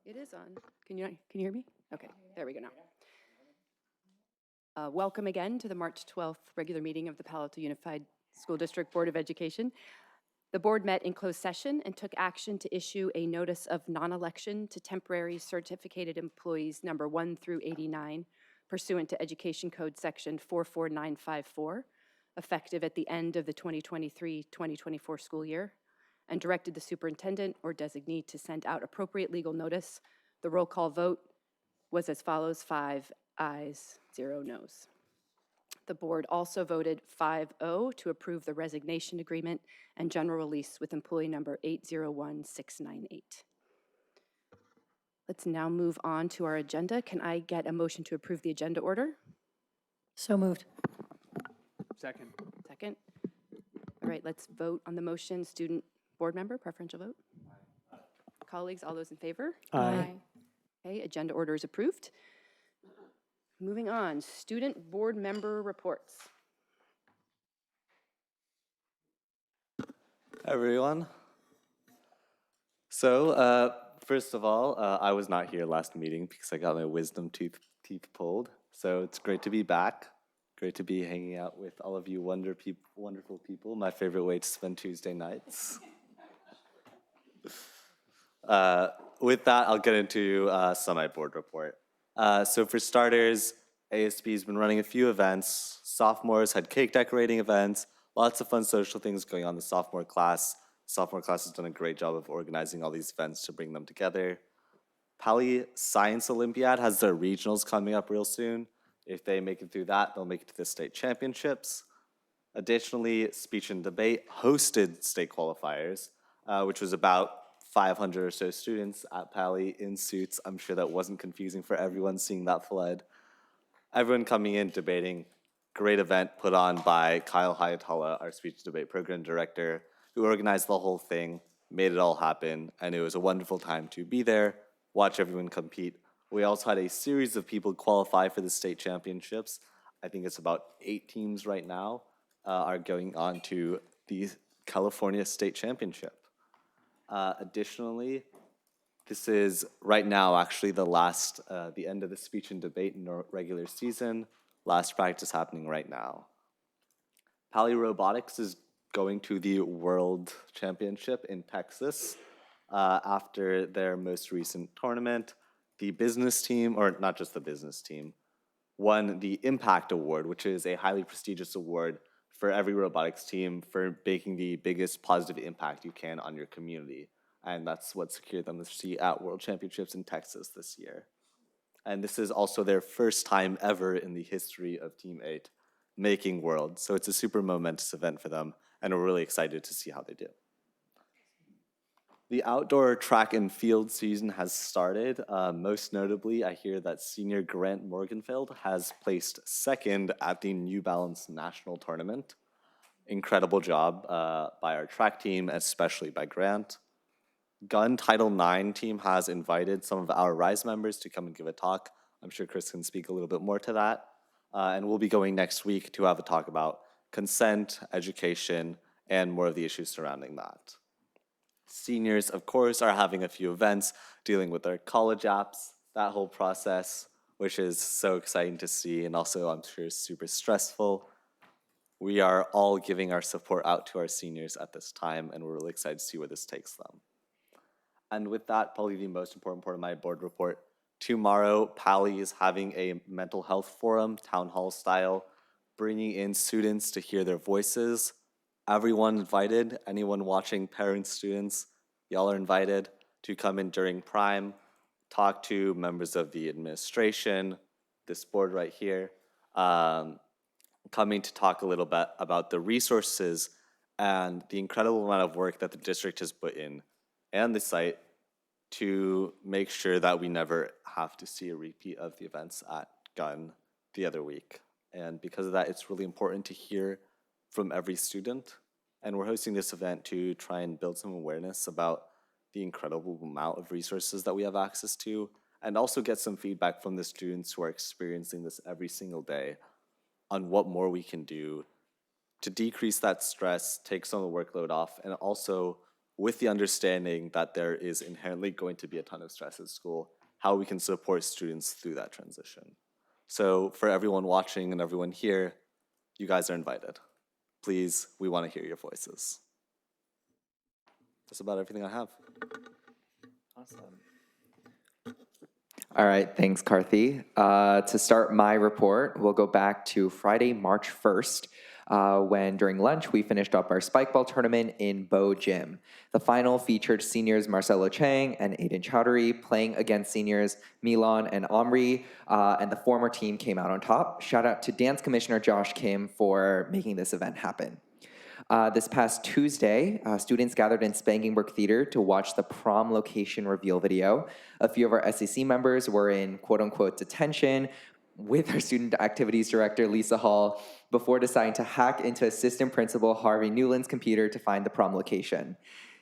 It is on. Can you hear me? Okay, there we go now. Welcome again to the March 12th regular meeting of the Palo Alto Unified School District Board of Education. The board met in closed session and took action to issue a notice of non-election to temporary certificated employees number 1 through 89 pursuant to Education Code Section 44954, effective at the end of the 2023-2024 school year, and directed the superintendent or designee to send out appropriate legal notice. The roll call vote was as follows: 5 ayes, 0 noes. The board also voted 5-0 to approve the resignation agreement and general release with employee number 801698. Let's now move on to our agenda. Can I get a motion to approve the agenda order? So moved. Second. Second. All right, let's vote on the motion. Student board member, preferential vote? Colleagues, all those in favor? Aye. Okay, agenda order is approved. Moving on, student board member reports. Everyone. So, first of all, I was not here last meeting because I got my wisdom teeth pulled. So it's great to be back. Great to be hanging out with all of you wonderful people. My favorite way to spend Tuesday nights. With that, I'll get into semi-board report. So for starters, ASB has been running a few events. Sophomores had cake decorating events. Lots of fun social things going on in the sophomore class. Sophomore class has done a great job of organizing all these events to bring them together. Pali Science Olympiad has their regionals coming up real soon. If they make it through that, they'll make it to the state championships. Additionally, Speech and Debate hosted state qualifiers, which was about 500 or so students at Pali in suits. I'm sure that wasn't confusing for everyone seeing that flood. Everyone coming in, debating. Great event put on by Kyle Hayatollah, our speech and debate program director, who organized the whole thing, made it all happen, and it was a wonderful time to be there, watch everyone compete. We also had a series of people qualify for the state championships. I think it's about 8 teams right now are going on to the California State Championship. Additionally, this is right now actually the end of the speech and debate in our regular season. Last practice happening right now. Pali Robotics is going to the World Championship in Texas after their most recent tournament. The business team, or not just the business team, won the Impact Award, which is a highly prestigious award for every robotics team for making the biggest positive impact you can on your community. And that's what secured them the seat at World Championships in Texas this year. And this is also their first time ever in the history of Team 8 making Worlds. So it's a super momentous event for them, and we're really excited to see how they do. The outdoor track and field season has started. Most notably, I hear that senior Grant Morganfield has placed second at the New Balance National Tournament. Incredible job by our track team, especially by Grant. Gun Title IX team has invited some of our RISE members to come and give a talk. I'm sure Chris can speak a little bit more to that. And we'll be going next week to have a talk about consent, education, and more of the issues surrounding that. Seniors, of course, are having a few events dealing with their college apps, that whole process, which is so exciting to see and also, I'm sure, super stressful. We are all giving our support out to our seniors at this time, and we're really excited to see where this takes them. And with that, probably the most important part of my board report, tomorrow, Pali is having a mental health forum, town hall style, bringing in students to hear their voices. Everyone invited, anyone watching, parents, students, y'all are invited to come in during prime, talk to members of the administration, this board right here, coming to talk a little bit about the resources and the incredible amount of work that the district has put in and the site to make sure that we never have to see a repeat of the events at Gun the other week. And because of that, it's really important to hear from every student. And we're hosting this event to try and build some awareness about the incredible amount of resources that we have access to, and also get some feedback from the students who are experiencing this every single day on what more we can do to decrease that stress, take some of the workload off, and also with the understanding that there is inherently going to be a ton of stress at school, how we can support students through that transition. So for everyone watching and everyone here, you guys are invited. Please, we want to hear your voices. That's about everything I have. Awesome. All right, thanks, Karthi. To start my report, we'll go back to Friday, March 1st, when during lunch we finished up our spikeball tournament in Bow Gym. The final featured seniors Marcelo Chang and Aiden Chowdhury playing against seniors Milan and Omri, and the former team came out on top. Shout out to Dance Commissioner Josh Kim for making this event happen. This past Tuesday, students gathered in Spangenberg Theater to watch the prom location reveal video. A few of our SEC members were in quote-unquote detention with our student activities director, Lisa Hall, before deciding to hack into assistant principal Harvey Newland's computer to find the prom location.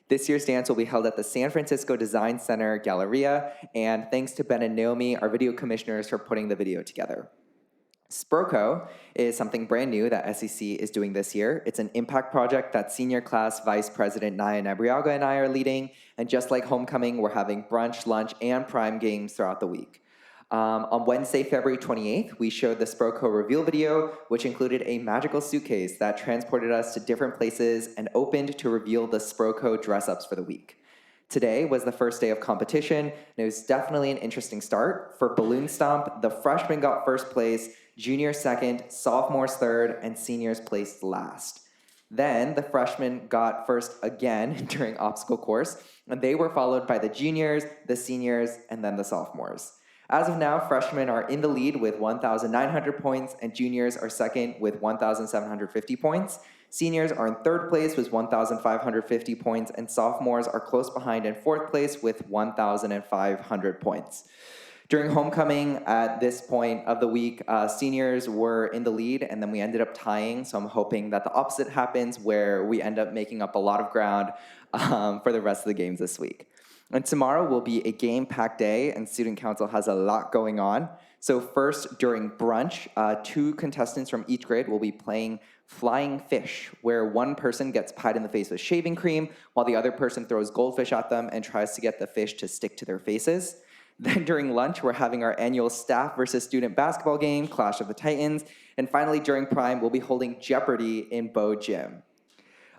This year's dance will be held at the San Francisco Design Center Galleria, and thanks to Ben and Naomi, our video commissioners, for putting the video together. Sproko is something brand new that SEC is doing this year. It's an impact project that senior class Vice President Naya Nebriaga and I are leading, and just like homecoming, we're having brunch, lunch, and prime games throughout the week. On Wednesday, February 28th, we showed the Sproko reveal video, which included a magical suitcase that transported us to different places and opened to reveal the Sproko dress-ups for the week. Today was the first day of competition, and it was definitely an interesting start. For Balloon Stomp, the freshmen got first place, juniors second, sophomores third, and seniors placed last. Then the freshmen got first again during obstacle course, and they were followed by the juniors, the seniors, and then the sophomores. As of now, freshmen are in the lead with 1,900 points, and juniors are second with 1,750 points. Seniors are in third place with 1,550 points, and sophomores are close behind in fourth place with 1,500 points. During homecoming, at this point of the week, seniors were in the lead, and then we ended up tying, so I'm hoping that the opposite happens, where we end up making up a lot of ground for the rest of the games this week. And tomorrow will be a game-packed day, and Student Council has a lot going on. So first, during brunch, 2 contestants from each grade will be playing Flying Fish, where one person gets pied in the face with shaving cream, while the other person throws goldfish at them and tries to get the fish to stick to their faces. Then during lunch, we're having our annual staff versus student basketball game, Clash of the Titans. And finally, during Prime, we'll be holding Jeopardy in Bow Gym.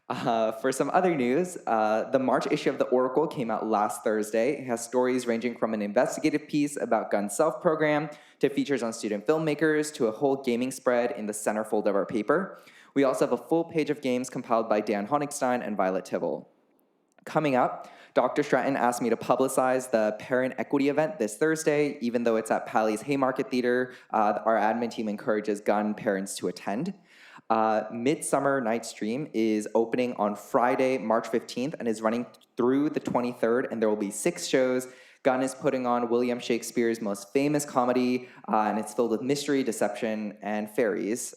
For some other news, the March issue of The Oracle came out last Thursday. It has stories ranging from an investigative piece about Gun Self program to features on student filmmakers to a whole gaming spread in the centerfold of our paper. We also have a full page of games compiled by Dan Honigstein and Violet Tibble. Coming up, Dr. Stratton asked me to publicize the parent equity event this Thursday. Even though it's at Pally's Haymarket Theater, our admin team encourages gun parents to attend. Midsummer Night's Dream is opening on Friday, March 15th, and is running through the 23rd, and there will be 6 shows. Gunn is putting on William Shakespeare's most famous comedy, and it's filled with mystery, deception, and fairies,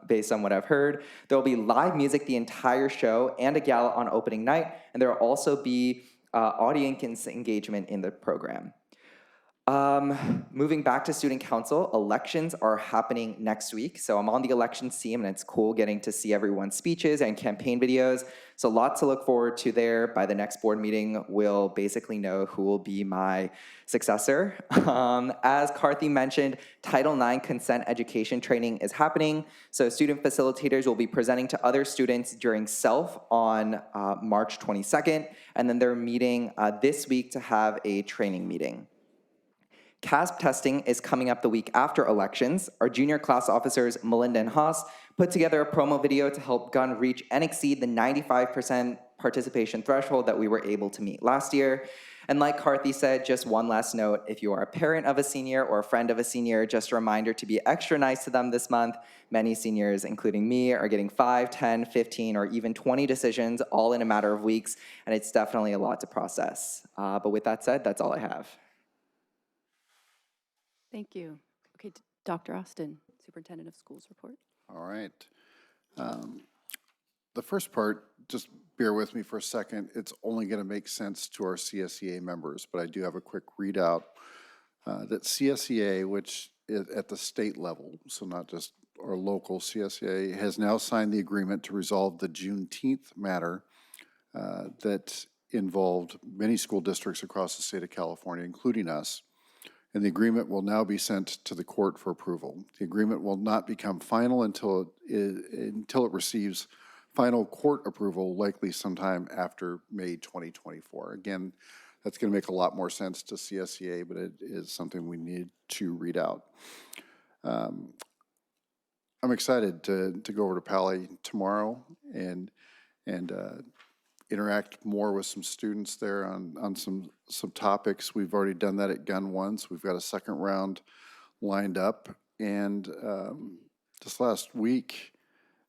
based on what I've heard. There will be live music the entire show and a gala on opening night, and there will also be audience engagement in the program. Moving back to Student Council, elections are happening next week. So I'm on the elections team, and it's cool getting to see everyone's speeches and campaign videos. So lots to look forward to there. By the next board meeting, we'll basically know who will be my successor. As Karthi mentioned, Title IX consent education training is happening. So student facilitators will be presenting to other students during SELF on March 22nd. And then they're meeting this week to have a training meeting. CASP testing is coming up the week after elections. Our junior class officers, Melinda and Haas, put together a promo video to help Gun reach and exceed the 95% participation threshold that we were able to meet last year. And like Karthi said, just one last note, if you are a parent of a senior or a friend of a senior, just a reminder to be extra nice to them this month. Many seniors, including me, are getting 5, 10, 15, or even 20 decisions all in a matter of weeks, and it's definitely a lot to process. But with that said, that's all I have. Thank you. Okay, Dr. Austin, Superintendent of Schools report. All right. The first part, just bear with me for a second. It's only going to make sense to our CSEA members, but I do have a quick readout that CSEA, which is at the state level, so not just our local CSEA, has now signed the agreement to resolve the Juneteenth matter that involved many school districts across the state of California, including us. And the agreement will now be sent to the court for approval. The agreement will not become final until it receives final court approval, likely sometime after May 2024. Again, that's going to make a lot more sense to CSEA, but it is something we need to read out. I'm excited to go over to Pali tomorrow and interact more with some students there on some topics. We've already done that at Gun once. We've got a second round lined up. And this last week,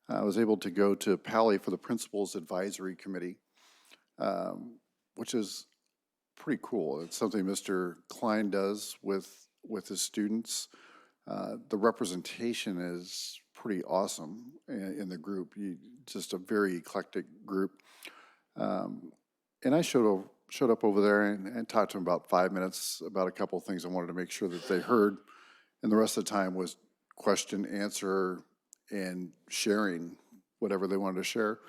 I was able to go to Pali for the Principals Advisory Committee, which is pretty cool. It's something Mr. Klein does with his students. The representation is pretty awesome in the group. Just a very eclectic group. And I showed up over there and talked to them about 5 minutes about a couple of things I wanted to make sure that they heard. And the rest of the time was question, answer, and sharing whatever they wanted to share.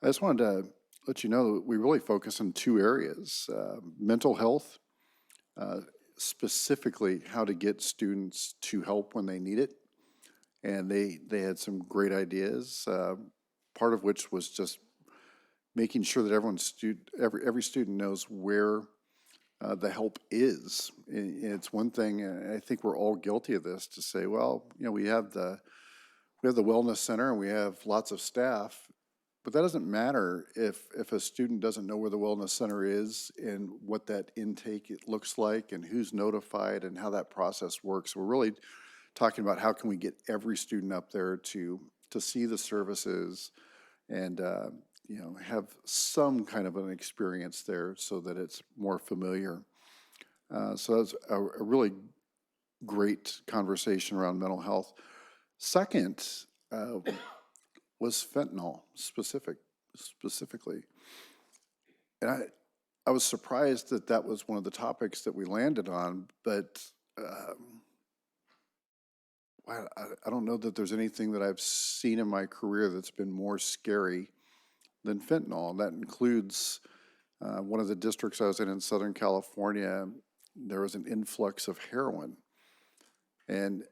I just wanted to let you know that we really focus on two areas: mental health, specifically how to get students to help when they need it. And they had some great ideas, part of which was just making sure that every student knows where the help is. And it's one thing, and I think we're all guilty of this, to say, well, we have the wellness center and we have lots of staff, but that doesn't matter if a student doesn't know where the wellness center is and what that intake looks like and who's notified and how that process works. We're really talking about how can we get every student up there to see the services and have some kind of an experience there so that it's more familiar. So that's a really great conversation around mental health. Second was fentanyl specifically. And I was surprised that was one of the topics that we landed on, but I don't know that there's anything that I've seen in my career that's been more scary than fentanyl. And that includes one of the districts I was in Southern California. There was an influx of heroin. And,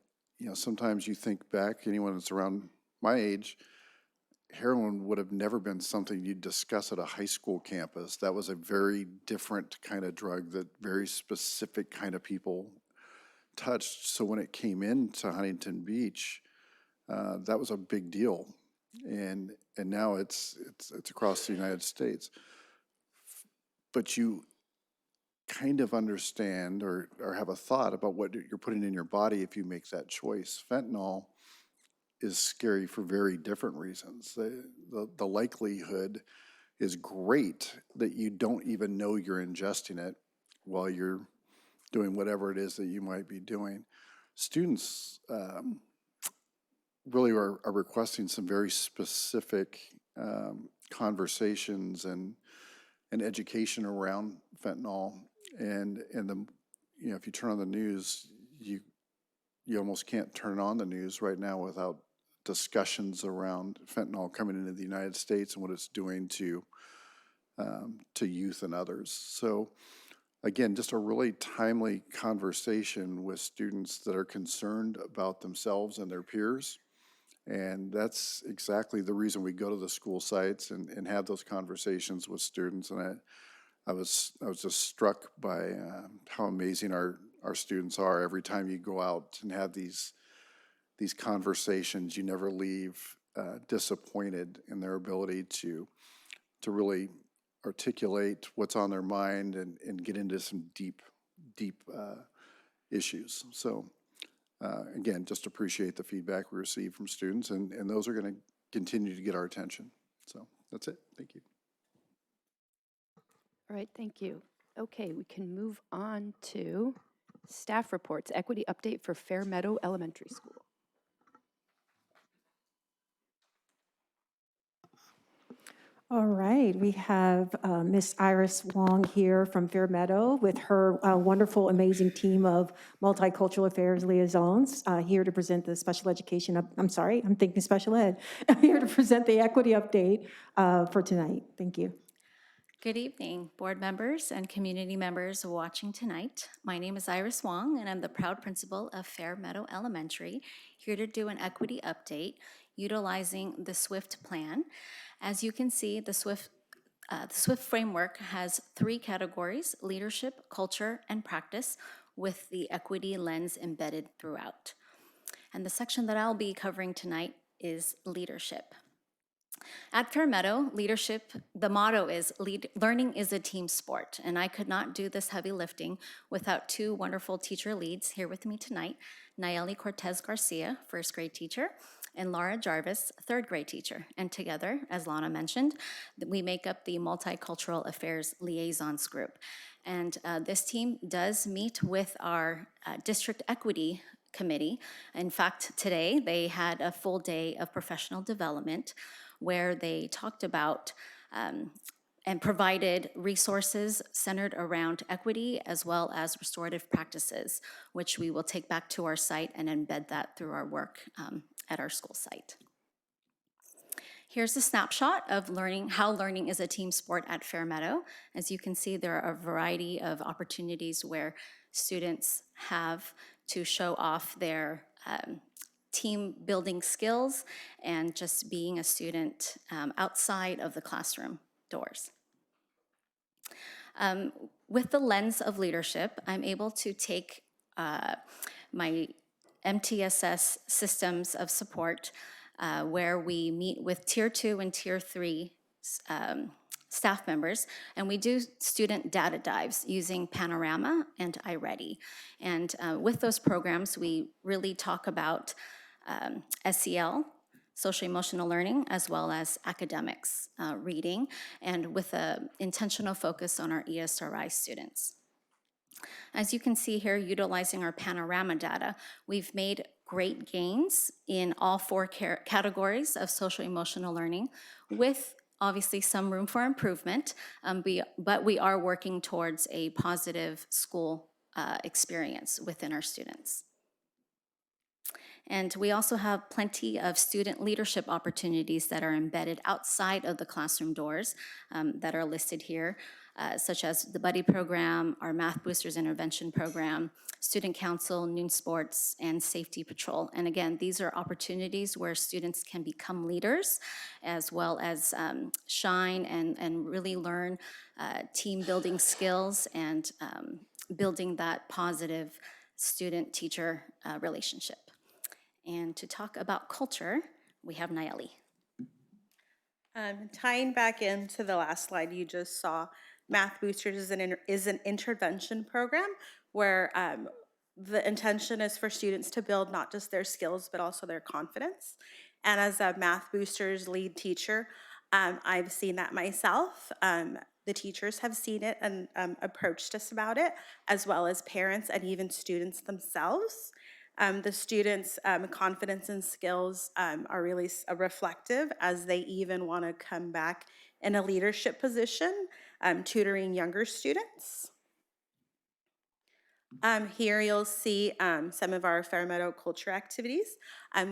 sometimes you think back, anyone that's around my age, heroin would have never been something you'd discuss at a high school campus. That was a very different kind of drug that very specific kind of people touched. So when it came into Huntington Beach, that was a big deal. And now it's across the United States. But you kind of understand or have a thought about what you're putting in your body if you make that choice. Fentanyl is scary for very different reasons. The likelihood is great that you don't even know you're ingesting it while you're doing whatever it is that you might be doing. Students really are requesting some very specific conversations and education around fentanyl. And if you turn on the news, you almost can't turn on the news right now without discussions around fentanyl coming into the United States and what it's doing to youth and others. So again, just a really timely conversation with students that are concerned about themselves and their peers. And that's exactly the reason we go to the school sites and have those conversations with students. And I was just struck by how amazing our students are. Every time you go out and have these conversations, you never leave disappointed in their ability to really articulate what's on their mind and get into some deep issues. So again, just appreciate the feedback we receive from students, and those are going to continue to get our attention. So that's it. Thank you. All right, thank you. Okay, we can move on to staff reports. Equity update for Fair Meadow Elementary School. All right, we have Miss Iris Wong here from Fair Meadow with her wonderful, amazing team of multicultural affairs liaisons here to present the special education, I'm sorry, I'm thinking special ed, here to present the equity update for tonight. Thank you. Good evening, board members and community members watching tonight. My name is Iris Wong, and I'm the proud principal of Fair Meadow Elementary, here to do an equity update utilizing the SWIFT plan. As you can see, the SWIFT framework has 3 categories: leadership, culture, and practice, with the equity lens embedded throughout. And the section that I'll be covering tonight is leadership. At Fair Meadow, leadership, the motto is learning is a team sport, and I could not do this heavy lifting without 2 wonderful teacher leads here with me tonight, Nayeli Cortez Garcia, first grade teacher, and Laura Jarvis, third grade teacher. And together, as Lana mentioned, we make up the Multicultural Affairs Liaisons Group. And this team does meet with our district equity committee. In fact, today they had a full day of professional development where they talked about and provided resources centered around equity as well as restorative practices, which we will take back to our site and embed that through our work at our school site. Here's a snapshot of how learning is a team sport at Fair Meadow. As you can see, there are a variety of opportunities where students have to show off their team building skills and just being a student outside of the classroom doors. With the lens of leadership, I'm able to take my MTSS systems of support where we meet with Tier 2 and Tier 3 staff members, and we do student data dives using Panorama and iReady. And with those programs, we really talk about SEL, social emotional learning, as well as academics, reading, and with an intentional focus on our ESRI students. As you can see here, utilizing our Panorama data, we've made great gains in all 4 categories of social emotional learning, with obviously some room for improvement, but we are working towards a positive school experience within our students. And we also have plenty of student leadership opportunities that are embedded outside of the classroom doors that are listed here, such as the Buddy Program, our Math Boosters Intervention Program, Student Council, Noon Sports, and Safety Patrol. And again, these are opportunities where students can become leaders, as well as shine and really learn team building skills and building that positive student-teacher relationship. And to talk about culture, we have Nayeli. Tying back into the last slide you just saw, Math Boosters is an intervention program where the intention is for students to build not just their skills, but also their confidence. And as a Math Boosters lead teacher, I've seen that myself. The teachers have seen it and approached us about it, as well as parents and even students themselves. The students' confidence and skills are really reflective as they even want to come back in a leadership position, tutoring younger students. Here you'll see some of our Fair Meadow culture activities.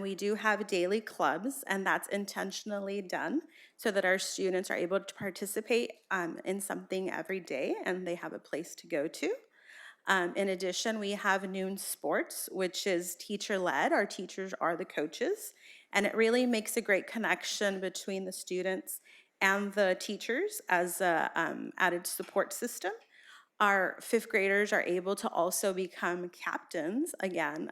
We do have daily clubs, and that's intentionally done so that our students are able to participate in something every day and they have a place to go to. In addition, we have Noon Sports, which is teacher-led. Our teachers are the coaches, and it really makes a great connection between the students and the teachers as an added support system. Our 5th graders are able to also become captains, again,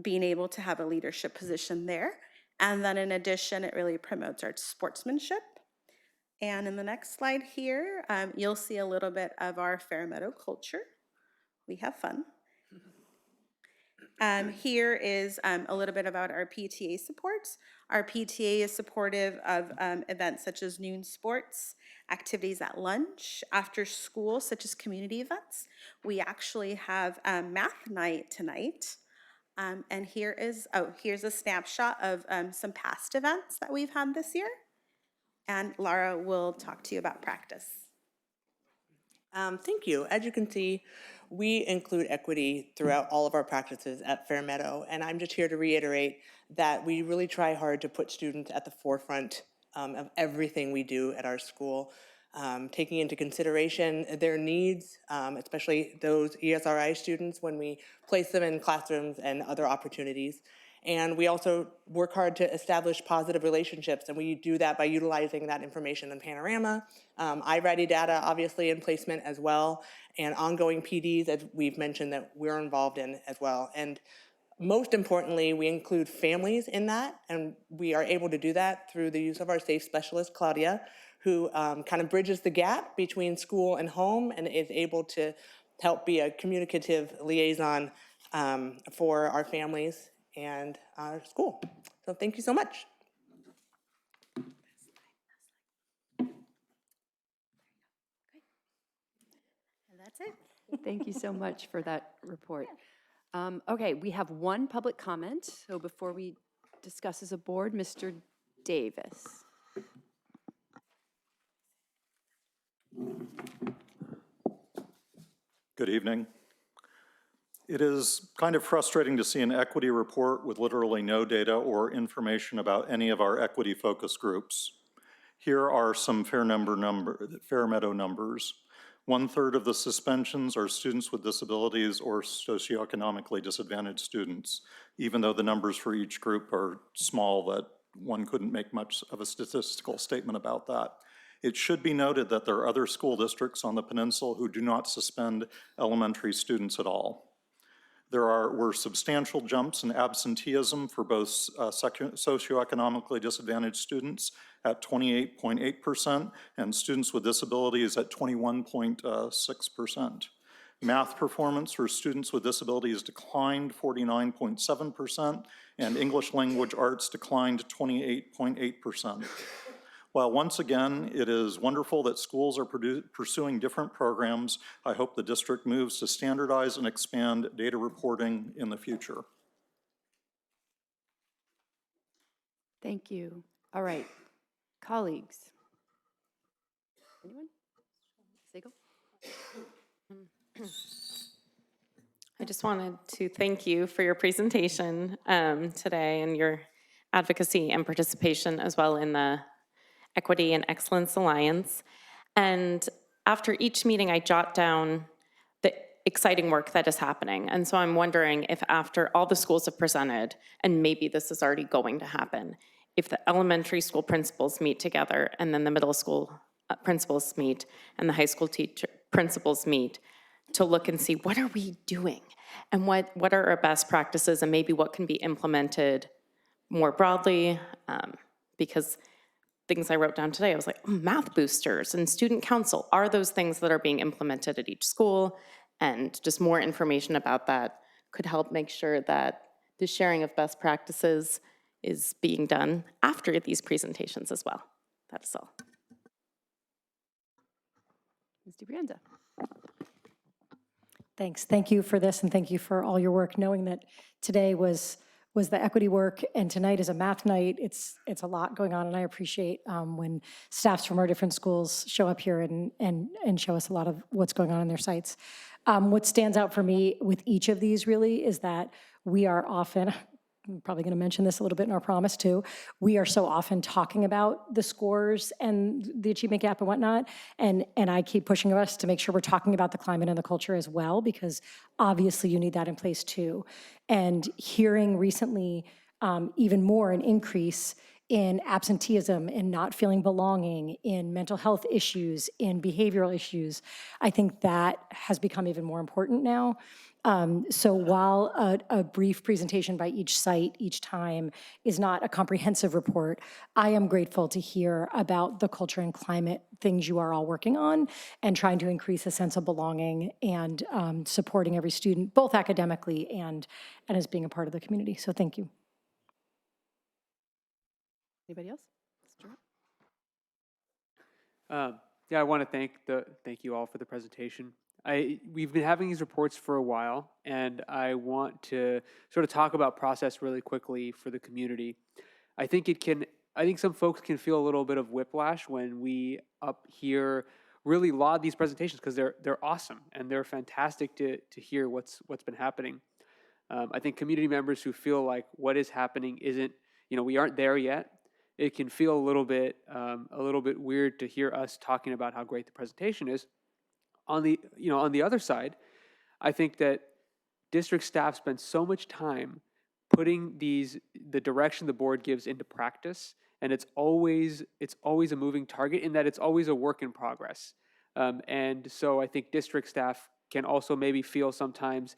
being able to have a leadership position there. And then in addition, it really promotes our sportsmanship. And in the next slide here, you'll see a little bit of our Fair Meadow culture. We have fun. Here is a little bit about our PTA supports. Our PTA is supportive of events such as Noon Sports, activities at lunch, after school, such as community events. We actually have math night tonight. And here's a snapshot of some past events that we've had this year. And Laura will talk to you about practice. Thank you. As you can see, we include equity throughout all of our practices at Fair Meadow, and I'm just here to reiterate that we really try hard to put students at the forefront of everything we do at our school. taking into consideration their needs, especially those ESRI students when we place them in classrooms and other opportunities. And we also work hard to establish positive relationships, and we do that by utilizing that information in Panorama, iReady data, obviously, in placement as well, and ongoing PDs, as we've mentioned, that we're involved in as well. And most importantly, we include families in that, and we are able to do that through the use of our SAFE specialist, Claudia, who kind of bridges the gap between school and home and is able to help be a communicative liaison for our families and our school. So thank you so much. And that's it. Thank you so much for that report. Okay, we have one public comment. So before we discuss as a board, Mr. Davis. Good evening. It is kind of frustrating to see an equity report with literally no data or information about any of our equity focus groups. Here are some Fair Meadow numbers. 1/3 of the suspensions are students with disabilities or socioeconomically disadvantaged students, even though the numbers for each group are small that one couldn't make much of a statistical statement about that. It should be noted that there are other school districts on the peninsula who do not suspend elementary students at all. There were substantial jumps in absenteeism for both socioeconomically disadvantaged students at 28.8% and students with disabilities at 21.6%. Math performance for students with disabilities declined 49.7%, and English language arts declined 28.8%. While once again, it is wonderful that schools are pursuing different programs, I hope the district moves to standardize and expand data reporting in the future. Thank you. All right, colleagues. Anyone? Siegel? I just wanted to thank you for your presentation today and your advocacy and participation as well in the Equity and Excellence Alliance. And after each meeting, I jot down the exciting work that is happening. And so I'm wondering if after all the schools have presented, and maybe this is already going to happen, if the elementary school principals meet together and then the middle school principals meet and the high school principals meet to look and see what are we doing and what are our best practices and maybe what can be implemented more broadly, because things I wrote down today, I was like, math boosters and student council, are those things that are being implemented at each school? And just more information about that could help make sure that the sharing of best practices is being done after these presentations as well. That is all. Ms. DiBrienza. Thanks. Thank you for this, and thank you for all your work, knowing that today was the equity work, and tonight is a math night. It's a lot going on, and I appreciate when staffs from our different schools show up here and show us a lot of what's going on in their sites. What stands out for me with each of these really is that we are often, I'm probably going to mention this a little bit in our promise too, we are so often talking about the scores and the achievement gap and whatnot, and I keep pushing us to make sure we're talking about the climate and the culture as well, because obviously you need that in place too. And hearing recently even more an increase in absenteeism, in not feeling belonging, in mental health issues, in behavioral issues, I think that has become even more important now. So while a brief presentation by each site each time is not a comprehensive report, I am grateful to hear about the culture and climate things you are all working on and trying to increase a sense of belonging and supporting every student, both academically and as being a part of the community. So thank you. Anybody else? Yeah, I want to thank you all for the presentation. We've been having these reports for a while, and I want to sort of talk about process really quickly for the community. I think some folks can feel a little bit of whiplash when we up here really laud these presentations, because they're awesome and they're fantastic to hear what's been happening. I think community members who feel like what is happening isn't, we aren't there yet, it can feel a little bit weird to hear us talking about how great the presentation is. On the other side, I think that district staff spend so much time putting the direction the board gives into practice, and it's always a moving target in that it's always a work in progress. And so I think district staff can also maybe feel sometimes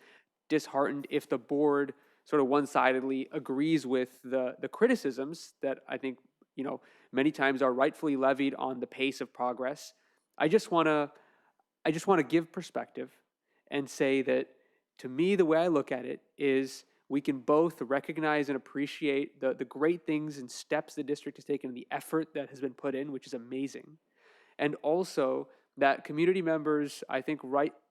disheartened if the board sort of one-sidedly agrees with the criticisms that I think many times are rightfully levied on the pace of progress. I just want to give perspective and say that, to me, the way I look at it is we can both recognize and appreciate the great things and steps the district has taken and the effort that has been put in, which is amazing. And also that community members, I think,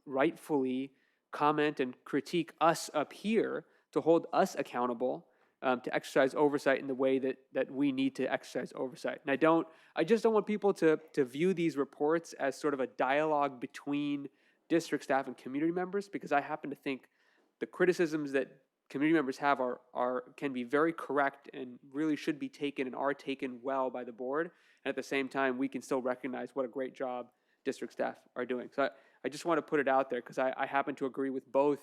rightfully comment and critique us up here to hold us accountable, to exercise oversight in the way that we need to exercise oversight. And I just don't want people to view these reports as sort of a dialogue between district staff and community members, because I happen to think the criticisms that community members have can be very correct and really should be taken and are taken well by the board. And at the same time, we can still recognize what a great job district staff are doing. So I just want to put it out there because I happen to agree with both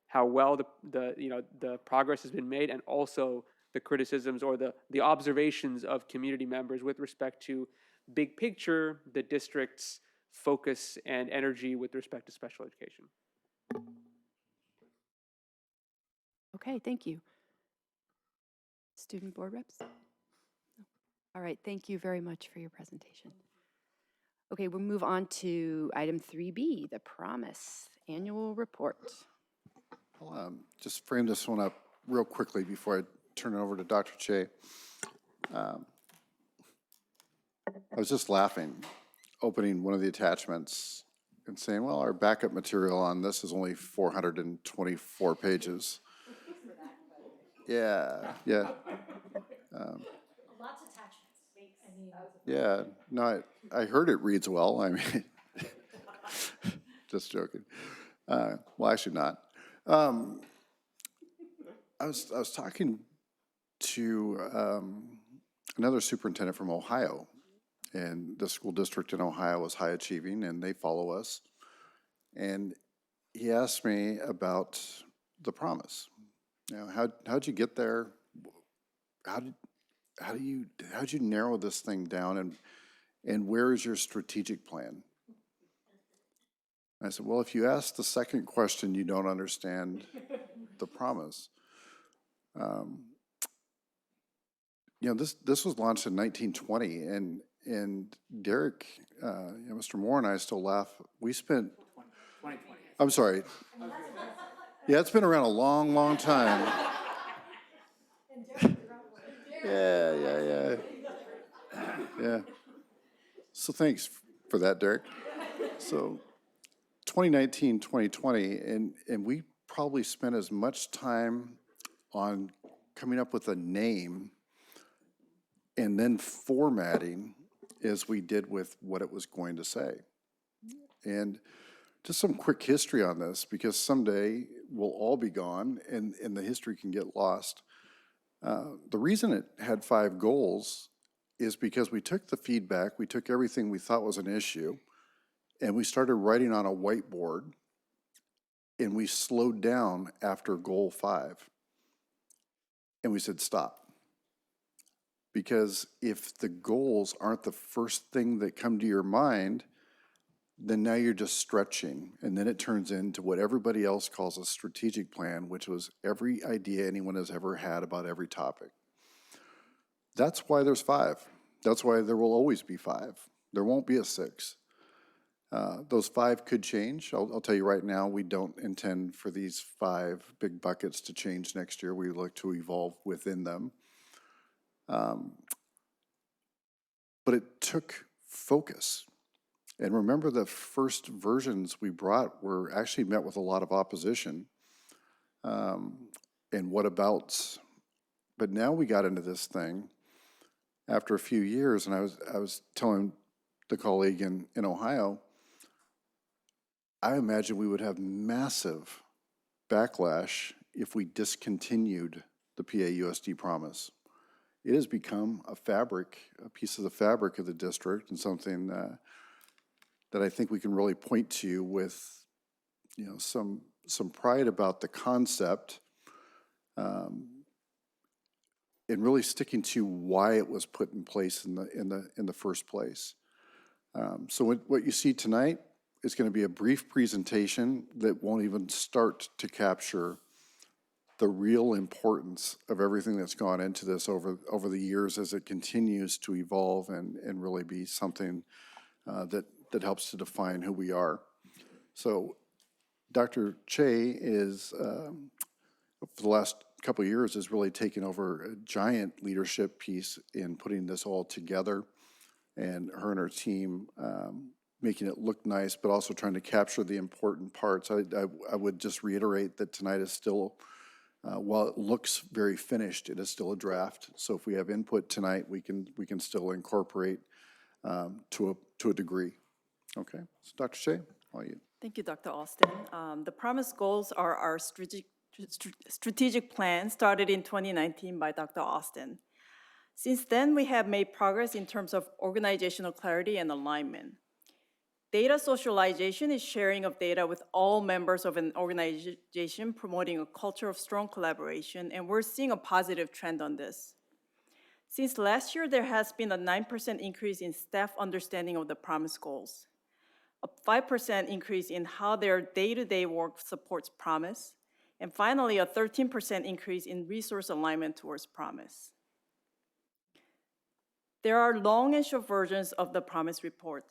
how well the progress has been made and also the criticisms or the observations of community members with respect to big picture, the district's focus and energy with respect to special education. Okay, thank you. Student board reps? All right, thank you very much for your presentation. Okay, we'll move on to item 3B, the Promise Annual Report. I'll just frame this one up real quickly before I turn it over to Dr. Che. I was just laughing, opening one of the attachments and saying, well, our backup material on this is only 424 pages. Yeah. Lots of attachments. Yeah, no, I heard it reads well. I mean, just joking. Well, actually not. I was talking to another superintendent from Ohio, and the school district in Ohio is high achieving, and they follow us. And he asked me about the Promise. How'd you get there? How'd you narrow this thing down, and where is your strategic plan? I said, well, if you ask the second question, you don't understand the Promise. This was launched in 1920, and Derek, Mr. Moore and I still laugh. We spent 2020. I'm sorry. Yeah, it's been around a long, long time. Yeah. So thanks for that, Derek. So 2019, 2020, and we probably spent as much time on coming up with a name and then formatting as we did with what it was going to say. And just some quick history on this, because someday we'll all be gone and the history can get lost. The reason it had 5 goals is because we took the feedback, we took everything we thought was an issue, and we started writing on a whiteboard, and we slowed down after goal 5. And we said, stop. Because if the goals aren't the first thing that come to your mind, then now you're just stretching. And then it turns into what everybody else calls a strategic plan, which was every idea anyone has ever had about every topic. That's why there's 5. That's why there will always be 5. There won't be a 6. Those 5 could change. I'll tell you right now, we don't intend for these 5 big buckets to change next year. We look to evolve within them. But it took focus. And remember, the first versions we brought were actually met with a lot of opposition and whatabouts. But now we got into this thing after a few years, and I was telling the colleague in Ohio, I imagine we would have massive backlash if we discontinued the PAUSD Promise. it has become a fabric, a piece of the fabric of the district, and something that I think we can really point to with, you know, some pride about the concept, and really sticking to why it was put in place in the first place. So what you see tonight is going to be a brief presentation that won't even start to capture the real importance of everything that's gone into this over the years as it continues to evolve and really be something that helps to define who we are. So Dr. Che is, for the last couple of years, has really taken over a giant leadership piece in putting this all together, and her and her team making it look nice, but also trying to capture the important parts. I would just reiterate that tonight is still, while it looks very finished, it is still a draft. So if we have input tonight, we can still incorporate to a degree. Okay, so Dr. Shea, all you. Thank you, Dr. Austin. The promise goals are our strategic plan started in 2019 by Dr. Austin. Since then, we have made progress in terms of organizational clarity and alignment. Data socialization is sharing of data with all members of an organization, promoting a culture of strong collaboration, and we're seeing a positive trend on this. Since last year, there has been a 9% increase in staff understanding of the promise goals, a 5% increase in how their day-to-day work supports promise, and finally, a 13% increase in resource alignment towards promise. There are long and short versions of the promise report.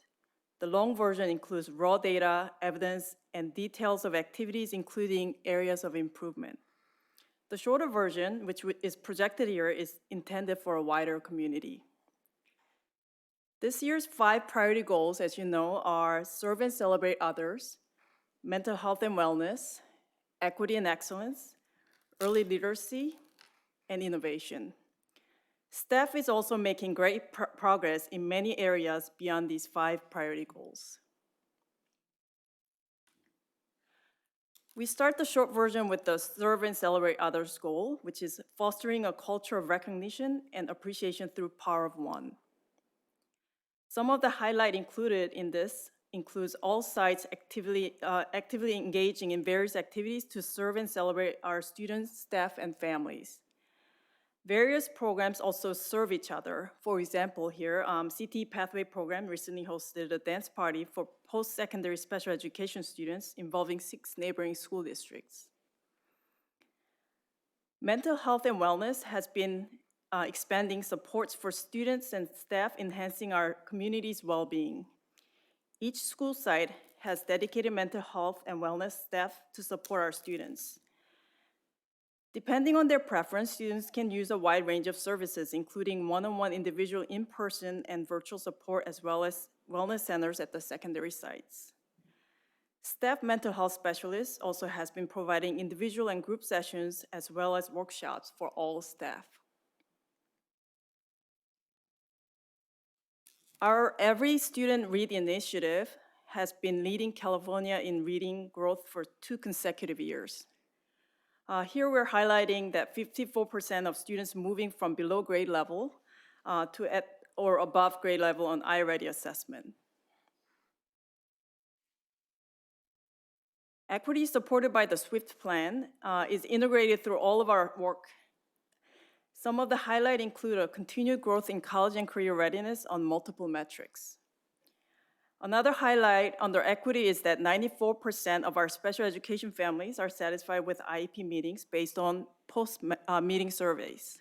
The long version includes raw data, evidence, and details of activities, including areas of improvement. The shorter version, which is projected here, is intended for a wider community. This year's 5 priority goals, as you know, are serve and celebrate others, mental health and wellness, equity and excellence, early literacy, and innovation. Staff is also making great progress in many areas beyond these 5 priority goals. We start the short version with the serve and celebrate others goal, which is fostering a culture of recognition and appreciation through power of one. Some of the highlight included in this includes all sites actively engaging in various activities to serve and celebrate our students, staff, and families. Various programs also serve each other. For example, here, CT Pathway Program recently hosted a dance party for post-secondary special education students involving 6 neighboring school districts. Mental health and wellness has been expanding supports for students and staff, enhancing our community's well-being. Each school site has dedicated mental health and wellness staff to support our students. Depending on their preference, students can use a wide range of services, including one-on-one individual in-person and virtual support, as well as wellness centers at the secondary sites. Staff mental health specialists also has been providing individual and group sessions, as well as workshops for all staff. Our Every Student Read initiative has been leading California in reading growth for 2 consecutive years. Here we're highlighting that 54% of students moving from below grade level to at or above grade level on iReady assessment. Equity supported by the SWIFT plan is integrated through all of our work. Some of the highlight include a continued growth in college and career readiness on multiple metrics. Another highlight under equity is that 94% of our special education families are satisfied with IEP meetings based on post-meeting surveys.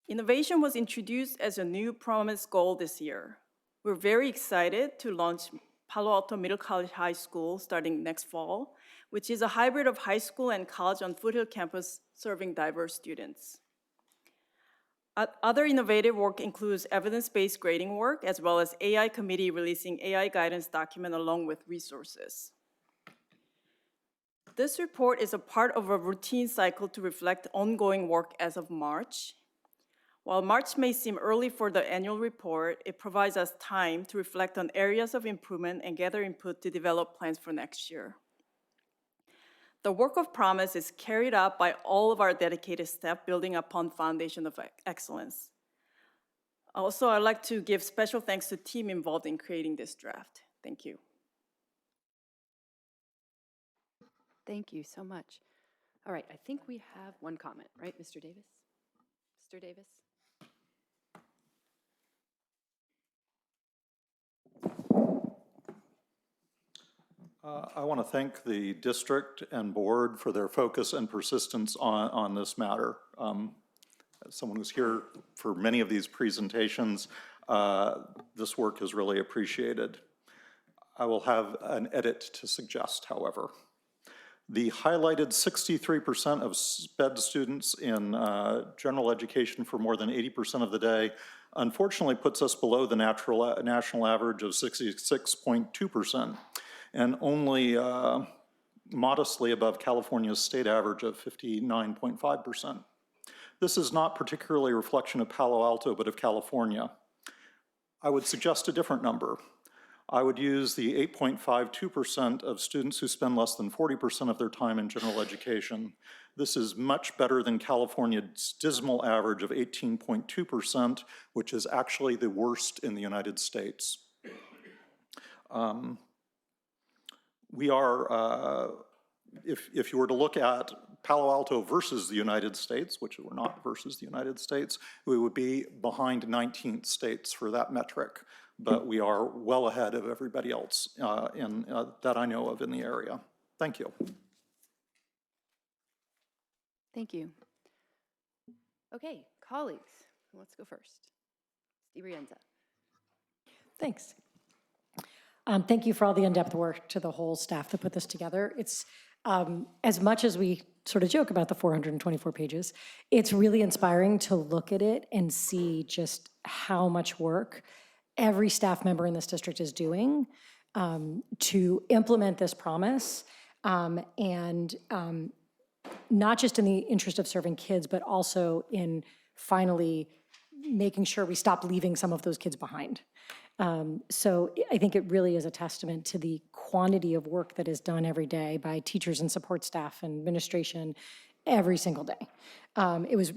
Innovation was introduced as a new promise goal this year. We're very excited to launch Palo Alto Middle College High School starting next fall, which is a hybrid of high school and college on Foothill campus serving diverse students. Other innovative work includes evidence-based grading work, as well as AI committee releasing AI guidance document along with resources. This report is a part of a routine cycle to reflect ongoing work as of March. While March may seem early for the annual report, it provides us time to reflect on areas of improvement and gather input to develop plans for next year. The work of Promise is carried out by all of our dedicated staff, building upon foundation of excellence. Also, I'd like to give special thanks to the team involved in creating this draft. Thank you. Thank you so much. All right, I think we have one comment, right, Mr. Davis? Mr. Davis? I want to thank the district and board for their focus and persistence on this matter. As someone who's here for many of these presentations, this work is really appreciated. I will have an edit to suggest, however. The highlighted 63% of SPED students in general education for more than 80% of the day unfortunately puts us below the national average of 66.2%. and only modestly above California's state average of 59.5%. This is not particularly a reflection of Palo Alto, but of California. I would suggest a different number. I would use the 8.52% of students who spend less than 40% of their time in general education. This is much better than California's dismal average of 18.2%, which is actually the worst in the United States. We are, if you were to look at Palo Alto versus the United States, which we're not versus the United States, we would be behind 19th states for that metric, but we are well ahead of everybody else that I know of in the area. Thank you. Thank you. Okay, colleagues, let's go first. Steve Rienza. Thanks. Thank you for all the in-depth work to the whole staff that put this together. It's, as much as we sort of joke about the 424 pages, it's really inspiring to look at it and see just how much work every staff member in this district is doing to implement this promise, and not just in the interest of serving kids, but also in finally making sure we stop leaving some of those kids behind. So I think it really is a testament to the quantity of work that is done every day by teachers and support staff and administration every single day. It was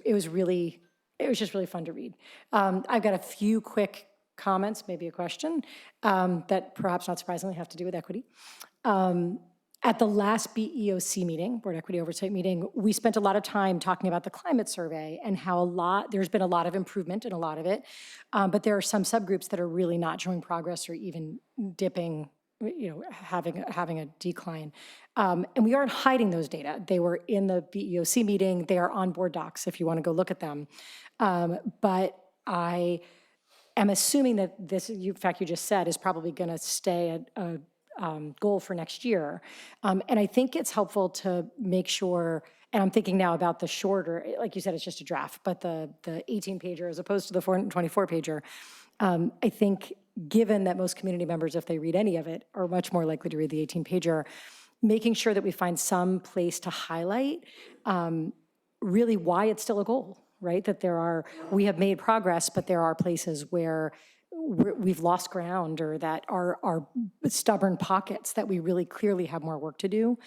just really fun to read. I've got a few quick comments, maybe a question, that perhaps not surprisingly have to do with equity. At the last BEOC meeting, Board Equity Oversight meeting, we spent a lot of time talking about the climate survey and how there's been a lot of improvement in a lot of it, but there are some subgroups that are really not showing progress or even dipping, having a decline. And we aren't hiding those data. They were in the BEOC meeting. They are on board docs if you want to go look at them. But I am assuming that this, in fact, you just said, is probably going to stay a goal for next year. And I think it's helpful to make sure, and I'm thinking now about the shorter, like you said, it's just a draft, but the 18-pager as opposed to the 424-pager, I think given that most community members, if they read any of it, are much more likely to read the 18-pager, making sure that we find some place to highlight really why it's still a goal, right? That we have made progress, but there are places where we've lost ground or that are stubborn pockets that we really clearly have more work to do.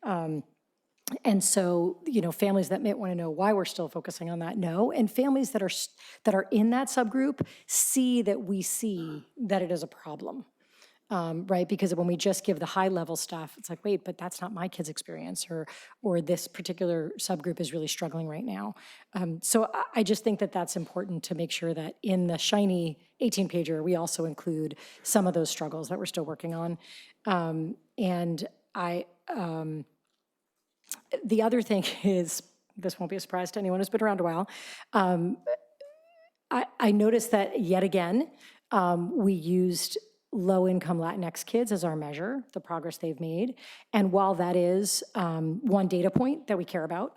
And so, families that may want to know why we're still focusing on that, know, and families that are in that subgroup see that it is a problem, right? Because when we just give the high level stuff, it's like, wait, but that's not my kid's experience, or this particular subgroup is really struggling right now. So I just think that that's important to make sure that in the shiny 18-pager, we also include some of those struggles that we're still working on. The other thing is, this won't be a surprise to anyone who's been around a while, I noticed that yet again, we used low-income Latinx kids as our measure, the progress they've made. And while that is one data point that we care about,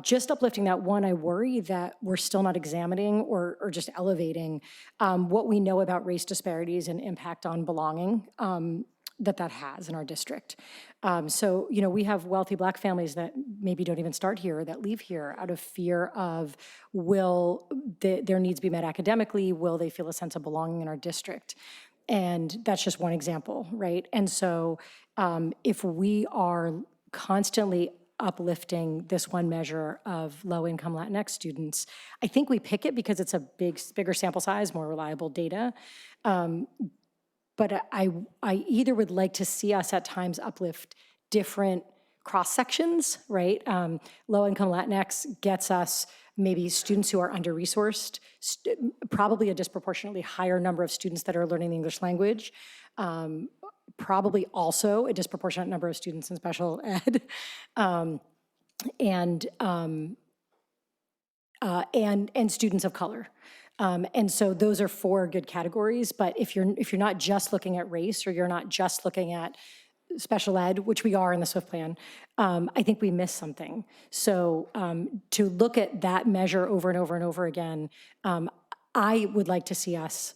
just uplifting that one, I worry that we're still not examining or just elevating what we know about race disparities and impact on belonging that has in our district. So, we have wealthy Black families that maybe don't even start here or that leave here out of fear of will their needs be met academically? Will they feel a sense of belonging in our district? And that's just one example, right? And so if we are constantly uplifting this one measure of low-income Latinx students. I think we pick it because it's a bigger sample size, more reliable data. But I either would like to see us at times uplift different cross-sections, right? Low-income Latinx gets us maybe students who are under-resourced, probably a disproportionately higher number of students that are learning the English language, probably also a disproportionate number of students in special ed, and students of color. And so those are 4 good categories, but if you're not just looking at race, or you're not just looking at special ed, which we are in the SWIFT plan, I think we miss something. So to look at that measure over and over and over again, I would like to see us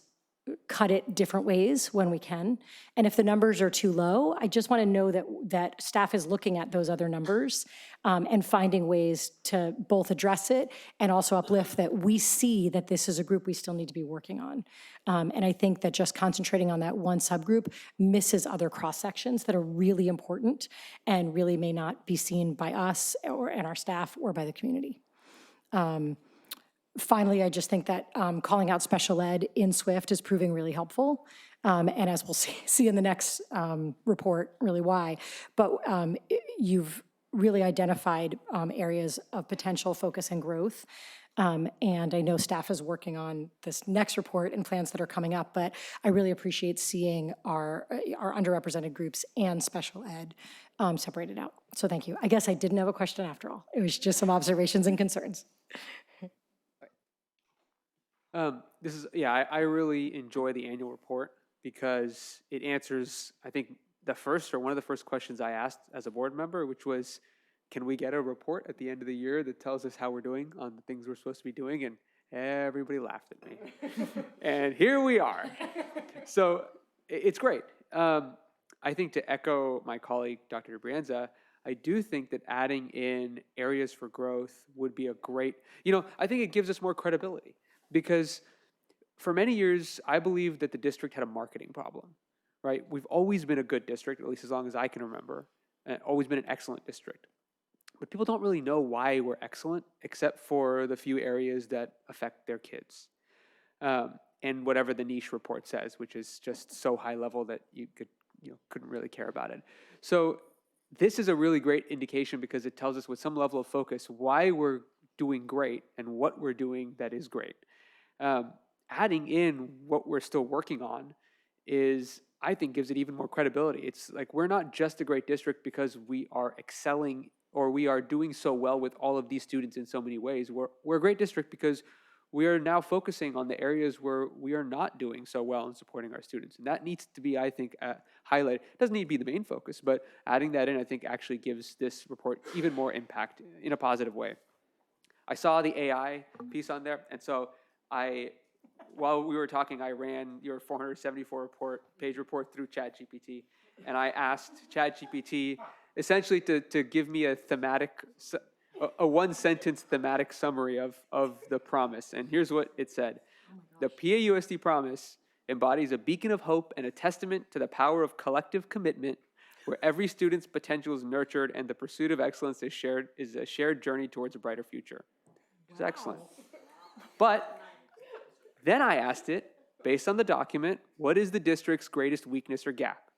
cut it different ways when we can. And if the numbers are too low, I just want to know that staff is looking at those other numbers and finding ways to both address it and also uplift that we see that this is a group we still need to be working on. And I think that just concentrating on that one subgroup misses other cross-sections that are really important and really may not be seen by us and our staff or by the community. Finally, I just think that calling out special ed in SWIFT is proving really helpful. And as we'll see in the next report, really why. But you've really identified areas of potential focus and growth. And I know staff is working on this next report and plans that are coming up, but I really appreciate seeing our underrepresented groups and special ed separated out. So thank you. I guess I didn't have a question after all. It was just some observations and concerns. I really enjoy the annual report because it answers, I think, one of the first questions I asked as a board member, which was, can we get a report at the end of the year that tells us how we're doing on the things we're supposed to be doing? And everybody laughed at me. And here we are. So it's great. I think, to echo my colleague, Dr. Brienza, I do think that adding in areas for growth would be a great, I think it gives us more credibility. Because for many years, I believe that the district had a marketing problem, right? We've always been a good district, at least as long as I can remember, and always been an excellent district. But people don't really know why we're excellent, except for the few areas that affect their kids. And whatever the niche report says, which is just so high level that you couldn't really care about it. So this is a really great indication because it tells us with some level of focus why we're doing great and what we're doing that is great. Adding in what we're still working on I think, gives it even more credibility. It's like we're not just a great district because we are excelling or we are doing so well with all of these students in so many ways. We're a great district because we are now focusing on the areas where we are not doing so well in supporting our students. And that needs to be, I think, highlighted. It doesn't need to be the main focus, but adding that in, I think, actually gives this report even more impact in a positive way. I saw the AI piece on there, and so while we were talking, I ran your 474-page report through ChatGPT, and I asked ChatGPT essentially to give me a one-sentence thematic summary of the promise. And here's what it said. The PAUSD promise embodies a beacon of hope and a testament to the power of collective commitment, where every student's potential is nurtured and the pursuit of excellence is a shared journey towards a brighter future. It's excellent. But then I asked it, based on the document, what is the district's greatest weakness or gap?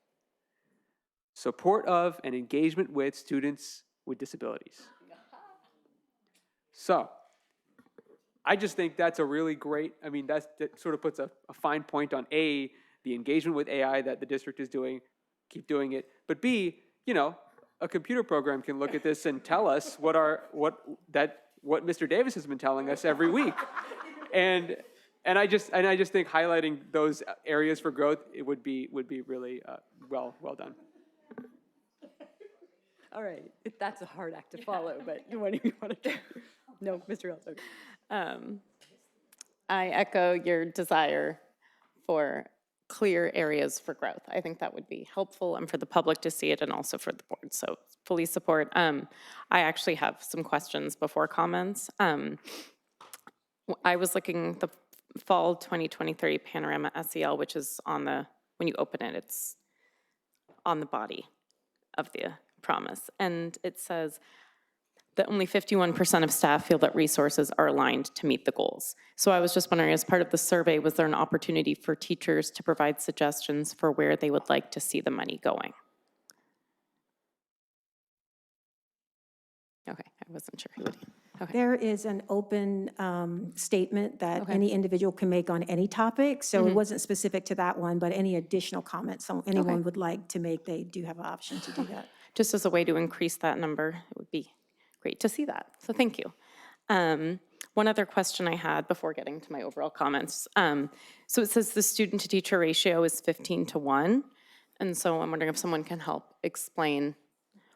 Support of and engagement with students with disabilities. So I just think that's a really great, that sort of puts a fine point on A, the engagement with AI that the district is doing, keep doing it. But B, a computer program can look at this and tell us what Mr. Davis has been telling us every week. And I just think highlighting those areas for growth, it would be really well done. All right, that's a hard act to follow, but what do you want to do? No, Mr. Ellis, okay. I echo your desire for clear areas for growth. I think that would be helpful and for the public to see it and also for the board. So fully support. I actually have some questions before comments. I was looking the fall 2023 Panorama SEL, which is when you open it, it's on the body of the promise. And it says that only 51% of staff feel that resources are aligned to meet the goals. So I was just wondering, as part of the survey, was there an opportunity for teachers to provide suggestions for where they would like to see the money going? Okay, I wasn't sure who would. Okay. There is an open statement that Okay. any individual can make on any topic, so it wasn't specific to that one, but any additional comments anyone would like to make, they do have an option to do that. Just as a way to increase that number, it would be great to see that. So thank you. One other question I had before getting to my overall comments. So it says the student to teacher ratio is 15:1. And so I'm wondering if someone can help explain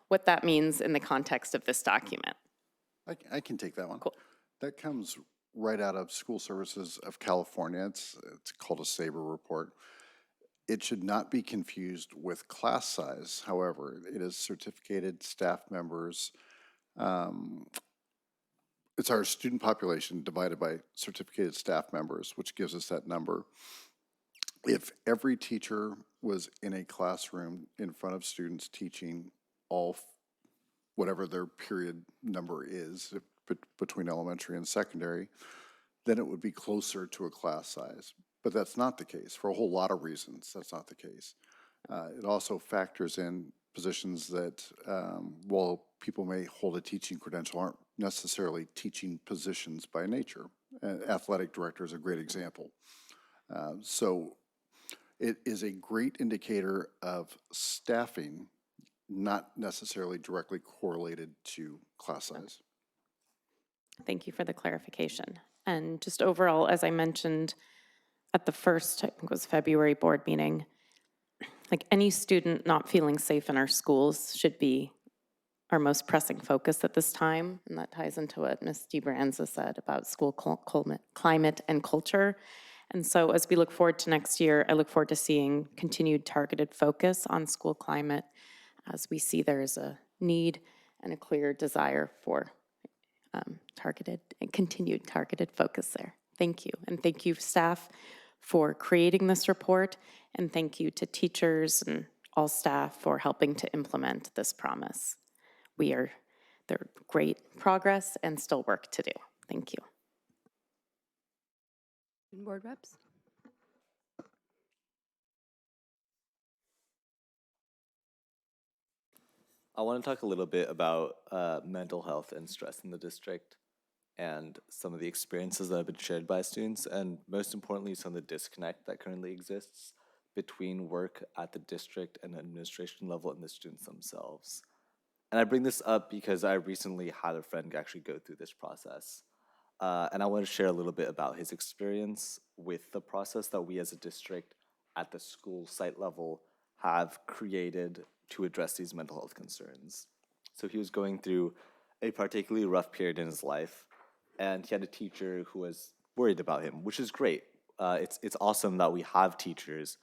what that means in the context of this document. I can take that one. Cool. That comes right out of School Services of California. It's called a SABRE report. It should not be confused with class size. However, it is certificated staff members. It's our student population divided by certificated staff members, which gives us that number. If every teacher was in a classroom in front of students teaching all whatever their period number is between elementary and secondary, then it would be closer to a class size. But that's not the case for a whole lot of reasons. That's not the case. It also factors in positions that, while people may hold a teaching credential, aren't necessarily teaching positions by nature. Athletic director is a great example. So it is a great indicator of staffing, not necessarily directly correlated to class size. Thank you for the clarification. And just overall, as I mentioned at the first, I think it was February board meeting, like any student not feeling safe in our schools should be our most pressing focus at this time. And that ties into what Ms. DeBranza said about school climate and culture. And so as we look forward to next year, I look forward to seeing continued targeted focus on school climate, as we see there is a need and a clear desire for targeted and continued targeted focus there. Thank you. And thank you, staff, for creating this report. And thank you to teachers and all staff for helping to implement this promise. There great progress and still work to do. Thank you. Board reps? I want to talk a little bit about mental health and stress in the district and some of the experiences that have been shared by students, and most importantly, some of the disconnect that currently exists between work at the district and administration level and the students themselves. And I bring this up because I recently had a friend actually go through this process. And I want to share a little bit about his experience with the process that we as a district at the school site level have created to address these mental health concerns. So he was going through a particularly rough period in his life, and he had a teacher who was worried about him, which is great. It's awesome that we have teachers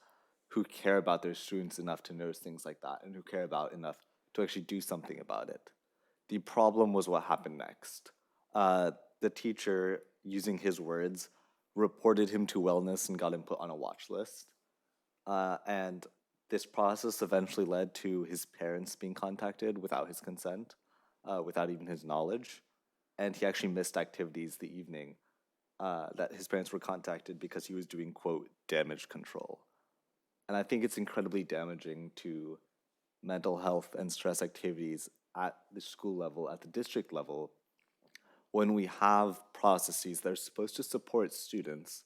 who care about their students enough to notice things like that and who care about enough to actually do something about it. The problem was what happened next. The teacher, using his words, reported him to wellness and got him put on a watch list. And this process eventually led to his parents being contacted without his consent, without even his knowledge. And he actually missed activities the evening that his parents were contacted because he was doing, quote, damage control. And I think it's incredibly damaging to mental health and stress activities at the school level, at the district level, when we have processes that are supposed to support students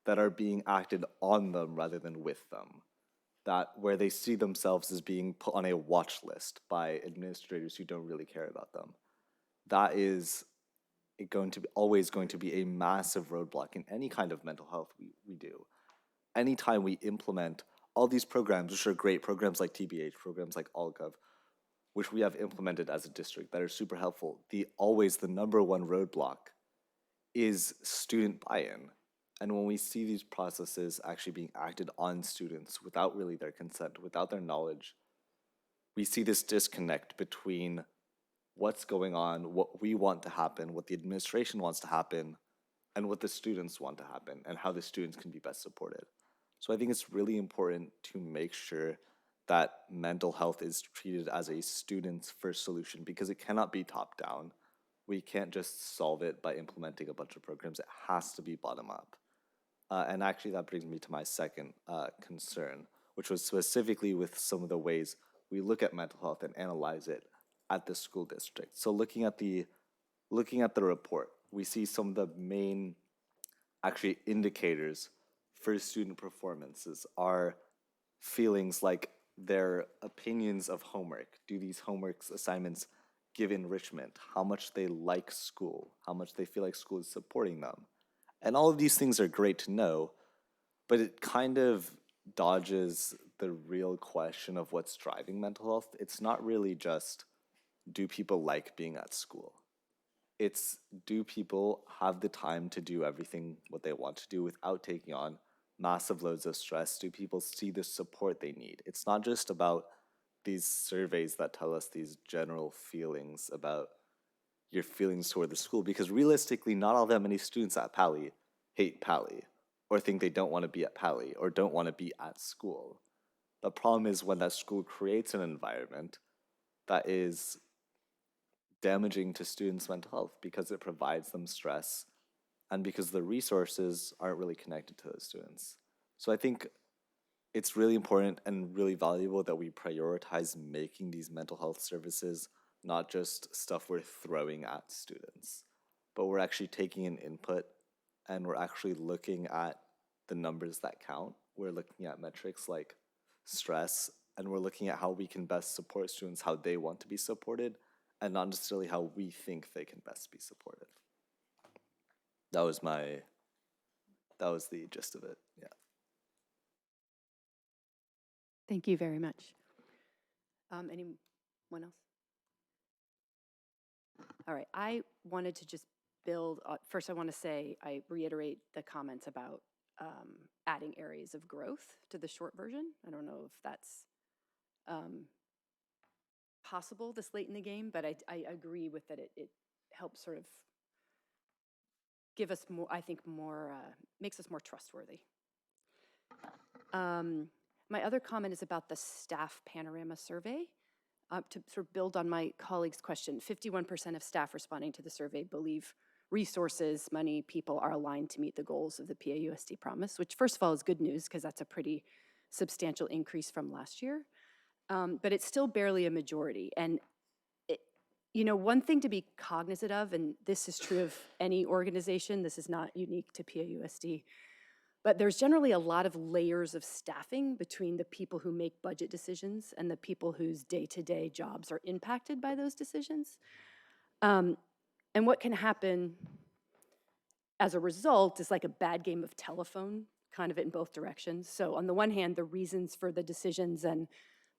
that are being acted on them rather than with them, that where they see themselves as being put on a watch list by administrators who don't really care about them. That is always going to be a massive roadblock in any kind of mental health we do. Anytime we implement all these programs, which are great, programs like TBH, programs like AllGov, which we have implemented as a district that are super helpful, the number one roadblock is student buy-in. And when we see these processes actually being acted on students without really their consent, without their knowledge, we see this disconnect between what's going on, what we want to happen, what the administration wants to happen, and what the students want to happen, and how the students can be best supported. So I think it's really important to make sure that mental health is treated as a student's first solution because it cannot be top down. We can't just solve it by implementing a bunch of programs. It has to be bottom up. And actually that brings me to my second concern, which was specifically with some of the ways we look at mental health and analyze it at the school district. So looking at the report, we see some of the main actually indicators for student performances are feelings like their opinions of homework. Do these homework assignments give enrichment? How much they like school? How much they feel like school is supporting them? And all of these things are great to know, but it kind of dodges the real question of what's driving mental health. It's not really just, do people like being at school? It's, do people have the time to do everything what they want to do without taking on massive loads of stress? Do people see the support they need? It's not just about these surveys that tell us these general feelings about your feelings toward the school, because realistically, not all that many students at Pali hate Pali or think they don't want to be at Pali or don't want to be at school. The problem is when that school creates an environment that is damaging to students' mental health because it provides them stress and because the resources aren't really connected to those students. So I think it's really important and really valuable that we prioritize making these mental health services not just stuff we're throwing at students, but we're actually taking an input and we're actually looking at the numbers that count. We're looking at metrics like stress, and we're looking at how we can best support students how they want to be supported, and not necessarily how we think they can best be supported. That was the gist of it, yeah. Thank you very much. Anyone else? All right, I wanted to just build, first I want to say, I reiterate the comments about adding areas of growth to the short version. I don't know if that's possible this late in the game, but I agree with that it helps sort of give us more, I think more, makes us more trustworthy. My other comment is about the staff panorama survey. To sort of build on my colleague's question, 51% of staff responding to the survey believe resources, money, people are aligned to meet the goals of the PAUSD promise, which first of all is good news because that's a pretty substantial increase from last year. But it's still barely a majority. And one thing to be cognizant of, and this is true of any organization, this is not unique to PAUSD, but there's generally a lot of layers of staffing between the people who make budget decisions and the people whose day-to-day jobs are impacted by those decisions. And what can happen as a result is like a bad game of telephone, kind of in both directions. So on the one hand, the reasons for the decisions and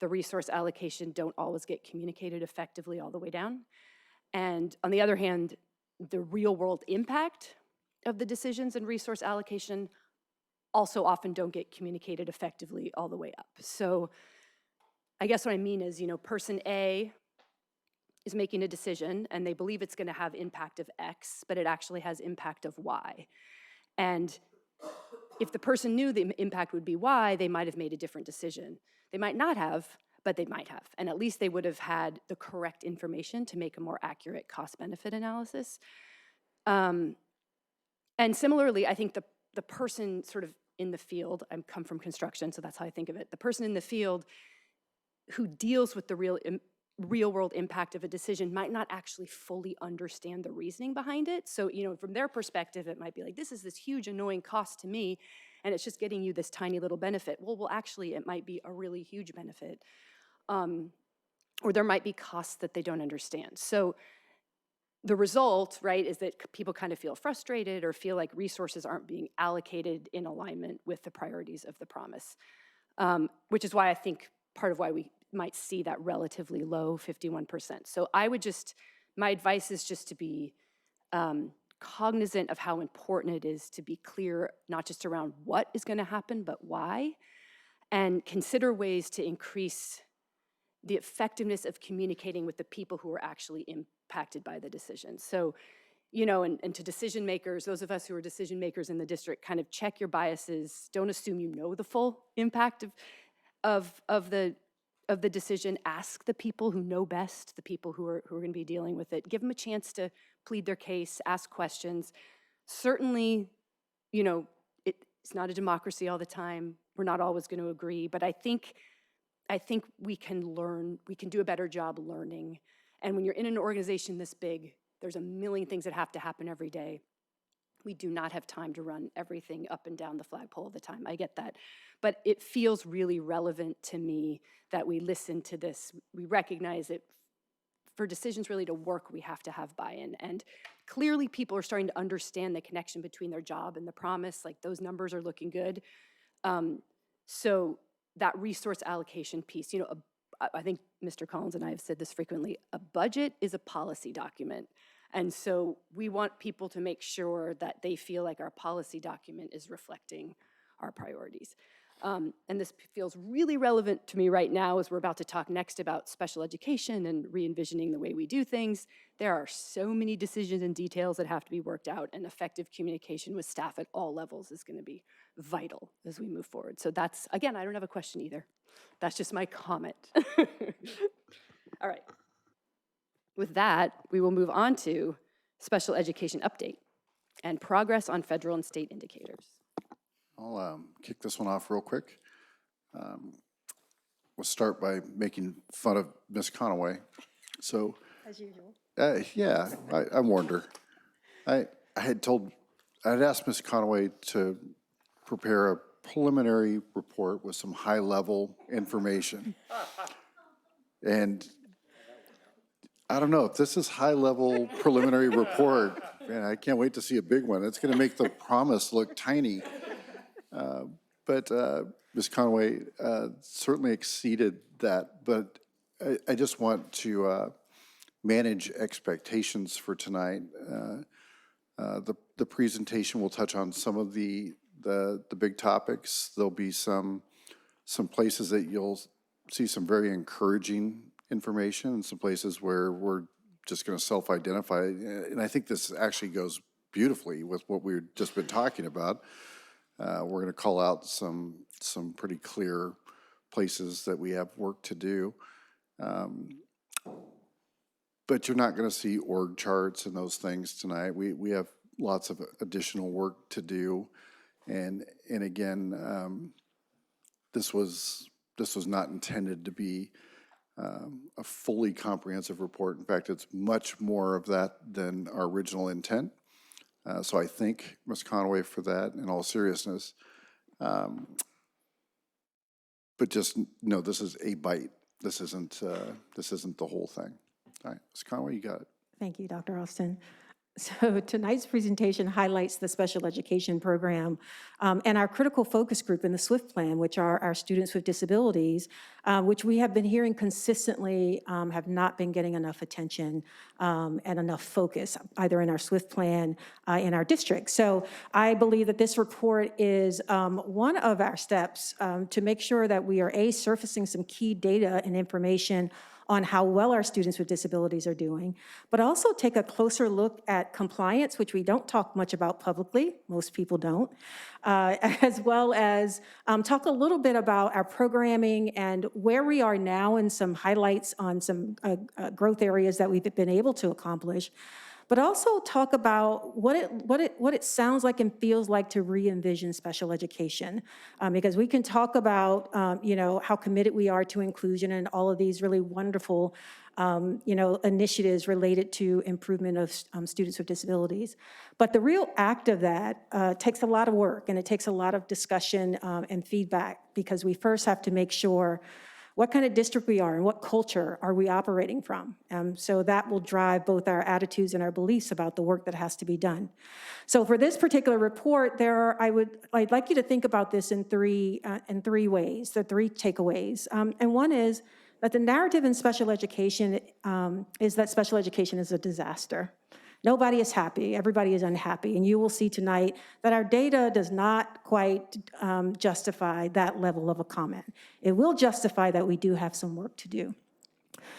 the resource allocation don't always get communicated effectively all the way down. And on the other hand, the real world impact of the decisions and resource allocation also often don't get communicated effectively all the way up. So I guess what I mean is, person A is making a decision and they believe it's going to have impact of X, but it actually has impact of Y. And if the person knew the impact would be Y, they might have made a different decision. They might not have, but they might have. And at least they would have had the correct information to make a more accurate cost-benefit analysis. And similarly, I think the person sort of in the field, I come from construction, so that's how I think of it, the person in the field who deals with the real world impact of a decision might not actually fully understand the reasoning behind it. So, from their perspective, it might be like, this is this huge annoying cost to me, and it's just getting you this tiny little benefit. Well, actually, it might be a really huge benefit. Or there might be costs that they don't understand. So the result, right, is that people kind of feel frustrated or feel like resources aren't being allocated in alignment with the priorities of the promise, which is why I think part of why we might see that relatively low 51%. So my advice is just to be cognizant of how important it is to be clear, not just around what is going to happen, but why, and consider ways to increase the effectiveness of communicating with the people who are actually impacted by the decision. So, and to decision makers, those of us who are decision makers in the district, kind of check your biases. Don't assume you know the full impact of the of the decision. Ask the people who know best, the people who are going to be dealing with it. Give them a chance to plead their case, ask questions. Certainly, you know, it's not a democracy all the time. We're not always going to agree, but I think we can learn, we can do a better job learning. And when you're in an organization this big, there's a million things that have to happen every day. We do not have time to run everything up and down the flagpole all the time. I get that. But it feels really relevant to me that we listen to this. We recognize it. For decisions really to work, we have to have buy-in. And clearly people are starting to understand the connection between their job and the promise. Like, those numbers are looking good. So that resource allocation piece, you know, I think Mr. Collins and I have said this frequently, a budget is a policy document. And so we want people to make sure that they feel like our policy document is reflecting our priorities. And this feels really relevant to me right now as we're about to talk next about special education and re-envisioning the way we do things. There are so many decisions and details that have to be worked out, and effective communication with staff at all levels is going to be vital as we move forward. So that's, again, I don't have a question either. That's just my comment. All right. With that, we will move on to special education update and progress on federal and state indicators. I'll kick this one off real quick. We'll start by making fun of Ms. Conaway. So, As usual. yeah, I warned her. I had asked Ms. Conaway to prepare a preliminary report with some high-level information. And I don't know, if this is high-level preliminary report, man, I can't wait to see a big one. It's gonna make the promise look tiny. But Ms. Conaway certainly exceeded that, but I just want to manage expectations for tonight. The presentation will touch on some of the big topics. There'll be some places that you'll see some very encouraging information and some places where we're just going to self-identify. And I think this actually goes beautifully with what we've just been talking about. We're going to call out some pretty clear places that we have work to do. But you're not going to see org charts and those things tonight. We have lots of additional work to do. And again, this was not intended to be a fully comprehensive report. In fact, it's much more of that than our original intent. So I thank Ms. Conaway for that in all seriousness. But just know this is a bite. This isn't the whole thing. All right, Ms. Conaway, you got it. Thank you, Dr. Austin. So tonight's presentation highlights the special education program and our critical focus group in the SWIFT plan, which are our students with disabilities, which we have been hearing consistently have not been getting enough attention and enough focus, either in our SWIFT plan in our district. So I believe that this report is one of our steps to make sure that we are surfacing some key data and information on how well our students with disabilities are doing, but also take a closer look at compliance, which we don't talk much about publicly, most people don't, as well as talk a little bit about our programming and where we are now and some highlights on some growth areas that we've been able to accomplish, but also talk about what it sounds like and feels like to re-envision special education. Because we can talk about, how committed we are to inclusion and all of these really wonderful, initiatives related to improvement of students with disabilities. But the real act of that takes a lot of work, and it takes a lot of discussion and feedback, because we first have to make sure what kind of district we are and what culture are we operating from. So that will drive both our attitudes and our beliefs about the work that has to be done. So for this particular report, I'd like you to think about this in three ways, the three takeaways. And one is that the narrative in special education is that special education is a disaster. Nobody is happy, everybody is unhappy, and you will see tonight that our data does not quite justify that level of a comment. It will justify that we do have some work to do.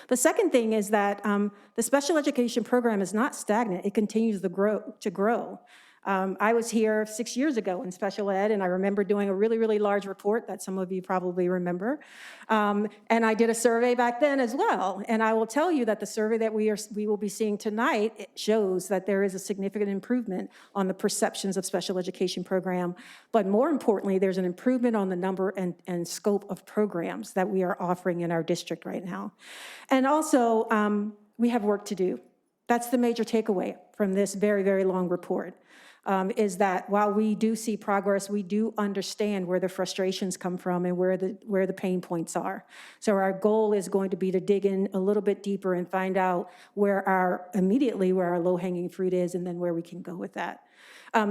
The second thing is that the special education program is not stagnant, it continues to grow. I was here 6 years ago in special ed, and I remember doing a really, really large report that some of you probably remember. And I did a survey back then as well. And I will tell you that the survey that we will be seeing tonight, it shows that there is a significant improvement on the perceptions of special education program. But more importantly, there's an improvement on the number and scope of programs that we are offering in our district right now. And also, we have work to do. That's the major takeaway from this very, very long report. Is that while we do see progress, we do understand where the frustrations come from and where the pain points are. So our goal is going to be to dig in a little bit deeper and find out where our low-hanging fruit is, and then where we can go with that.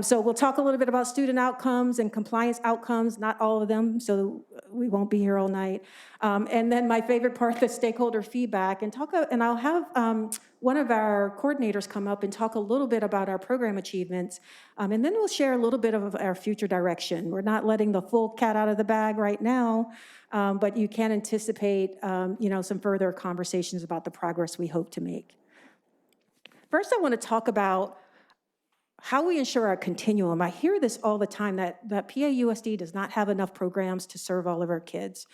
So we'll talk a little bit about student outcomes and compliance outcomes, not all of them, so we won't be here all night. And then my favorite part, the stakeholder feedback, and I'll have one of our coordinators come up and talk a little bit about our program achievements, and then we'll share a little bit of our future direction. We're not letting the full cat out of the bag right now, but you can anticipate some further conversations about the progress we hope to make. First, I want to talk about how we ensure our continuum. I hear this all the time, that PAUSD does not have enough programs to serve all of our kids.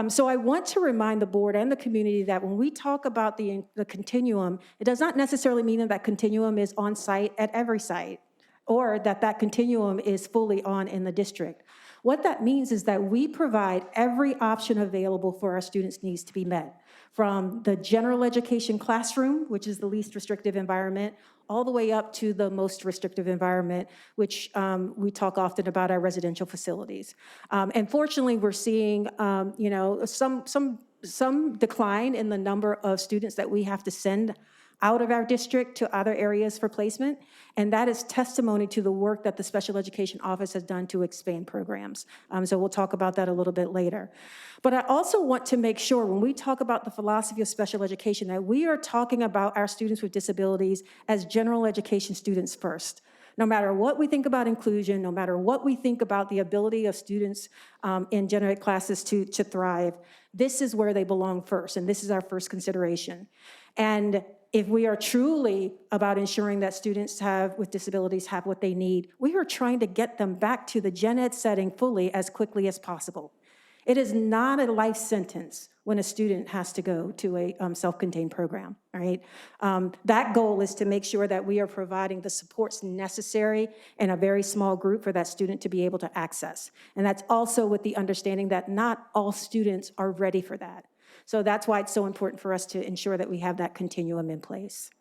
So I want to remind the board and the community that when we talk about the continuum, it does not necessarily mean that continuum is on site at every site, or that continuum is fully on in the district. What that means is that we provide every option available for our students' needs to be met, from the general education classroom, which is the least restrictive environment, all the way up to the most restrictive environment, which we talk often about our residential facilities. And fortunately, we're seeing some decline in the number of students that we have to send out of our district to other areas for placement, and that is testimony to the work that the Special Education Office has done to expand programs. So we'll talk about that a little bit later. But I also want to make sure when we talk about the philosophy of special education that we are talking about our students with disabilities as general education students first. No matter what we think about inclusion, no matter what we think about the ability of students in general ed classes to thrive, this is where they belong first, and this is our first consideration. And if we are truly about ensuring that students with disabilities have what they need, we are trying to get them back to the gen ed setting fully as quickly as possible. It is not a life sentence when a student has to go to a self-contained program, right? That goal is to make sure that we are providing the supports necessary in a very small group for that student to be able to access. And that's also with the understanding that not all students are ready for that. So that's why it's so important for us to ensure that we have that continuum in place.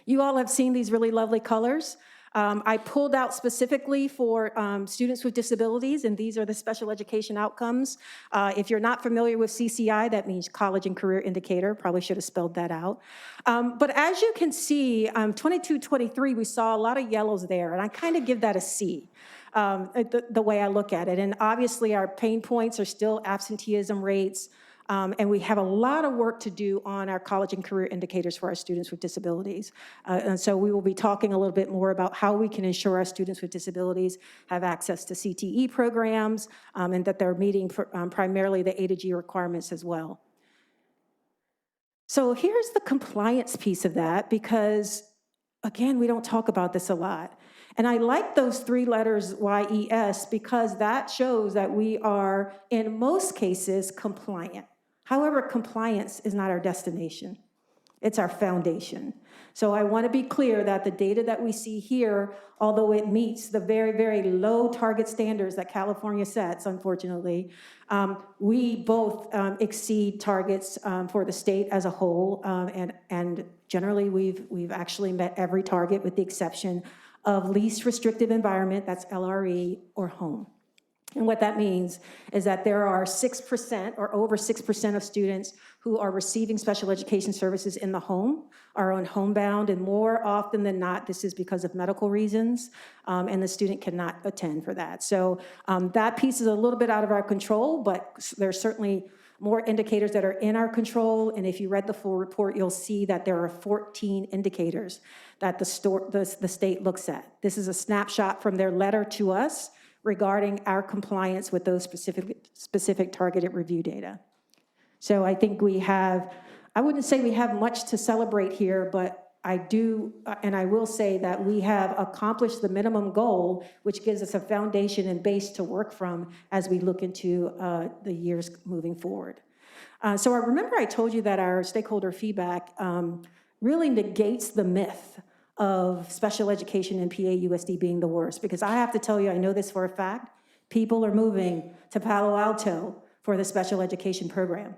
You all have seen these really lovely colors. I pulled out specifically for students with disabilities, and these are the special education outcomes. If you're not familiar with CCI, that means College and Career Indicator. Probably should have spelled that out. But as you can see, 22-23, we saw a lot of yellows there, and I kind of give that a C, the way I look at it. And obviously, our pain points are still absenteeism rates, and we have a lot of work to do on our college and career indicators for our students with disabilities. And so we will be talking a little bit more about how we can ensure our students with disabilities have access to CTE programs and that they're meeting primarily the A to G requirements as well. So here's the compliance piece of that, because again, we don't talk about this a lot. And I like those three letters YES because that shows that we are, in most cases, compliant. However, compliance is not our destination. It's our foundation. So I want to be clear that the data that we see here, although it meets the very, very low target standards that California sets, unfortunately, we both exceed targets for the state as a whole, and generally we've actually met every target with the exception of least restrictive environment, that's LRE, or home. And what that means is that there are 6% or over 6% of students who are receiving special education services in the home, are on homebound, and more often than not, this is because of medical reasons, and the student cannot attend for that. So that piece is a little bit out of our control, but there's certainly more indicators that are in our control, and if you read the full report, you'll see that there are 14 indicators that the state looks at. This is a snapshot from their letter to us regarding our compliance with those specific targeted review data. So I think we have, I wouldn't say we have much to celebrate here, but I do, and I will say that we have accomplished the minimum goal, which gives us a foundation and base to work from as we look into the years moving forward. So I remember I told you that our stakeholder feedback really negates the myth of special education and PAUSD being the worst, because I have to tell you, I know this for a fact, people are moving to Palo Alto for the special education program.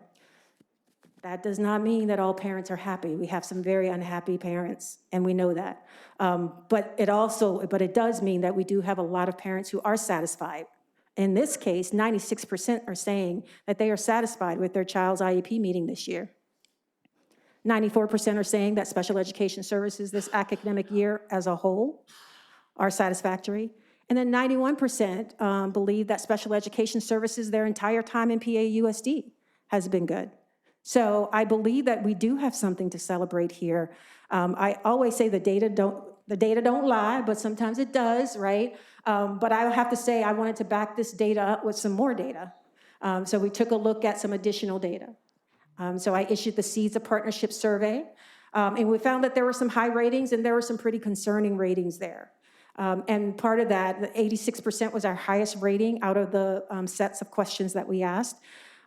That does not mean that all parents are happy. We have some very unhappy parents, and we know that. But it does mean that we do have a lot of parents who are satisfied. In this case, 96% are saying that they are satisfied with their child's IEP meeting this year. 94% are saying that special education services this academic year as a whole are satisfactory. And then 91% believe that special education services their entire time in PAUSD has been good. So I believe that we do have something to celebrate here. I always say the data don't lie, but sometimes it does, right? But I have to say I wanted to back this data up with some more data. So we took a look at some additional data. So I issued the Seeds of Partnership survey, and we found that there were some high ratings and there were some pretty concerning ratings there. And part of that, the 86% was our highest rating out of the sets of questions that we asked.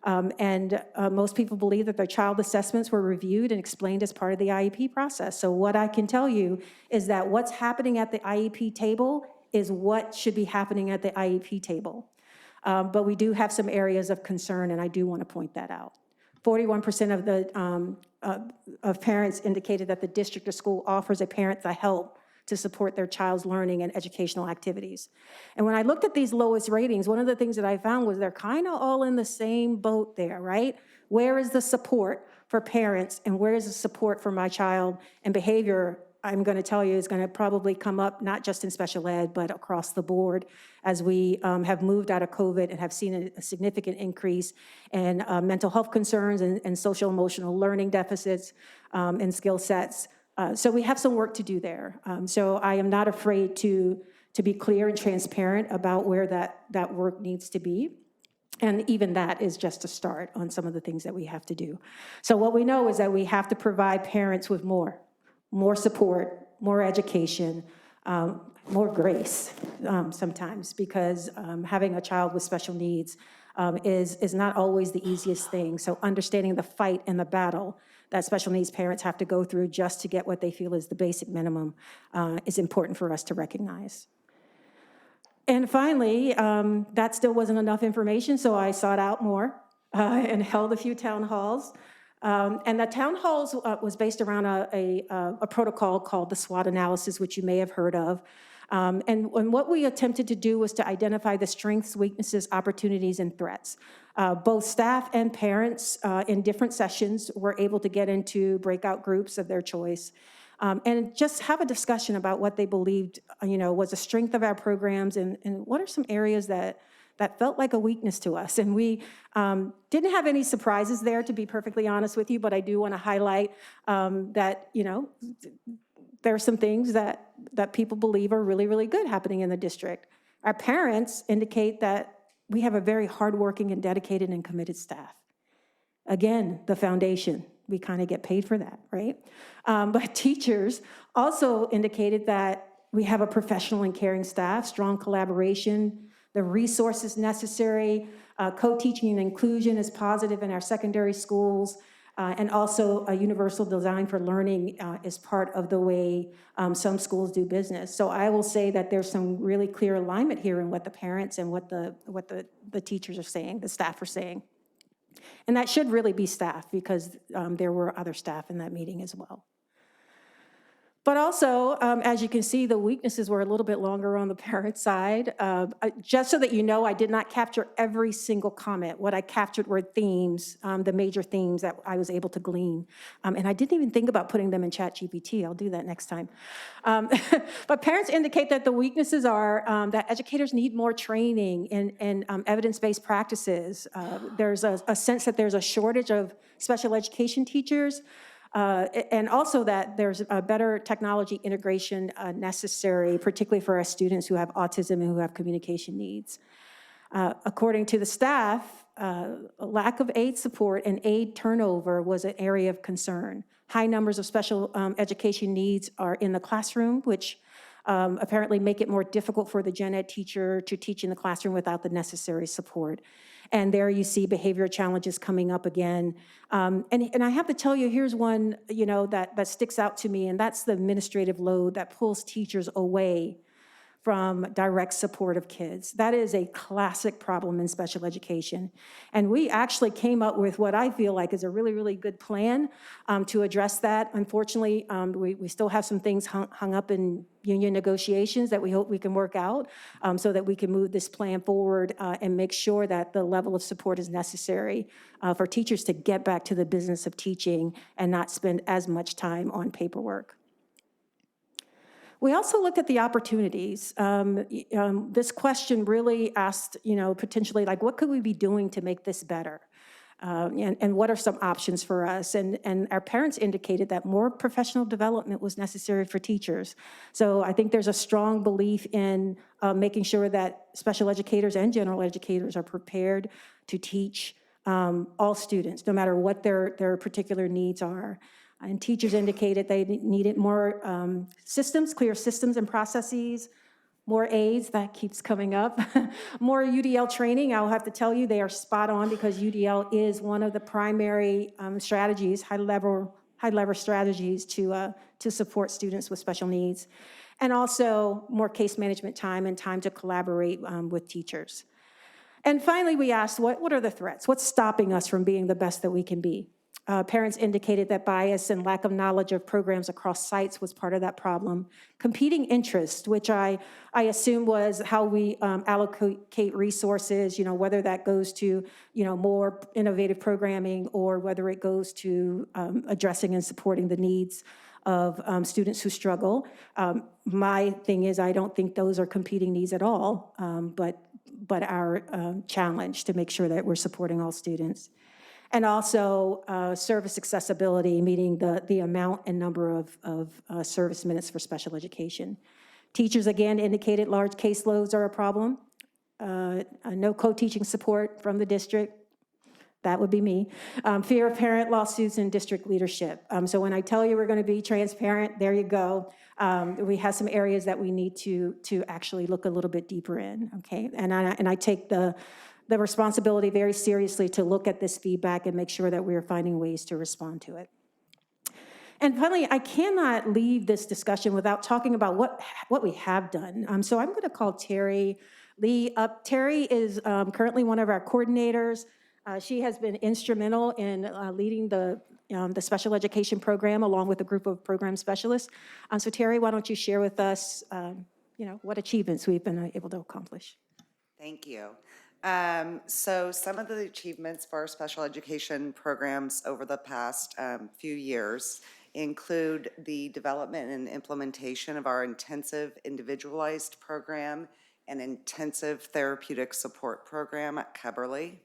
Most people believe that their child assessments were reviewed and explained as part of the IEP process. So what I can tell you is that what's happening at the IEP table is what should be happening at the IEP table. But we do have some areas of concern, and I do want to point that out. 41% of parents indicated that the district or school offers a parent the help to support their child's learning and educational activities. And when I looked at these lowest ratings, one of the things that I found was they're kind of all in the same boat there, right? Where is the support for parents and where is the support for my child? And behavior, I'm going to tell you, is going to probably come up not just in special ed, but across the board as we have moved out of COVID and have seen a significant increase in mental health concerns and social emotional learning deficits and skill sets. So we have some work to do there. So I am not afraid to be clear and transparent about where that work needs to be. And even that is just a start on some of the things that we have to do. So what we know is that we have to provide parents with more support, more education, more grace sometimes, because having a child with special needs is not always the easiest thing. So understanding the fight and the battle that special needs parents have to go through just to get what they feel is the basic minimum is important for us to recognize. And finally, that still wasn't enough information, so I sought out more and held a few town halls. And the town halls was based around a protocol called the SWOT analysis, which you may have heard of. And what we attempted to do was to identify the strengths, weaknesses, opportunities, and threats. Both staff and parents in different sessions were able to get into breakout groups of their choice and just have a discussion about what they believed, was a strength of our programs and what are some areas that felt like a weakness to us. And we didn't have any surprises there, to be perfectly honest with you, but I do want to highlight that, there are some things that people believe are really, really good happening in the district. Our parents indicate that we have a very hardworking and dedicated and committed staff. Again, the foundation, we kind of get paid for that, right? But teachers also indicated that we have a professional and caring staff, strong collaboration, the resources necessary, co-teaching and inclusion is positive in our secondary schools, and also a universal design for learning is part of the way some schools do business. So I will say that there's some really clear alignment here in what the parents and what the teachers are saying, the staff are saying. And that should really be staff, because there were other staff in that meeting as well. But also, as you can see, the weaknesses were a little bit longer on the parent side. Just so that you know, I did not capture every single comment. What I captured were themes, the major themes that I was able to glean. And I didn't even think about putting them in ChatGPT. I'll do that next time. But parents indicate that the weaknesses are that educators need more training in evidence-based practices. There's a sense that there's a shortage of special education teachers. And also that there's a better technology integration necessary, particularly for our students who have autism and who have communication needs. According to the staff, a lack of aid support and aid turnover was an area of concern. high numbers of special education needs are in the classroom, which apparently make it more difficult for the gen ed teacher to teach in the classroom without the necessary support. And there you see behavioral challenges coming up again. And I have to tell you, here's one, that sticks out to me, and that's the administrative load that pulls teachers away from direct support of kids. That is a classic problem in special education. And we actually came up with what I feel like is a really, really good plan to address that. Unfortunately, we still have some things hung up in union negotiations that we hope we can work out so that we can move this plan forward and make sure that the level of support is necessary for teachers to get back to the business of teaching and not spend as much time on paperwork. We also looked at the opportunities. This question really asked, potentially, like, what could we be doing to make this better? And what are some options for us? And our parents indicated that more professional development was necessary for teachers. So I think there's a strong belief in making sure that special educators and general educators are prepared to teach all students, no matter what their particular needs are. And teachers indicated they needed more systems, clear systems and processes, more aids, that keeps coming up, more UDL training. I'll have to tell you, they are spot on because UDL is one of the primary strategies, high-level strategies to support students with special needs. And also more case management time and time to collaborate with teachers. And finally, we asked, what are the threats? What's stopping us from being the best that we can be? Parents indicated that bias and lack of knowledge of programs across sites was part of that problem. Competing interest, which I assume was how we allocate resources, whether that goes to, more innovative programming or whether it goes to addressing and supporting the needs of students who struggle. My thing is, I don't think those are competing needs at all, but our challenge to make sure that we're supporting all students. And also service accessibility, meeting the amount and number of service minutes for special education. Teachers, again, indicated large caseloads are a problem. No co-teaching support from the district. That would be me. Fear of parent lawsuits and district leadership. So when I tell you we're going to be transparent, there you go. We have some areas that we need to actually look a little bit deeper in, okay? And I take the responsibility very seriously to look at this feedback and make sure that we are finding ways to respond to it. And finally, I cannot leave this discussion without talking about what we have done. So I'm going to call Terry Lee up. Terry is currently one of our coordinators. She has been instrumental in leading the special education program along with a group of program specialists. So Terry, why don't you share with us, what achievements we've been able to accomplish? Thank you. So some of the achievements for our special education programs over the past few years include the development and implementation of our intensive individualized program and intensive therapeutic support program at Keberly.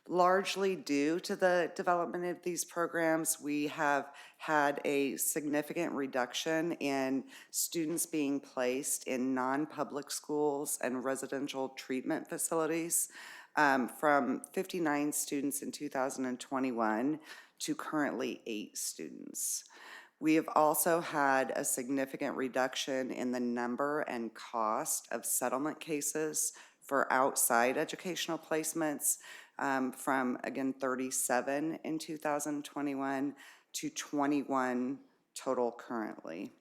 Largely due to the development of these programs, we have had a significant reduction in students being placed in non-public schools and residential treatment facilities from 59 students in 2021 to currently 8 students. We have also had a significant reduction in the number and cost of settlement cases for outside educational placements, from, again, 37 in 2021 to 21 total currently.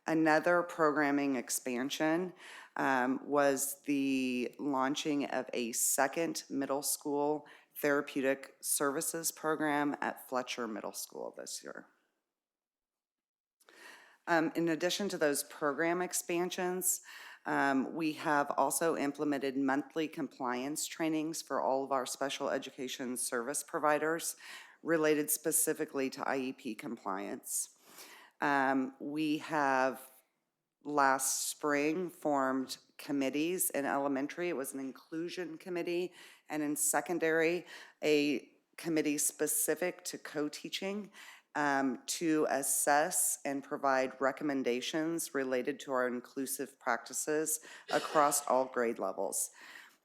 Another programming expansion was the launching of a second middle school therapeutic services program at Fletcher Middle School this year. In addition to those program expansions, we have also implemented monthly compliance trainings for all of our special education service providers related specifically to IEP compliance. We have last spring formed committees in elementary. It was an inclusion committee, and in secondary, a committee specific to co-teaching to assess and provide recommendations related to our inclusive practices across all grade levels.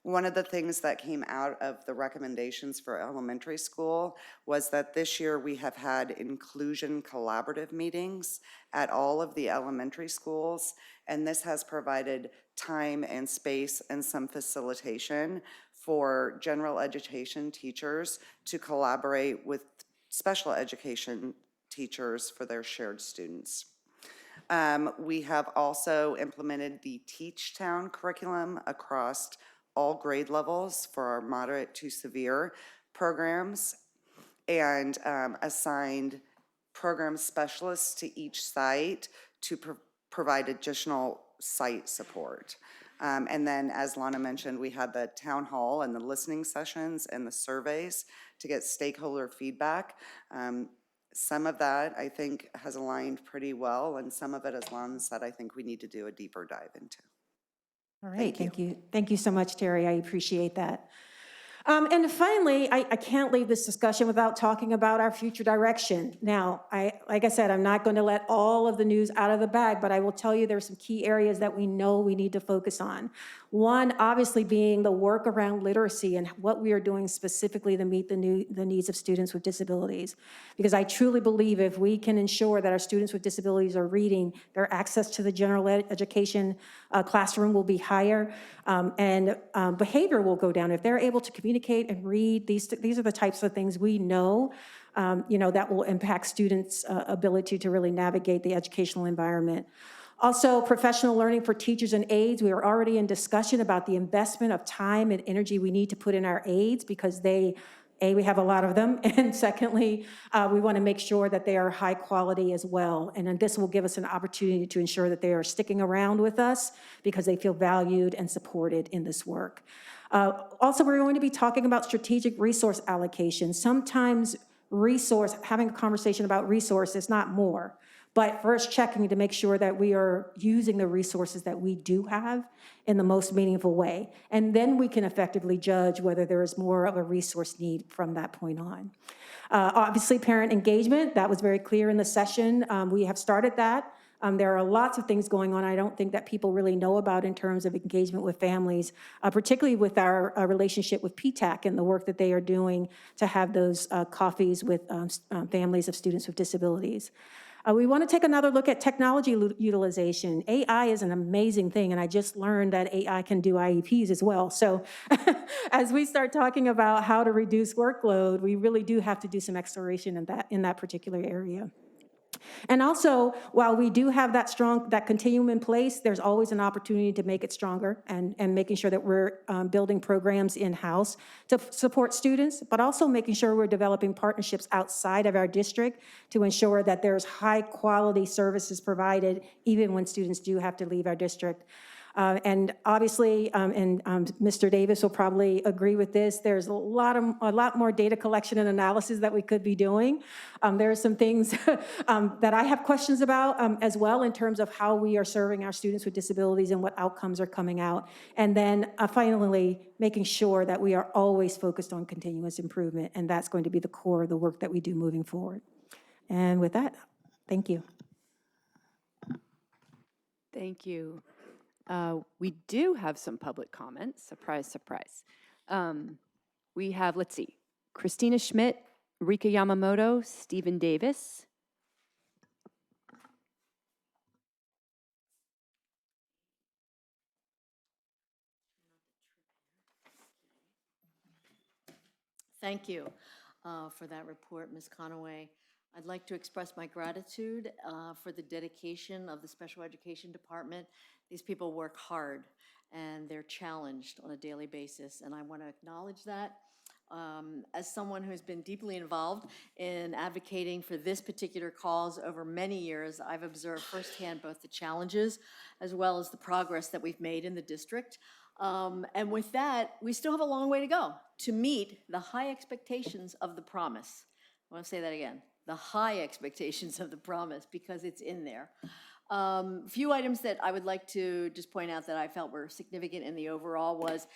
One of the things that came out of the recommendations for elementary school was that this year we have had inclusion collaborative meetings at all of the elementary schools, and this has provided time and space and some facilitation for general education teachers to collaborate with special education teachers for their shared students. We have also implemented the Teach Town curriculum across all grade levels for our moderate to severe programs, and assigned program specialists to each site to provide additional site support. And then, as Lana mentioned, we had the town hall and the listening sessions and the surveys to get stakeholder feedback. Some of that, I think, has aligned pretty well, and some of it, as Lana said, I think we need to do a deeper dive into. All right, thank you. Thank you so much, Terry. I appreciate that. And finally, I can't leave this discussion without talking about our future direction. Now, like I said, I'm not going to let all of the news out of the bag, but I will tell you there's some key areas that we know we need to focus on. One, obviously, being the work around literacy and what we are doing specifically to meet the needs of students with disabilities. Because I truly believe if we can ensure that our students with disabilities are reading, their access to the general education classroom will be higher, and behavior will go down. If they're able to communicate and read, these are the types of things we know, that will impact students' ability to really navigate the educational environment. Also, professional learning for teachers and aides. We are already in discussion about the investment of time and energy we need to put in our aides because we have a lot of them, and secondly, we want to make sure that they are high quality as well. And then this will give us an opportunity to ensure that they are sticking around with us because they feel valued and supported in this work. Also, we're going to be talking about strategic resource allocation. Sometimes having a conversation about resource is not more. But first checking to make sure that we are using the resources that we do have in the most meaningful way. And then we can effectively judge whether there is more of a resource need from that point on. Obviously, parent engagement, that was very clear in the session. We have started that. There are lots of things going on I don't think that people really know about in terms of engagement with families, particularly with our relationship with PTAC and the work that they are doing to have those coffees with families of students with disabilities. We want to take another look at technology utilization. AI is an amazing thing, and I just learned that AI can do IEPs as well. So as we start talking about how to reduce workload, we really do have to do some exploration in that particular area. And also, while we do have that continuum in place, there's always an opportunity to make it stronger and making sure that we're building programs in-house to support students, but also making sure we're developing partnerships outside of our district to ensure that there's high-quality services provided even when students do have to leave our district. And obviously, Mr. Davis will probably agree with this, there's a lot more data collection and analysis that we could be doing. There are some things that I have questions about as well in terms of how we are serving our students with disabilities and what outcomes are coming out. And then finally, making sure that we are always focused on continuous improvement, and that's going to be the core of the work that we do moving forward. And with that, thank you. Thank you. We do have some public comments. Surprise, surprise. We have, let's see, Christina Schmidt, Rika Yamamoto, Stephen Davis. Thank you for that report, Ms. Conaway. I'd like to express my gratitude for the dedication of the Special Education Department. These people work hard and they're challenged on a daily basis, and I want to acknowledge that. As someone who's been deeply involved in advocating for this particular cause over many years, I've observed firsthand both the challenges as well as the progress that we've made in the district. And with that, we still have a long way to go to meet the high expectations of the promise. I want to say that again, the high expectations of the promise, because it's in there. Few items that I would like to just point out that I felt were significant in the overall was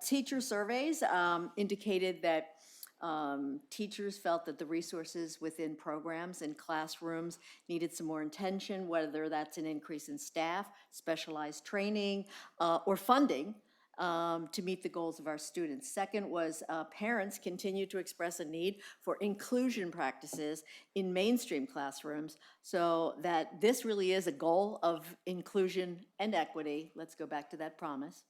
teacher surveys indicated that teachers felt that the resources within programs and classrooms needed some more attention, whether that's an increase in staff, specialized training, or funding to meet the goals of our students. Second was parents continue to express a need for inclusion practices in mainstream classrooms, so that this really is a goal of inclusion and equity. Let's go back to that promise.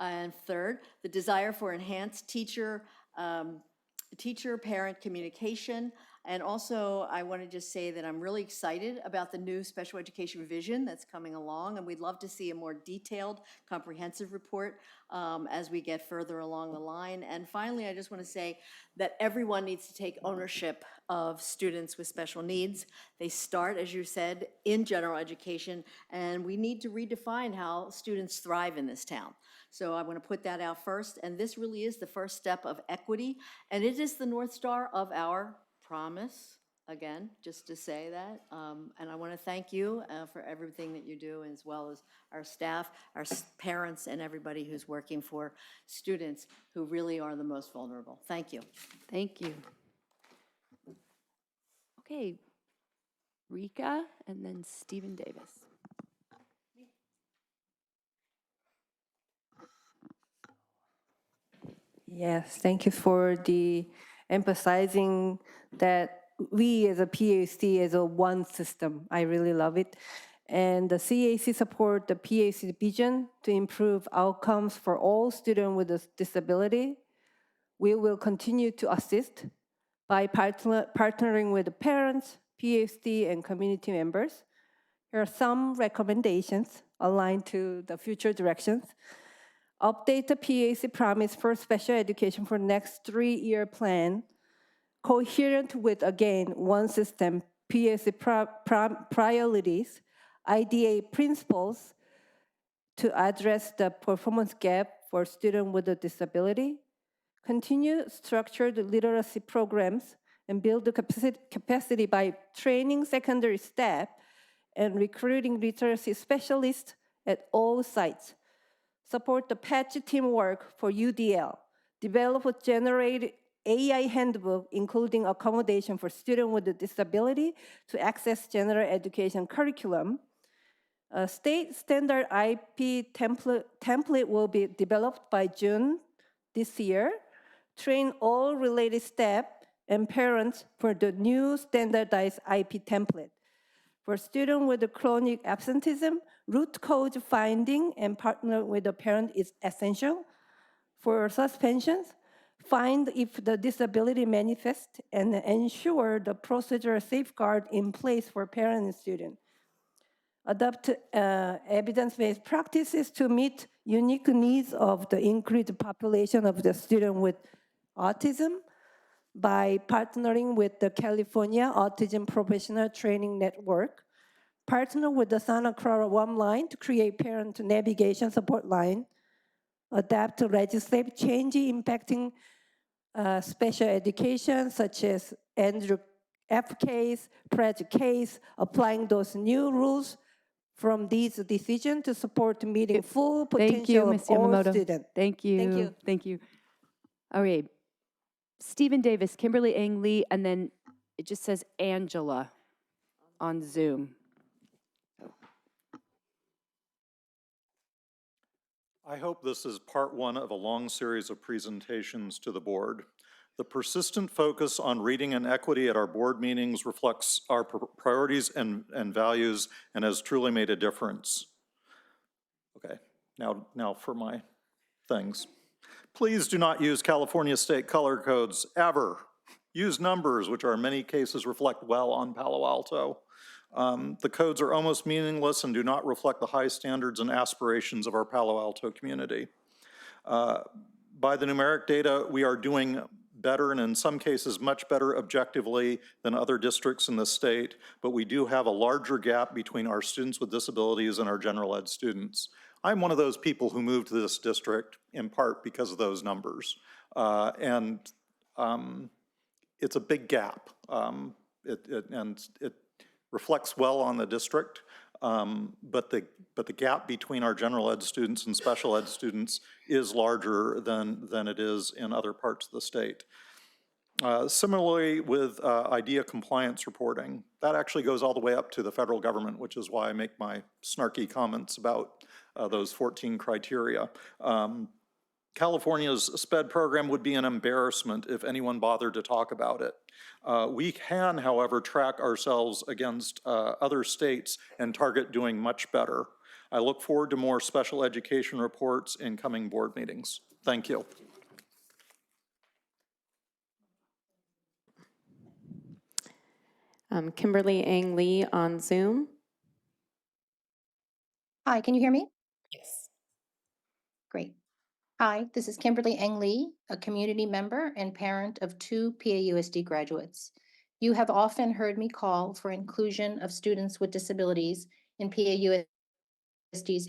And third, the desire for enhanced teacher-parent communication. And also, I want to just say that I'm really excited about the new special education vision that's coming along, and we'd love to see a more detailed, comprehensive report as we get further along the line. And finally, I just want to say that everyone needs to take ownership of students with special needs. They start, as you said, in general education, and we need to redefine how students thrive in this town. So I want to put that out first, and this really is the first step of equity, and it is the North Star of our promise, again, just to say that. And I want to thank you for everything that you do, as well as our staff, our parents, and everybody who's working for students who really are the most vulnerable. Thank you. Thank you. Okay, Rika, and then Stephen Davis. Yes, thank you for the emphasizing that we as a PAUSD as a one system. I really love it. And the CAC support the PAUSD vision to improve outcomes for all students with a disability. We will continue to assist by partnering with the parents, PAUSD, and community members. Here are some recommendations aligned to the future directions. Update the PAC promise for special education for next 3-year plan, coherent with, again, one system, PAC priorities, IDA principles to address the performance gap for students with a disability, continue structured literacy programs, and build the capacity by training secondary staff and recruiting literacy specialists at all sites. Support the patch teamwork for UDL. Develop a generated AI handbook, including accommodation for students with a disability to access general education curriculum. A state standard IP template will be developed by June this year. Train all related staff and parents for the new standardized IP template. For students with chronic absenteeism, root cause finding and partner with the parent is essential. For suspensions, find if the disability manifests and ensure the procedural safeguard in place for parent and student. Adopt evidence-based practices to meet unique needs of the increased population of the student with autism by partnering with the California Autism Professional Training Network. Partner with the Santa Clara WOM line to create parent navigation support line. Adapt to legislative change impacting special education, such as Andrew F. case, Pledge case, applying those new rules from these decisions to support meeting full potential of all students. Thank you. Thank you. Thank you. All right. Stephen Davis, Kimberly Ang Lee, and then it just says Angela on Zoom. I hope this is part one of a long series of presentations to the board. The persistent focus on reading and equity at our board meetings reflects our priorities and values and has truly made a difference. Okay, now for my things. Please do not use California state color codes ever. Use numbers, which are in many cases reflect well on Palo Alto. The codes are almost meaningless and do not reflect the high standards and aspirations of our Palo Alto community. By the numeric data, we are doing better and in some cases much better objectively than other districts in the state, but we do have a larger gap between our students with disabilities and our general ed students. I'm one of those people who moved to this district in part because of those numbers. It's a big gap. It reflects well on the district, but the gap between our general ed students and special ed students is larger than it is in other parts of the state. Similarly with IDEA compliance reporting, that actually goes all the way up to the federal government, which is why I make my snarky comments about those 14 criteria. California's SPED program would be an embarrassment if anyone bothered to talk about it. We can, however, track ourselves against other states and target doing much better. I look forward to more special education reports in coming board meetings. Thank you. Kimberly Ang Lee on Zoom. Hi, can you hear me? Yes. Great. Hi, this is Kimberly Eng Lee, a community member and parent of 2 PAUSD graduates. You have often heard me call for inclusion of students with disabilities in PAUSD's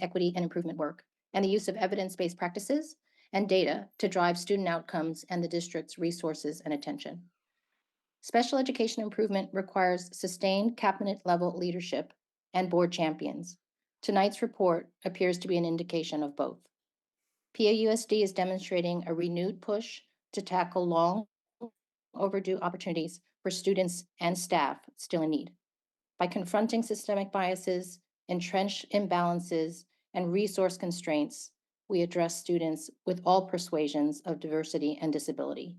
equity and improvement work, and the use of evidence-based practices and data to drive student outcomes and the district's resources and attention. Special education improvement requires sustained cabinet-level leadership and board champions. Tonight's report appears to be an indication of both. PAUSD is demonstrating a renewed push to tackle long overdue opportunities for students and staff still in need. By confronting systemic biases, entrenched imbalances, and resource constraints, we address students with all persuasions of diversity and disability.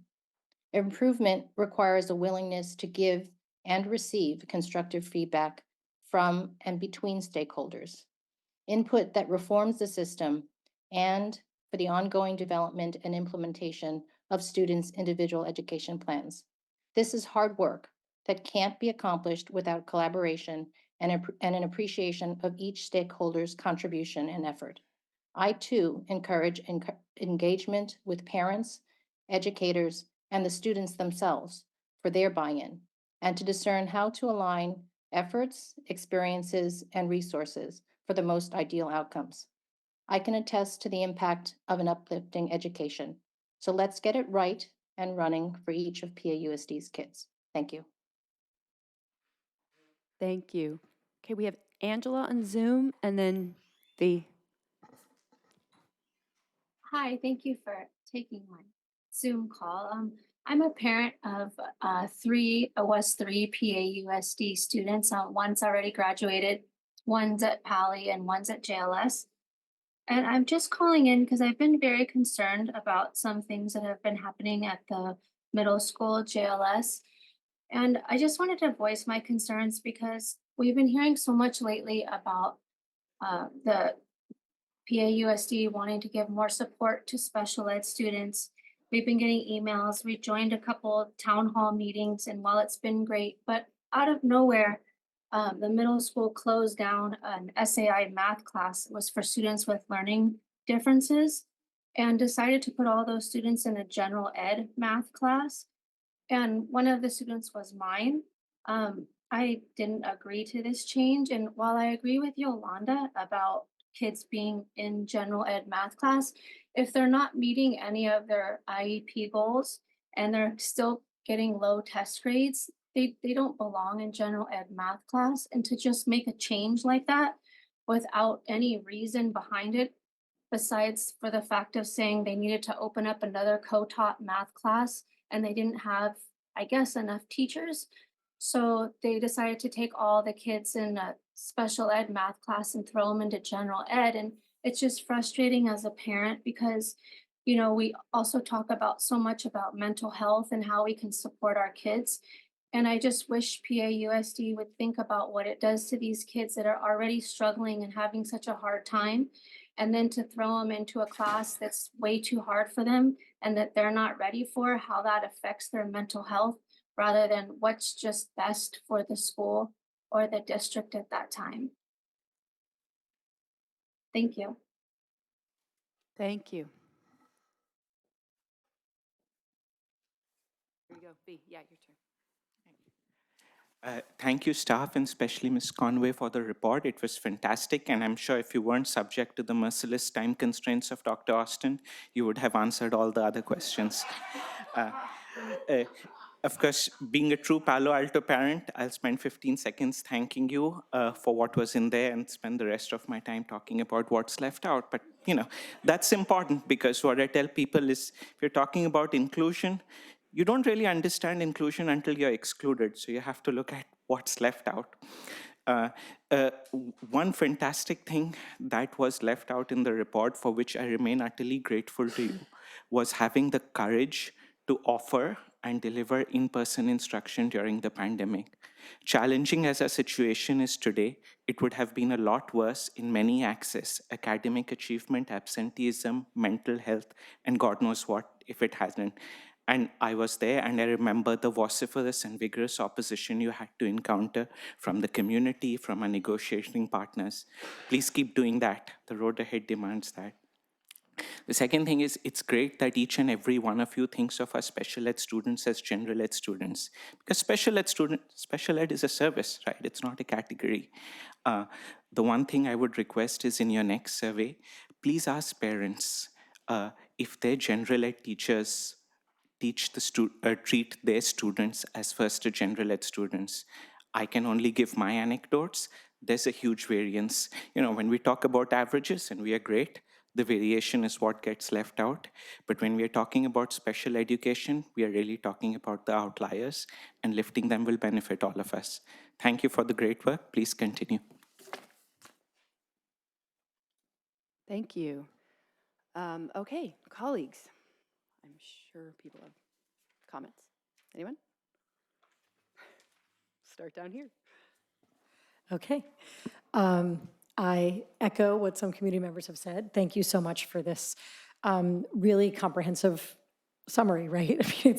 Improvement requires a willingness to give and receive constructive feedback from and between stakeholders, input that reforms the system, and for the ongoing development and implementation of students' individual education plans. This is hard work that can't be accomplished without collaboration and an appreciation of each stakeholder's contribution and effort. I too encourage engagement with parents, educators, and the students themselves for their buy-in, and to discern how to align efforts, experiences, and resources for the most ideal outcomes. I can attest to the impact of an uplifting education. So let's get it right and running for each of PAUSD's kids. Thank you. Thank you. Okay, we have Angela on Zoom, and then the Hi, thank you for taking my Zoom call. I'm a parent of three PAUSD students. One's already graduated, one's at Pali, and one's at JLS. And I'm just calling in because I've been very concerned about some things that have been happening at the middle school JLS. And I just wanted to voice my concerns because we've been hearing so much lately about the PAUSD wanting to give more support to special ed students. We've been getting emails. We joined a couple town hall meetings, and while it's been great, but out of nowhere, the middle school closed down an SAI math class. It was for students with learning differences, and decided to put all those students in a general ed math class. And one of the students was mine. I didn't agree to this change. And while I agree with Yolanda about kids being in general ed math class, if they're not meeting any of their IEP goals and they're still getting low test grades, they don't belong in general ed math class. And to just make a change like that without any reason behind it, besides for the fact of saying they needed to open up another co-taught math class and they didn't have, I guess, enough teachers. So they decided to take all the kids in a special ed math class and throw them into general ed. And it's just frustrating as a parent because, you know, we also talk about so much about mental health and how we can support our kids. And I just wish PAUSD would think about what it does to these kids that are already struggling and having such a hard time. And then to throw them into a class that's way too hard for them and that they're not ready for, how that affects their mental health rather than what's just best for the school or the district at that time. Thank you. thank you. Here you go, B. Yeah, your turn. Thank you, staff, and especially Ms. Conway for the report. It was fantastic, and I'm sure if you weren't subject to the merciless time constraints of Dr. Austin, you would have answered all the other questions. Of course, being a true Palo Alto parent, I'll spend 15 seconds thanking you for what was in there and spend the rest of my time talking about what's left out. But, you know, that's important because what I tell people is if you're talking about inclusion, you don't really understand inclusion until you're excluded. So you have to look at what's left out. One fantastic thing that was left out in the report, for which I remain utterly grateful to you, was having the courage to offer and deliver in-person instruction during the pandemic. Challenging as our situation is today, it would have been a lot worse in many axes: academic achievement, absenteeism, mental health, and God knows what if it hasn't. And I was there, and I remember the vociferous and vigorous opposition you had to encounter from the community, from our negotiating partners. Please keep doing that. The road ahead demands that. The second thing is, it's great that each and every one of you thinks of our special ed students as general ed students, because special ed is a service, right? It's not a category. The one thing I would request is, in your next survey, please ask parents if their general ed teachers treat their students as first general ed students. I can only give my anecdotes. There's a huge variance. When we talk about averages, and we are great, the variation is what gets left out. But when we are talking about special education, we are really talking about the outliers, and lifting them will benefit all of us. Thank you for the great work. Please continue. Thank you. Okay, colleagues. I'm sure people have comments. Anyone? Start down here. Okay. I echo what some community members have said. Thank you so much for this really comprehensive summary, right? I mean,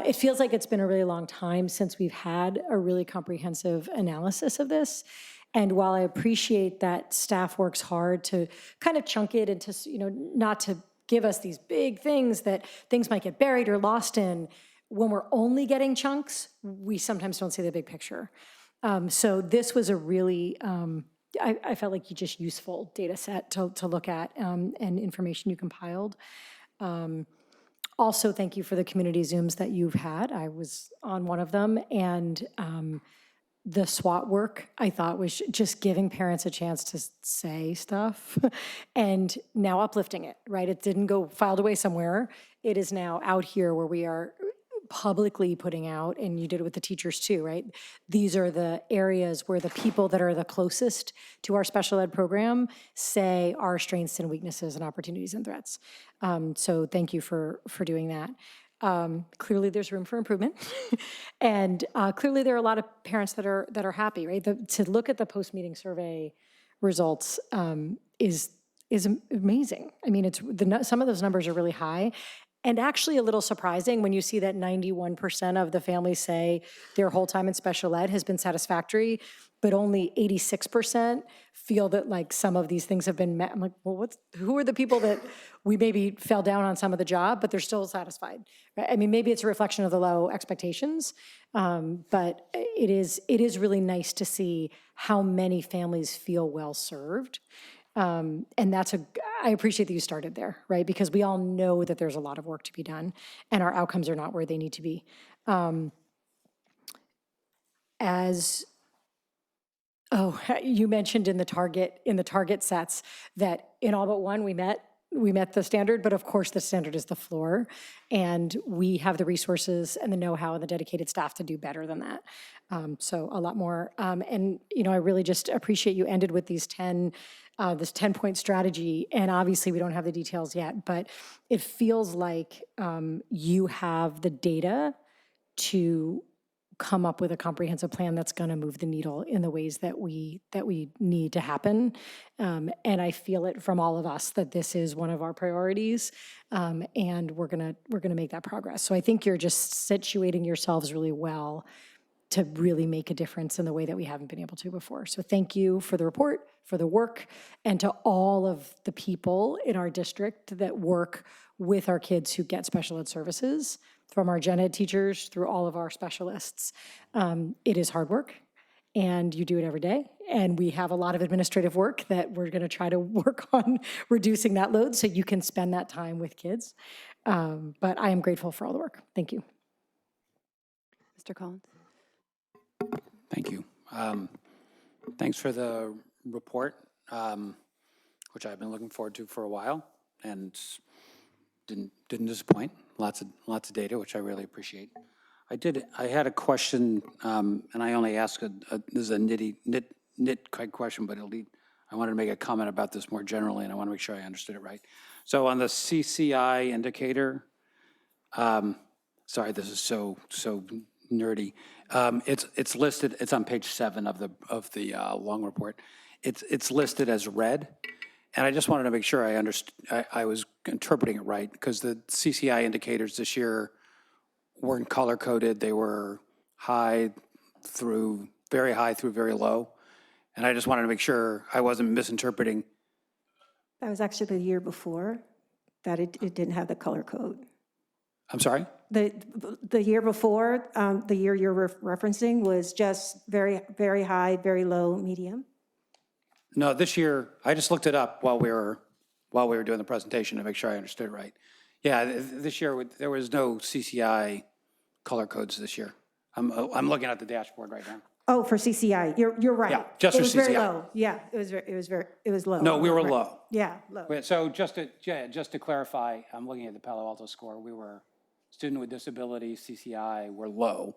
it feels like it's been a really long time since we've had a really comprehensive analysis of this. And while I appreciate that staff works hard to kind of chunk it into, not to give us these big things that things might get buried or lost in, when we're only getting chunks, we sometimes don't see the big picture. So this was a really, I felt like just useful data set to look at and information you compiled. Also, thank you for the community Zooms that you've had. I was on one of them, and the SWAT work, I thought, was just giving parents a chance to say stuff and now uplifting it, right? It didn't go filed away somewhere. It is now out here where we are publicly putting out, and you did it with the teachers too, right? These are the areas where the people that are the closest to our special ed program say our strengths and weaknesses and opportunities and threats. So thank you for doing that. Clearly there's room for improvement. And clearly there are a lot of parents that are happy, right? To look at the post-meeting survey results is amazing. I mean, some of those numbers are really high. And actually a little surprising when you see that 91% of the families say their whole time in special ed has been satisfactory, but only 86% feel that like some of these things have been met. I'm like, well, who are the people that we maybe fell down on some of the job, but they're still satisfied? Right? I mean, maybe it's a reflection of the low expectations, but it is really nice to see how many families feel well served. And I appreciate that you started there, right? Because we all know that there's a lot of work to be done and our outcomes are not where they need to be. You mentioned in the target sets that in all but one we met the standard, but of course the standard is the floor, and we have the resources and the know-how and the dedicated staff to do better than that. So a lot more. And I really just appreciate you ended with these this 10-point strategy, and obviously we don't have the details yet, but it feels like you have the data to come up with a comprehensive plan that's going to move the needle in the ways that we need to happen. And I feel it from all of us that this is one of our priorities, and we're gonna make that progress. So I think you're just situating yourselves really well to really make a difference in the way that we haven't been able to before. So thank you for the report, for the work, and to all of the people in our district that work with our kids who get special ed services, from our gen ed teachers through all of our specialists. It is hard work, and you do it every day. And we have a lot of administrative work that we're gonna try to work on reducing that load so you can spend that time with kids. But I am grateful for all the work. Thank you. Mr. Collins. Thank you. Thanks for the report, which I've been looking forward to for a while, and didn't disappoint. Lots of data, which I really appreciate. I had a question, and I only ask this is a nit question, but I wanted to make a comment about this more generally, and I want to make sure I understood it right. So on the CCI indicator, sorry, this is so nerdy. It's listed, it's on page 7 of the long report. It's listed as red. And I just wanted to make sure I was interpreting it right, because the CCI indicators this year weren't color-coded. They were very high through very low. And I just wanted to make sure I wasn't misinterpreting. That was actually the year before, that it didn't have the color code. I'm sorry? The year before, the year you're referencing was just very, very high, very low, medium. No, this year, I just looked it up while we were doing the presentation to make sure I understood right. Yeah, this year, there was no CCI color codes this year. I'm looking at the dashboard right now. Oh, for CCI, you're right. Yeah, just it for was very CCI. low. Yeah, it was low. No, we were Right. low. Yeah, low. So just to clarify, I'm looking at the Palo Alto score. We were student with disability, CCI, were low.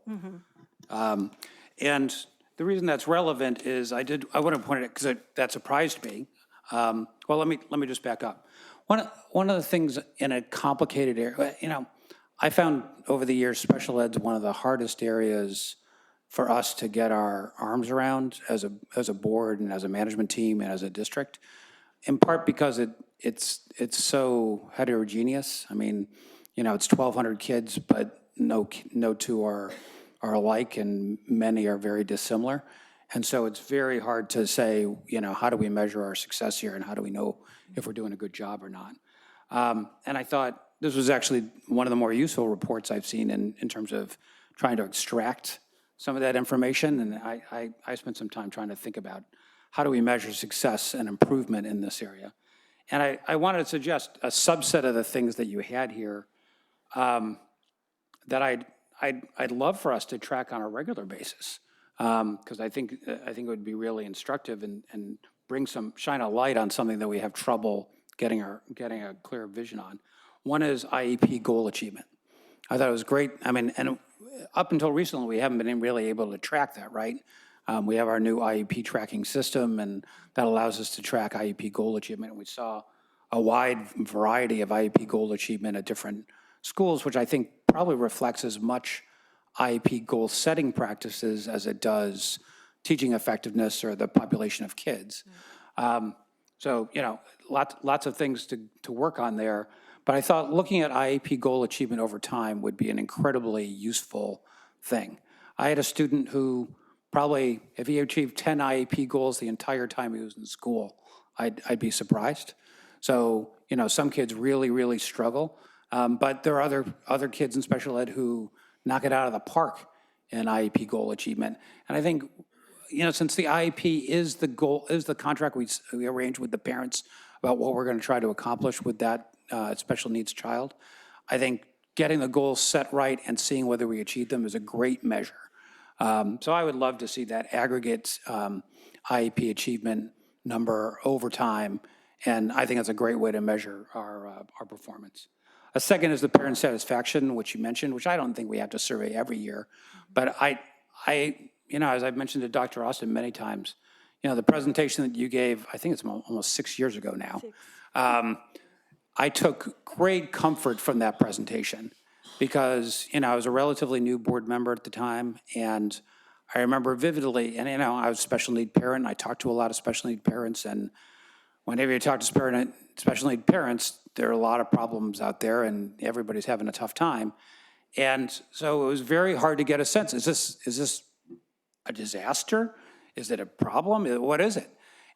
And the reason that's relevant is I want to point it because that surprised me. Well, let me just back up. One of the things in a complicated area, I found over the years special ed's one of the hardest areas for us to get our arms around as a board and as a management team and as a district, in part because it's so heterogeneous. I mean, it's 1,200 kids, but no two are alike, and many are very dissimilar. And so it's very hard to say, how do we measure our success here, and how do we know if we're doing a good job or not? And I thought this was actually one of the more useful reports I've seen in terms of trying to extract some of that information. And I spent some time trying to think about how do we measure success and improvement in this area. And I wanted to suggest a subset of the things that you had here that I'd love for us to track on a regular basis, because I think it would be really instructive and shine a light on something that we have trouble getting a clear vision on. One is IEP goal achievement. I thought it was great. I mean, and up until recently, we haven't been really able to track that, right? We have our new IEP tracking system, and that allows us to track IEP goal achievement. And we saw a wide variety of IEP goal achievement at different schools, which I think probably reflects as much IEP goal setting practices as it does teaching effectiveness or the population of kids. So, lots of things to work on there. But I thought looking at IEP goal achievement over time would be an incredibly useful thing. I had a student who probably, if he achieved 10 IEP goals the entire time he was in school, I'd be surprised. So, some kids really, really struggle. But there are other kids in special ed who knock it out of the park in IEP goal achievement. And I think, since the IEP is the contract we arrange with the parents about what we're going to try to accomplish with that special needs child, I think getting the goals set right and seeing whether we achieve them is a great measure. So I would love to see that aggregate IEP achievement number over time, and I think that's a great way to measure our performance. A second is the parent satisfaction, which you mentioned, which I don't think we have to survey every year. But as I've mentioned to Dr. Austin many times, the presentation that you gave, I think it's almost 6 years ago now. I took great comfort from that presentation because, I was a relatively new board member at the time, and I remember vividly, and I was a special need parent, and I talked to a lot of special need parents, and whenever you talk to special need parents, there are a lot of problems out there, and everybody's having a tough time. And so it was very hard to get a sense. Is this a disaster? Is it a problem? What is it?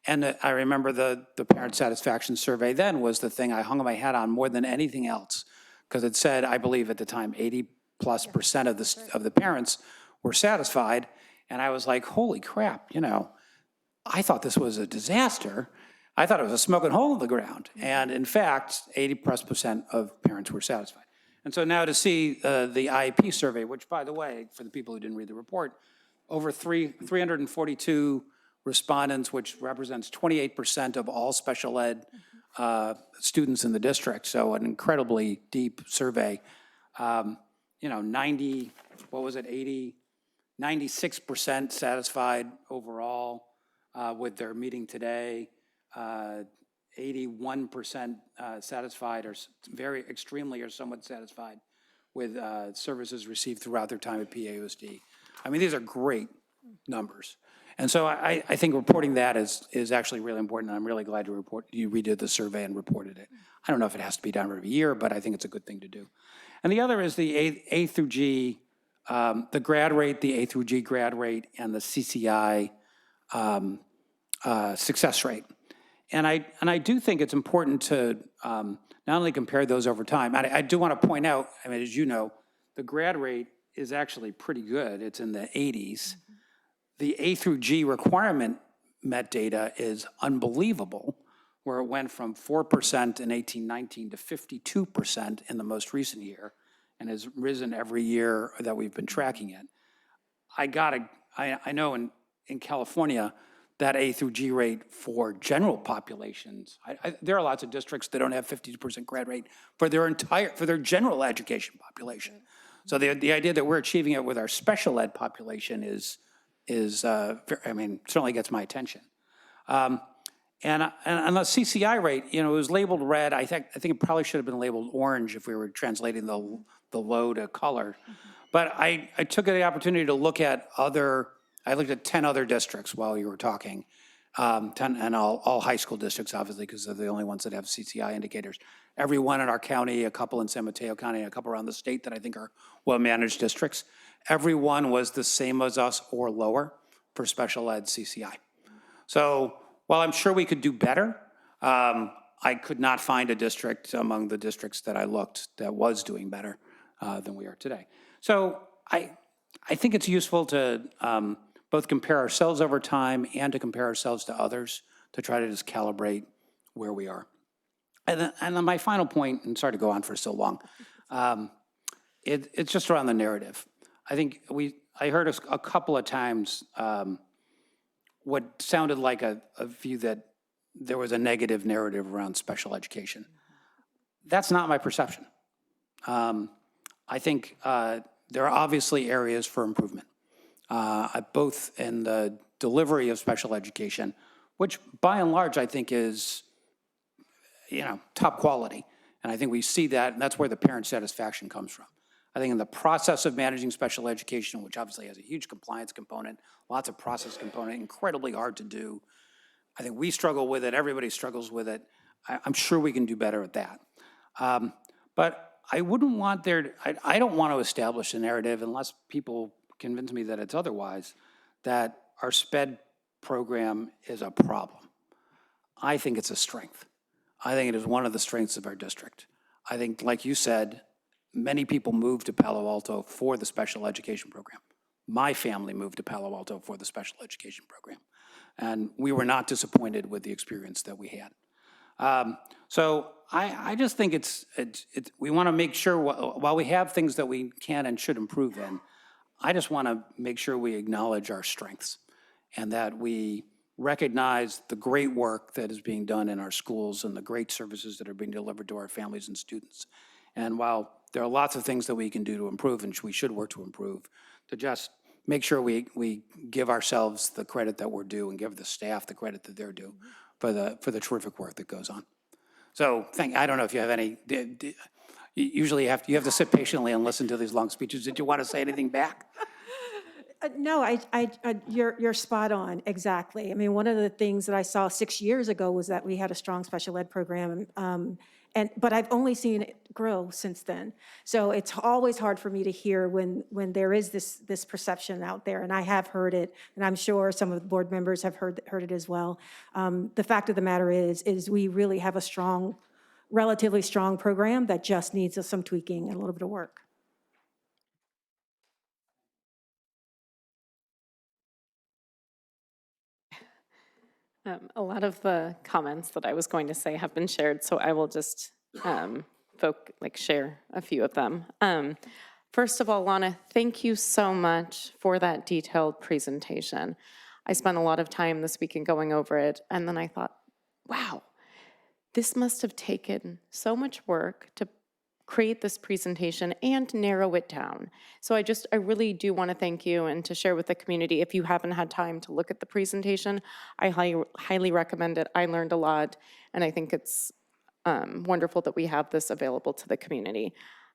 And I remember the parent satisfaction survey then was the thing I hung my hat on more than anything else, because it said, I believe at the time, 80+% of the parents were satisfied. And I was like, holy crap, I thought this was a disaster. I thought it was a smoking hole in the ground. And in fact, 80+% of parents were satisfied. And so now to see the IEP survey, which, by the way, for the people who didn't read the report, over 342 respondents, which represents 28% of all special ed students in the district. So an incredibly deep survey. 96% satisfied overall with their meeting today. 81% satisfied or very extremely or somewhat satisfied with services received throughout their time at PAUSD. I mean, these are great numbers. And so I think reporting that is actually really important, and I'm really glad you redid the survey and reported it. I don't know if it has to be done every year, but I think it's a good thing to do. And the other is the A through G, the grad rate, the A through G grad rate, and the CCI success rate. And I do think it's important to not only compare those over time, I do want to point out, I mean, as you know, the grad rate is actually pretty good. It's in the 80s. The A through G requirement met data is unbelievable, where it went from 4% in 18-19 to 52% in the most recent year, and has risen every year that we've been tracking it. I know in California, that A through G rate for general populations, there are lots of districts that don't have 52% grad rate for their general education population. So the idea that we're achieving it with our special ed population is I mean, certainly gets my attention. And on the CCI rate, it was labeled red. I think it probably should have been labeled orange if we were translating the low to color. But I took the opportunity to look at I looked at 10 other districts while you were talking, 10, and all high school districts, obviously, because they're the only ones that have CCI indicators. Every one in our county, a couple in San Mateo County, a couple around the state that I think are well-managed districts. Every one was the same as us or lower for special ed CCI. So while I'm sure we could do better, I could not find a district among the districts that I looked that was doing better than we are today. So I think it's useful to both compare ourselves over time and to compare ourselves to others to try to just calibrate where we are. And then my final point, and sorry to go on for so long, it's just around the narrative. I think I heard a couple of times what sounded like a view that there was a negative narrative around special education. That's not my perception. I think there are obviously areas for improvement, both in the delivery of special education, which by and large I think is, top quality. And I think we see that, and that's where the parent satisfaction comes from. I think in the process of managing special education, which obviously has a huge compliance component, lots of process component, incredibly hard to do. I think we struggle with it, everybody struggles with it. I'm sure we can do better at that. But I wouldn't want I don't want to establish a narrative, unless people convince me that it's otherwise, that our SPED program is a problem. I think it's a strength. I think it is one of the strengths of our district. I think, like you said, many people moved to Palo Alto for the special education program. My family moved to Palo Alto for the special education program. And we were not disappointed with the experience that we had. So I just think we want to make sure, while we have things that we can and should improve in, I just want to make sure we acknowledge our strengths and that we recognize the great work that is being done in our schools and the great services that are being delivered to our families and students. And while there are lots of things that we can do to improve, and we should work to improve, to just make sure we give ourselves the credit that we're due and give the staff the credit that they're due for the terrific work that goes on. So I don't know if you have any, usually you have to sit patiently and listen to these long speeches. Did you want to say anything back? No, you're spot on, exactly. I mean, one of the things that I saw 6 years ago was that we had a strong special ed program, but I've only seen it grow since then. So it's always hard for me to hear when there is this perception out there, and I have heard it, and I'm sure some of the board members have heard it as well. The fact of the matter is we really have a relatively strong program that just needs some tweaking and a little bit of work. A lot of the comments that I was going to say have been shared, so I will just share a few of them. First of all, Lana, thank you so much for that detailed presentation. I spent a lot of time this weekend going over it, and then I thought, wow, this must have taken so much work to create this presentation and narrow it down. So I really do want to thank you and to share with the community. If you haven't had time to look at the presentation, I highly recommend it. I learned a lot, and I think it's wonderful that we have this available to the community.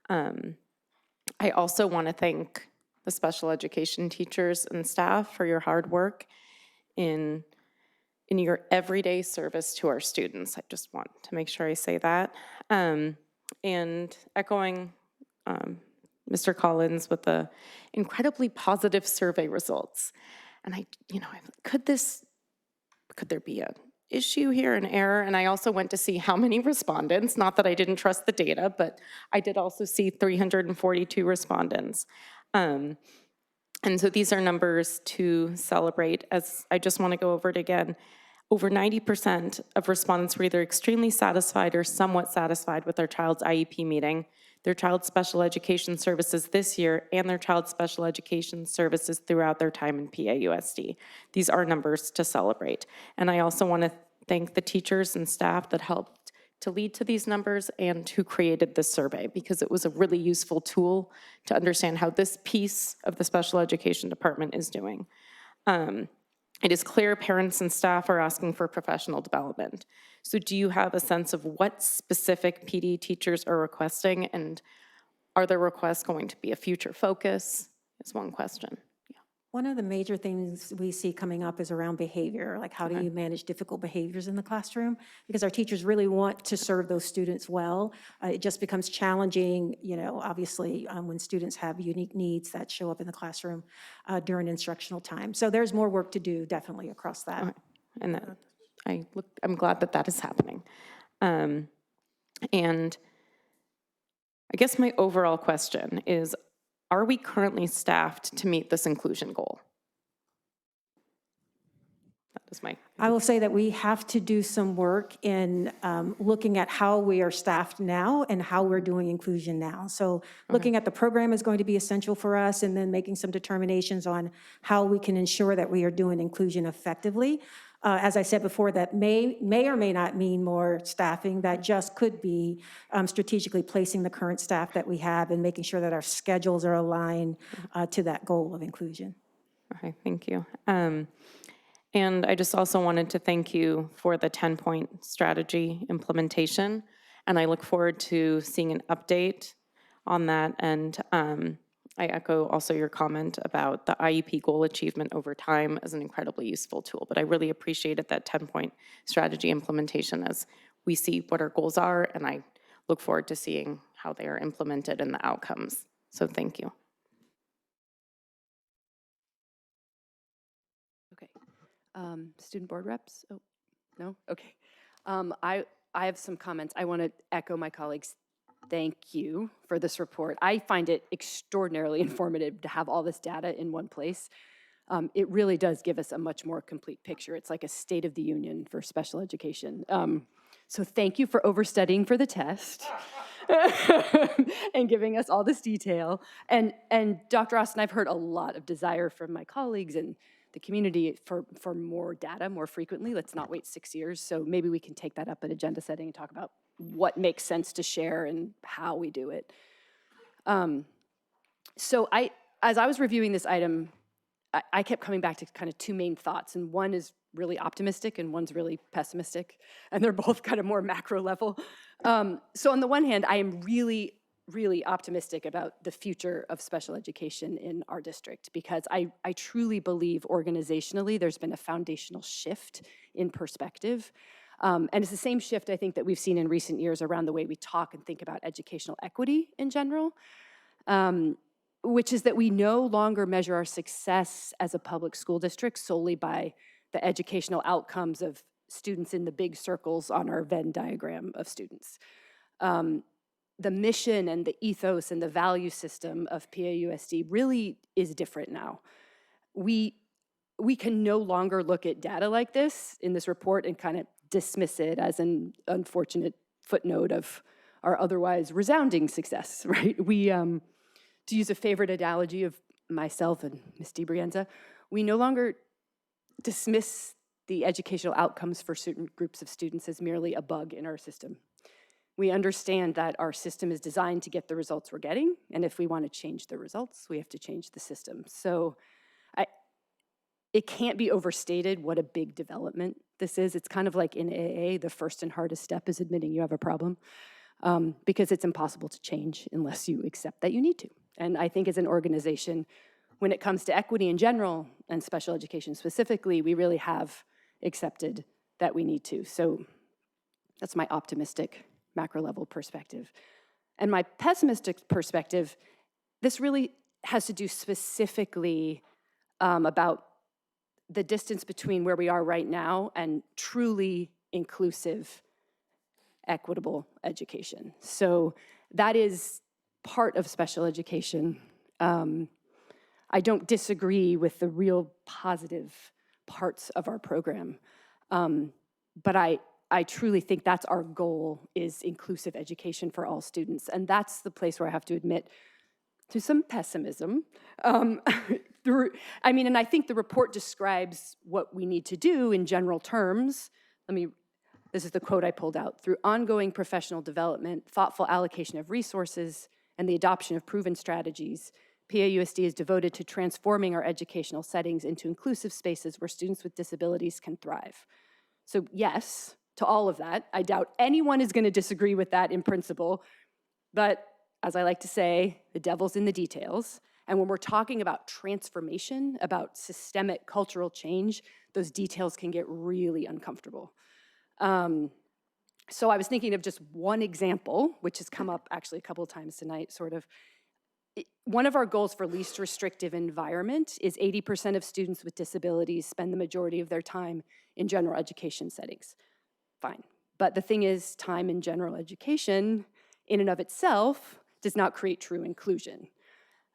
I also want to thank the special education teachers and staff for your hard work in your everyday service to our students. I just want to make sure I say that. And echoing Mr. Collins with the incredibly positive survey results. And could there be an issue here, an error? And I also went to see how many respondents, not that I didn't trust the data, but I did also see 342 respondents. And so these are numbers to celebrate. As I just want to go over it again, over 90% of respondents were either extremely satisfied or somewhat satisfied with their child's IEP meeting, their child's special education services this year, and their child's special education services throughout their time in PAUSD. These are numbers to celebrate. And I also want to thank the teachers and staff that helped to lead to these numbers and who created this survey, because it was a really useful tool to understand how this piece of the special education department is doing. It is clear parents and staff are asking for professional development. So do you have a sense of what specific PD teachers are requesting, and are their requests going to be a future focus? Is one question. One of the major things we see coming up is around behavior, like how do you manage difficult behaviors in the classroom? Because our teachers really want to serve those students well. It just becomes challenging, obviously, when students have unique needs that show up in the classroom during instructional time. So there's more work to do, definitely, across that. Okay. And I'm glad that is happening. And I guess my overall question is, are we currently staffed to meet this inclusion goal? That is I will say that we have to do some work in looking at how we are staffed now and how we're doing inclusion now. So looking at the program is going to be essential for us, and then making some determinations on how we can ensure that we are doing inclusion effectively. As I said before, that may or may not mean more staffing. That just could be strategically placing the current staff that we have and making sure that our schedules are aligned to that goal of inclusion. Okay, thank you. And I just also wanted to thank you for the 10-point strategy implementation. And I look forward to seeing an update on that. And I echo also your comment about the IEP goal achievement over time as an incredibly useful tool. But I really appreciated that 10-point strategy implementation as we see what our goals are. And I look forward to seeing how they are implemented and the outcomes. So thank you. Okay. Student board reps? Oh, no? Okay. I have some comments. I want to echo my colleagues. Thank you for this report. I find it extraordinarily informative to have all this data in one place. It really does give us a much more complete picture. It's like a state of the union for special education. So thank you for overstudying for the test and giving us all this detail. And Dr. Austin, I've heard a lot of desire from my colleagues and the community for more data more frequently. Let's not wait 6 years. So maybe we can take that up at agenda setting and talk about what makes sense to share and how we do it. So as I was reviewing this item, I kept coming back to kind of two main thoughts, and one is really optimistic and one's really pessimistic, and they're both kind of more macro level. So on the one hand, I am really optimistic about the future of special education in our district, because I truly believe organizationally there's been a foundational shift in perspective. And it's the same shift, I think, that we've seen in recent years around the way we talk and think about educational equity in general, which is that we no longer measure our success as a public school district solely by the educational outcomes of students in the big circles on our Venn diagram of students. The mission and the ethos and the value system of PAUSD really is different now. We can no longer look at data like this in this report and kind of dismiss it as an unfortunate footnote of our otherwise resounding success, right? To use a favorite analogy of myself and Ms. DiBrienza, we no longer dismiss the educational outcomes for certain groups of students as merely a bug in our system. We understand that our system is designed to get the results we're getting, and if we want to change the results, we have to change the system. So it can't be overstated what a big development this is. It's kind of like in AA, the first and hardest step is admitting you have a problem, because it's impossible to change unless you accept that you need to. And I think as an organization, when it comes to equity in general and special education specifically, we really have accepted that we need to. So that's my optimistic macro level perspective. And my pessimistic perspective, this really has to do specifically about the distance between where we are right now and truly inclusive, equitable education. So that is part of special education. I don't disagree with the real positive parts of our program, but I truly think that's our goal, is inclusive education for all students. And that's the place where I have to admit to some pessimism. And I think the report describes what we need to do in general terms. This is the quote I pulled out: "Through ongoing professional development, thoughtful allocation of resources, and the adoption of proven strategies, PAUSD is devoted to transforming our educational settings into inclusive spaces where students with disabilities can thrive." So yes, to all of that. I doubt anyone is going to disagree with that in principle, but as I like to say, the devil's in the details. And when we're talking about transformation, about systemic cultural change, those details can get really uncomfortable. So I was thinking of just one example, which has come up actually a couple of times tonight, sort of. One of our goals for least restrictive environment is 80% of students with disabilities spend the majority of their time in general education settings. Fine. But the thing is, time in general education in and of itself does not create true inclusion.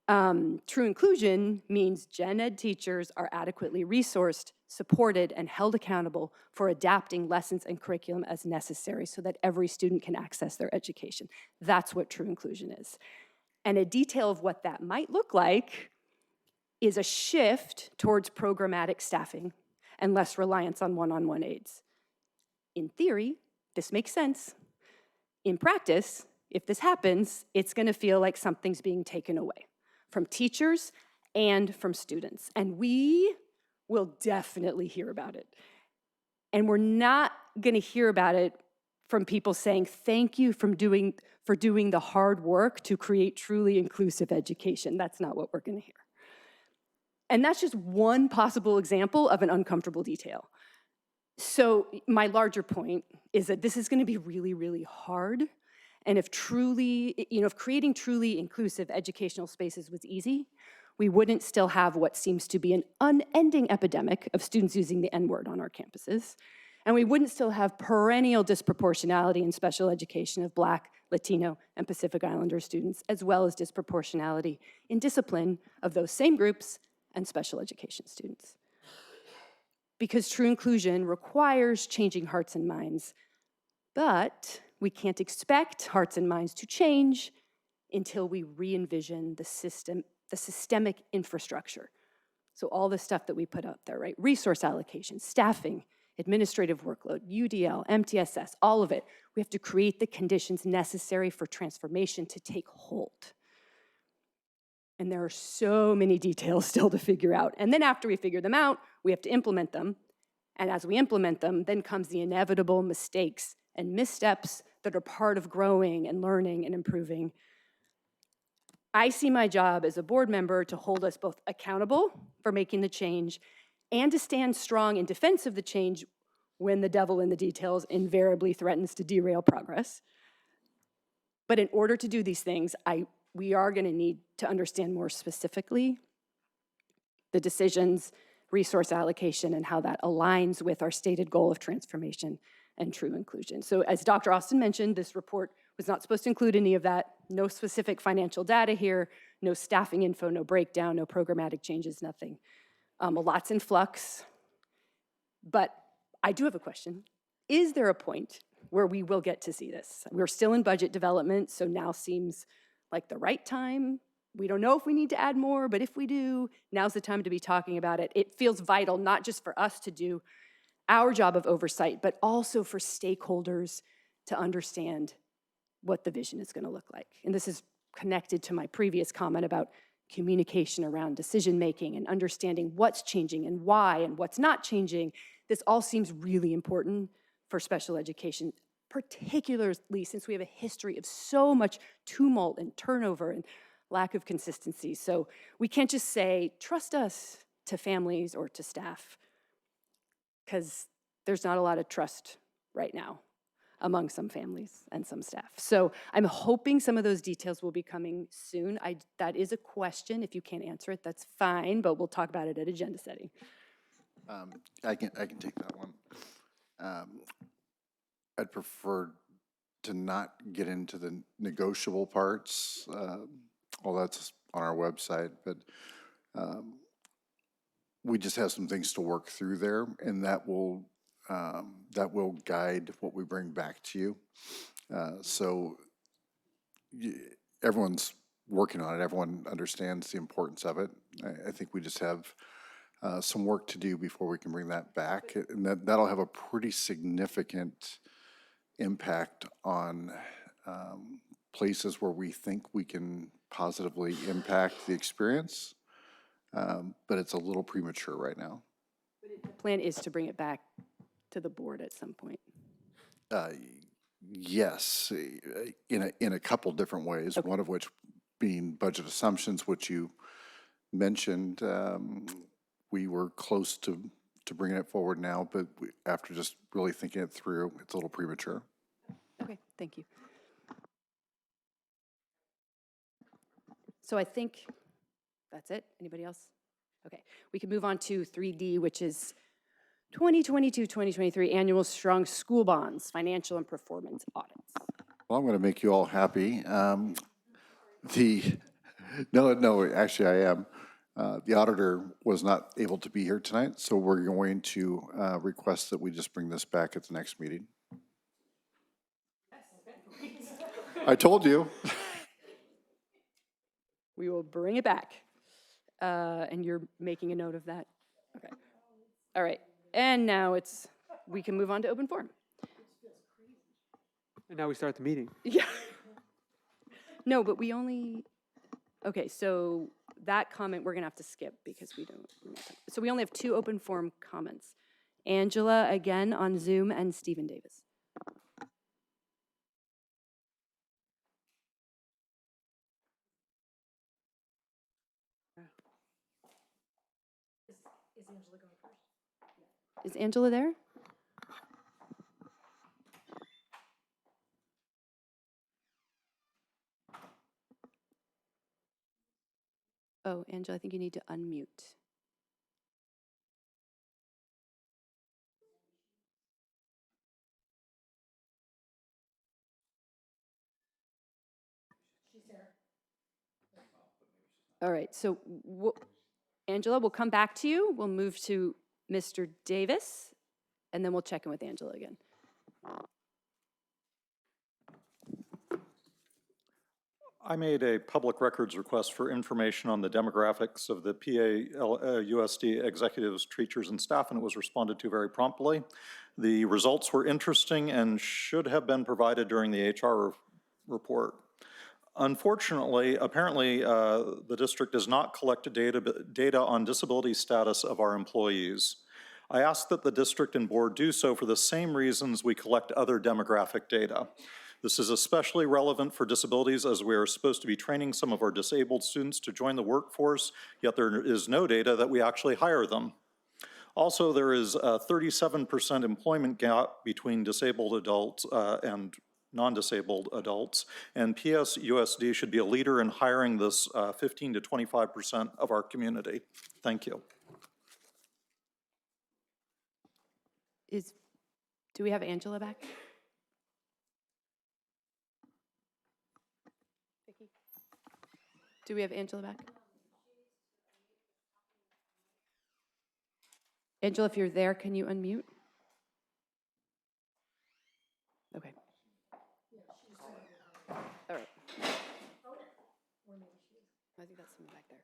True inclusion means gen ed teachers are adequately resourced, supported, and held accountable for adapting lessons and curriculum as necessary so that every student can access their education. That's what true inclusion is. And a detail of what that might look like is a shift towards programmatic staffing and less reliance on one-on-one aides. In theory, this makes sense. In practice, if this happens, it's going to feel like something's being taken away from teachers and from students. And we will definitely hear about it. And we're not going to hear about it from people saying, thank you for doing the hard work to create truly inclusive education. That's not what we're going to hear. And that's just one possible example of an uncomfortable detail. So my larger point is that this is going to be really, really hard. And if creating truly inclusive educational spaces was easy, we wouldn't still have what seems to be an unending epidemic of students using the N-word on our campuses. And we wouldn't still have perennial disproportionality in special education of Black, Latino, and Pacific Islander students, as well as disproportionality in discipline of those same groups and special education students. Because true inclusion requires changing hearts and minds, but we can't expect hearts and minds to change until we re-envision the systemic infrastructure. So all the stuff that we put up there, right? Resource allocation, staffing, administrative workload, UDL, MTSS, all of it. We have to create the conditions necessary for transformation to take hold. And there are so many details still to figure out. And then after we figure them out, we have to implement them. And as we implement them, then comes the inevitable mistakes and missteps that are part of growing and learning and improving. I see my job as a board member to hold us both accountable for making the change and to stand strong in defense of the change when the devil in the details invariably threatens to derail progress. But in order to do these things, we are going to need to understand more specifically the decisions, resource allocation, and how that aligns with our stated goal of transformation and true inclusion. So as Dr. Austin mentioned, this report was not supposed to include any of that. No specific financial data here, no staffing info, no breakdown, no programmatic changes, nothing. A lot's in flux. But I do have a question. Is there a point where we will get to see this? We're still in budget development, so now seems like the right time. We don't know if we need to add more, but if we do, now's the time to be talking about it. It feels vital, not just for us to do our job of oversight, but also for stakeholders to understand what the vision is going to look like. And this is connected to my previous comment about communication around decision-making and understanding what's changing and why and what's not changing. This all seems really important for special education, particularly since we have a history of so much tumult and turnover and lack of consistency. So we can't just say, trust us to families or to staff, because there's not a lot of trust right now among some families and some staff. So I'm hoping some of those details will be coming soon. That is a question. If you can't answer it, that's fine, but we'll talk about it at agenda setting. I can take that one. I'd prefer to not get into the negotiable parts. All that's on our website, but we just have some things to work through there, and that will guide what we bring back to you. So everyone's working on it. Everyone understands the importance of it. I think we just have some work to do before we can bring that back, and that'll have a pretty significant impact on places where we think we can positively impact the experience, but it's a little premature right now. The plan is to bring it back to the board at some point. Yes, in a couple different ways, one of which being budget assumptions, which you mentioned. We were close to bringing it forward now, but after just really thinking it through, it's a little premature. Okay, thank you. So I think that's it. Anybody else? Okay, we can move on to 3D, which is 2022-2023 annual strong school bonds, financial and performance audits. Well, I'm going to make you all happy. No, actually I am. The auditor was not able to be here tonight, so we're going to request that we just bring this back at the next meeting. I told you. We will bring it back. And you're making a note of that? Okay. All right. And now we can move on to open forum. And now we start the meeting. Yeah. No, but okay, so that comment we're going to have to skip because so we only have 2 open forum comments. Angela again on Zoom and Stephen Davis. Is Angela going first? Is Angela there? Oh, Angela, I think you need to unmute. She's there. All right, so Angela, we'll come back to you. We'll move to Mr. Davis, and then we'll check in with Angela again. I made a public records request for information on the demographics of the PAUSD executives, teachers, and staff, and it was responded to very promptly. The results were interesting and should have been provided during the HR report. Unfortunately, apparently, the district does not collect data on disability status of our employees. I ask that the district and board do so for the same reasons we collect other demographic data. This is especially relevant for disabilities, as we are supposed to be training some of our disabled students to join the workforce, yet there is no data that we actually hire them. Also, there is a 37% employment gap between disabled adults and non-disabled adults, and PSUSD should be a leader in hiring this 15 to 25% of our community. Thank you. Do we have Angela back? Vicki? Do we have Angela back? Angela, if you're there, can you unmute? Okay. All right. I think that's someone back there.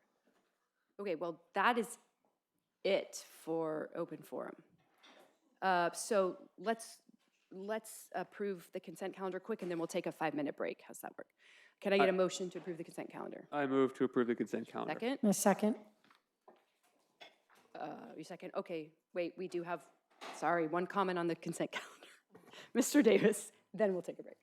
Okay, well, that is it for open forum. So let's let's approve the consent calendar quick, and then we'll take a 5-minute break. How's that work? Can I get a motion to approve the consent calendar? I move to approve the consent calendar. Second? A second. You second? Okay, wait, we do have, sorry, one comment on the consent calendar. Mr. Davis, then we'll take a break.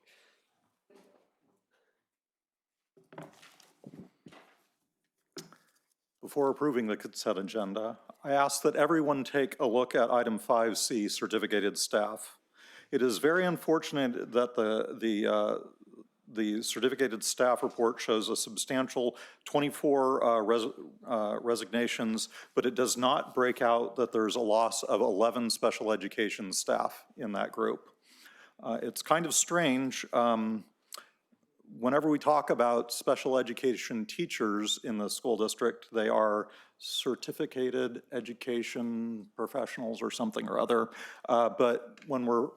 Before approving the consent agenda, I ask that everyone take a look at item 5C, certificated staff. It is very unfortunate that the certificated staff report shows a substantial 24 resignations, but it does not break out that there's a loss of 11 special education staff in that group. It's kind of strange. Whenever we talk about special education teachers in the school district, they are certificated education professionals or something or other. But when we're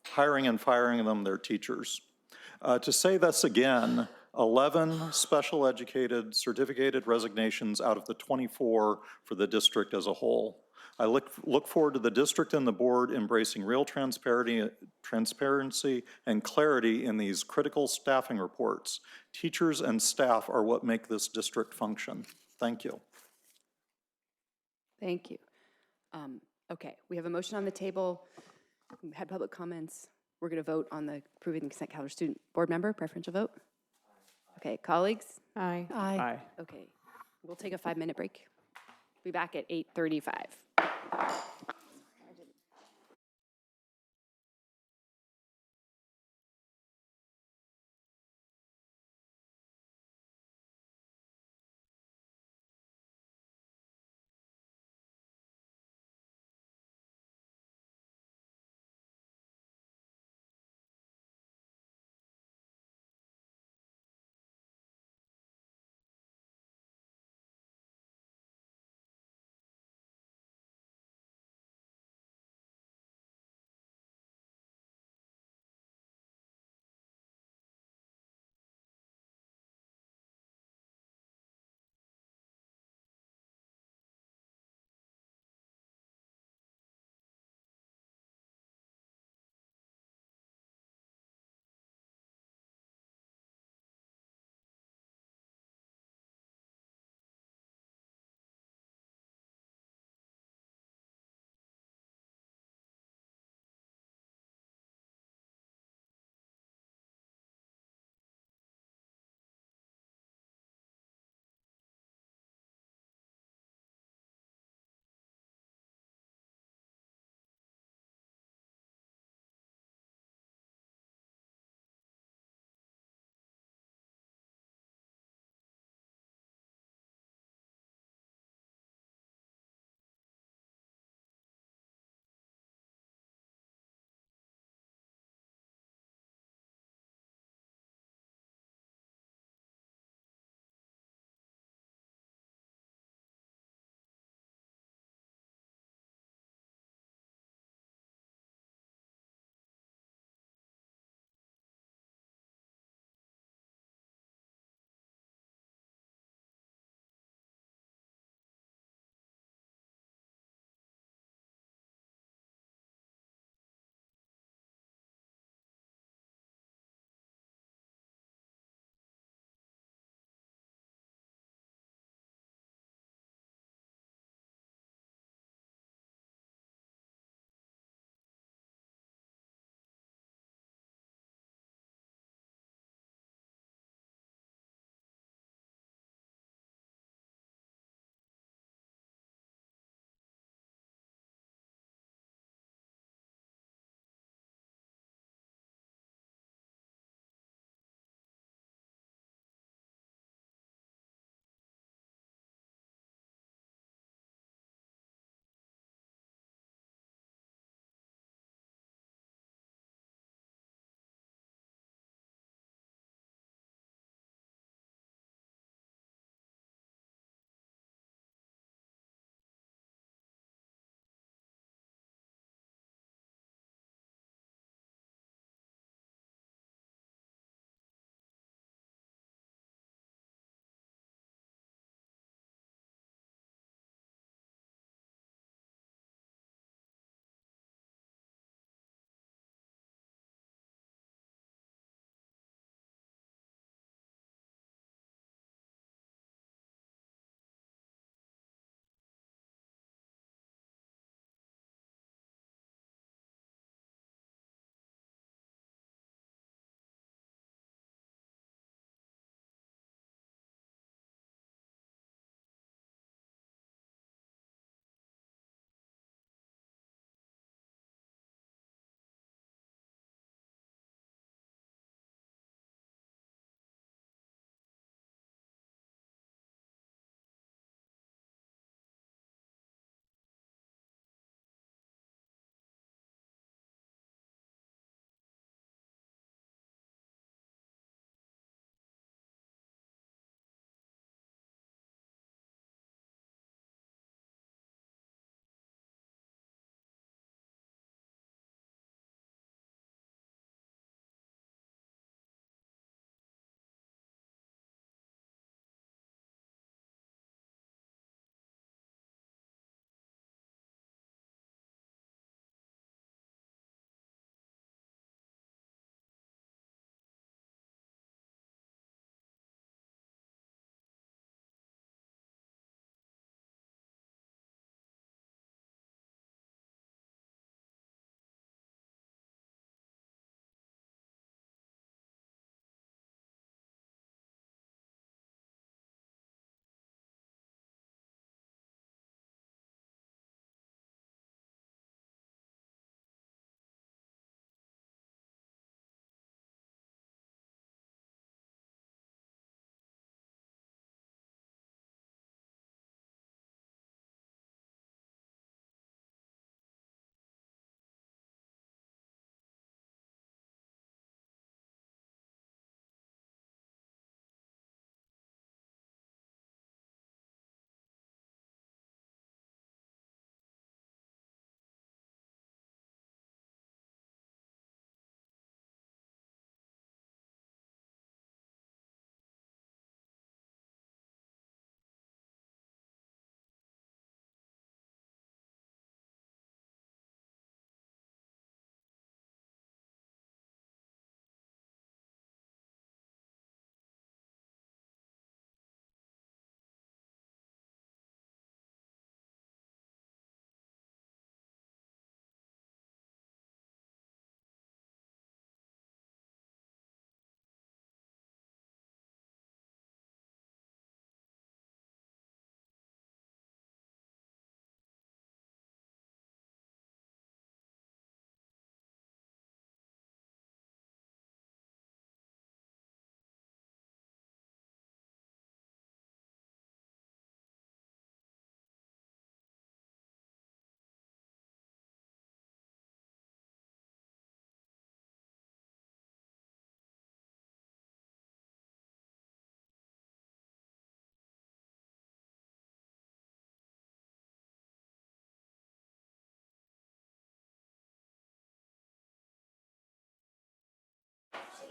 hiring and firing them, they're teachers. To say this again, 11 special educated certificated resignations out of the 24 for the district as a whole. I look forward to the district and the board embracing real transparency and clarity in these critical staffing reports. Teachers and staff are what make this district function. Thank you. Thank you. Okay, we have a motion on the table. We had public comments. We're going to vote on the approving the consent calendar. Student board member, preferential vote? Okay, colleagues? Aye. Aye. Okay, we'll take a 5-minute break. Be back at 8:35.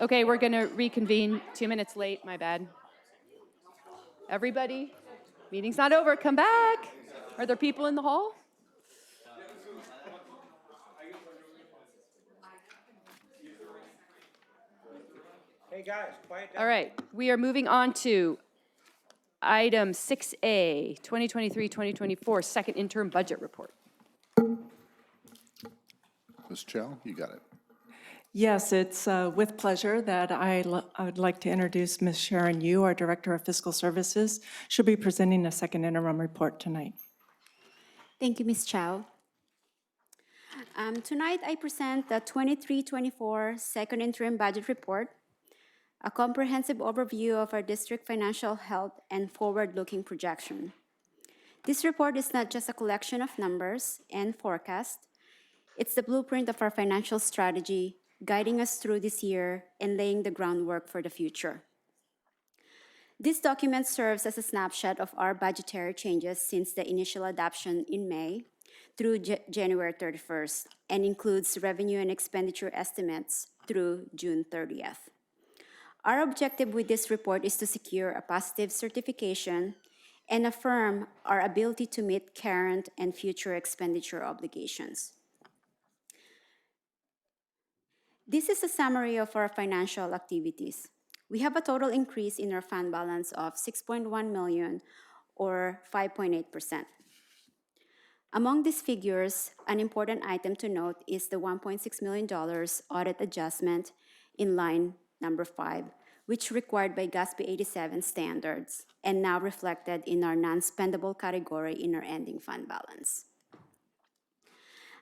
Okay, we're going to reconvene 2 minutes late, my bad. Everybody, meeting's not over, come back. Are there people in the hall? Hey guys, quiet down. All right, we are moving on to item 6A, 2023-2024, second interim budget report. Ms. Chow, you got it. Yes, it's with pleasure that I would like to introduce Ms. Sharon Yu, our Director of Fiscal Services. She'll be presenting a second interim report tonight. Thank you, Ms. Chow. Tonight, I present the 23-24 second interim budget report, a comprehensive overview of our district financial health and forward-looking projection. This report is not just a collection of numbers and forecasts. It's the blueprint of our financial strategy, guiding us through this year and laying the groundwork for the future. This document serves as a snapshot of our budgetary changes since the initial adoption in May through January 31st and includes revenue and expenditure estimates through June 30th. Our objective with this report is to secure a positive certification and affirm our ability to meet current and future expenditure obligations. This is a summary of our financial activities. We have a total increase in our fund balance of $6.1 million, or 5.8%. Among these figures, an important item to note is the $1.6 million audit adjustment in line number 5, which required by GASB 87 standards and now reflected in our non-spendable category in our ending fund balance.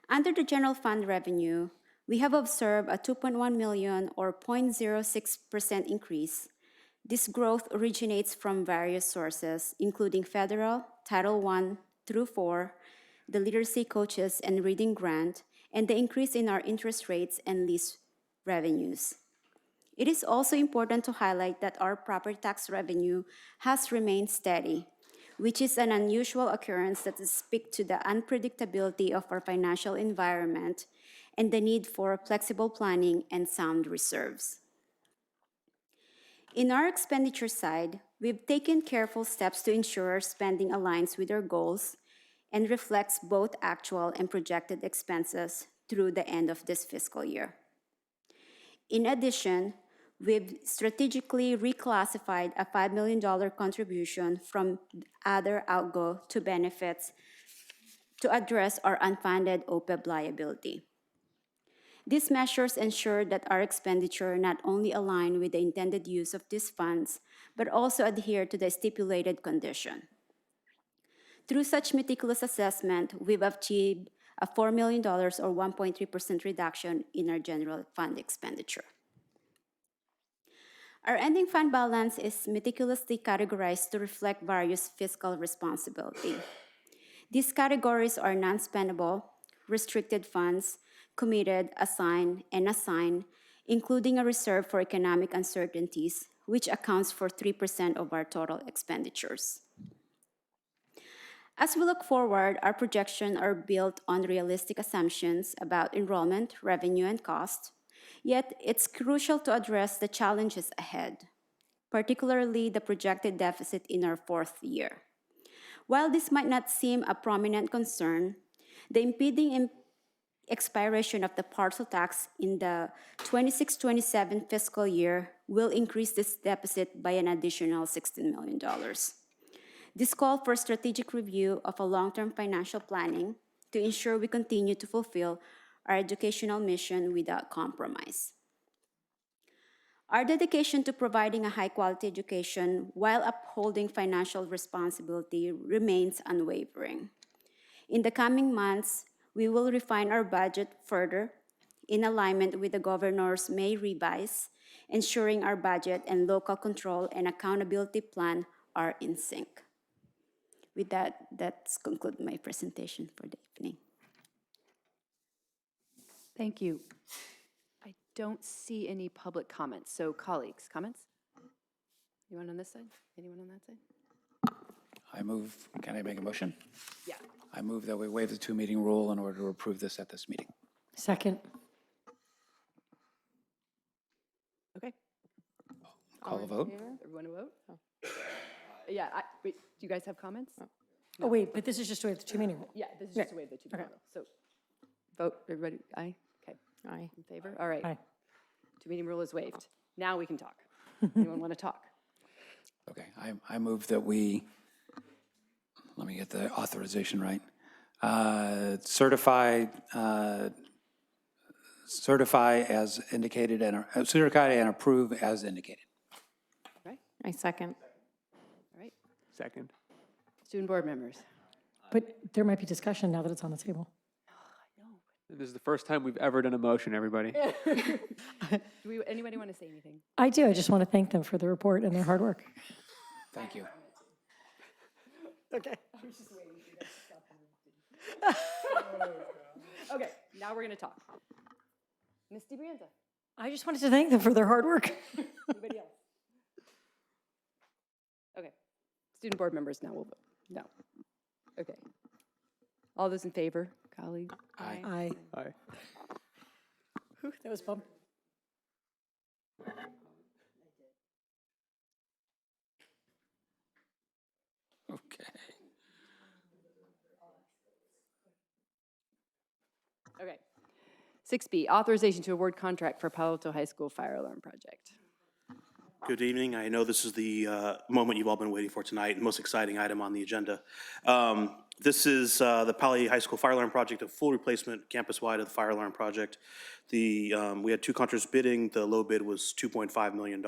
Under the general fund revenue, we have observed a $2.1 million or 0.06% increase. This growth originates from various sources, including federal, Title I through IV, the Literacy Coaches and Reading Grant, and the increase in our interest rates and lease revenues. It is also important to highlight that our property tax revenue has remained steady, which is an unusual occurrence that speaks to the unpredictability of our financial environment and the need for flexible planning and sound reserves. In our expenditure side, we've taken careful steps to ensure our spending aligns with our goals and reflects both actual and projected expenses through the end of this fiscal year. In addition, we've strategically reclassified a $5 million contribution from other outgo to benefits to address our unfunded OPEB liability. These measures ensure that our expenditure not only align with the intended use of these funds, but also adhere to the stipulated condition. Through such meticulous assessment, we've achieved a $4 million or 1.3% reduction in our general fund expenditure. Our ending fund balance is meticulously categorized to reflect various fiscal responsibility. These categories are non-spendable, restricted funds, committed, assigned, and assigned, including a reserve for economic uncertainties, which accounts for 3% of our total expenditures. As we look forward, our projections are built on realistic assumptions about enrollment, revenue, and cost, yet it's crucial to address the challenges ahead, particularly the projected deficit in our fourth year. While this might not seem a prominent concern, the impending expiration of the parcel tax in the 26-27 fiscal year will increase this deficit by an additional $16 million. This call for strategic review of a long-term financial planning to ensure we continue to fulfill our educational mission without compromise. Our dedication to providing a high-quality education while upholding financial responsibility remains unwavering. In the coming months, we will refine our budget further in alignment with the governor's May revise, ensuring our budget and local control and accountability plan are in sync. With that, that's conclude my presentation for the evening. Thank you. I don't see any public comments. So colleagues, comments? Anyone on this side? Anyone on that side? I move, can I make a motion? Yeah. I move that we waive the 2-meeting rule in order to approve this at this meeting. Second. Okay. Call a vote? Everyone to vote? Yeah, wait, do you guys have comments? Oh, wait, but this is just to waive the two meeting rule. Yeah, this is just a way of the two Okay. rule. So vote, everybody, aye? Okay. Aye. In favor? All right. Aye. Two meeting rule is waived. Now we can talk. Anyone want to talk? Okay, I move that we, let me get the authorization right. Certify as indicated and, certify and approve as indicated. Right? I second. All right. Second. Student board members. But there might be discussion now that it's on the table. This is the first time we've ever done a motion, everybody. Anybody want to say anything? I do. I just want to thank them for the report and their hard work. Thank you. Okay. Okay, now we're going to talk. Ms. DiBrienta. I just wanted to thank them for their hard work. Anybody else? Okay. Student board members now will vote. No. Okay. All those in favor, colleagues? Aye. Aye. Aye. Whew, that was bump. Okay. Okay. 6B, authorization to award contract for Palo Alto High School fire alarm project. Good evening. I know this is the moment you've all been waiting for tonight, and most exciting item on the agenda. This is the Palo High School fire alarm project, a full replacement campus-wide of the fire alarm project. We had two contractors bidding. The low bid was $2.5 million.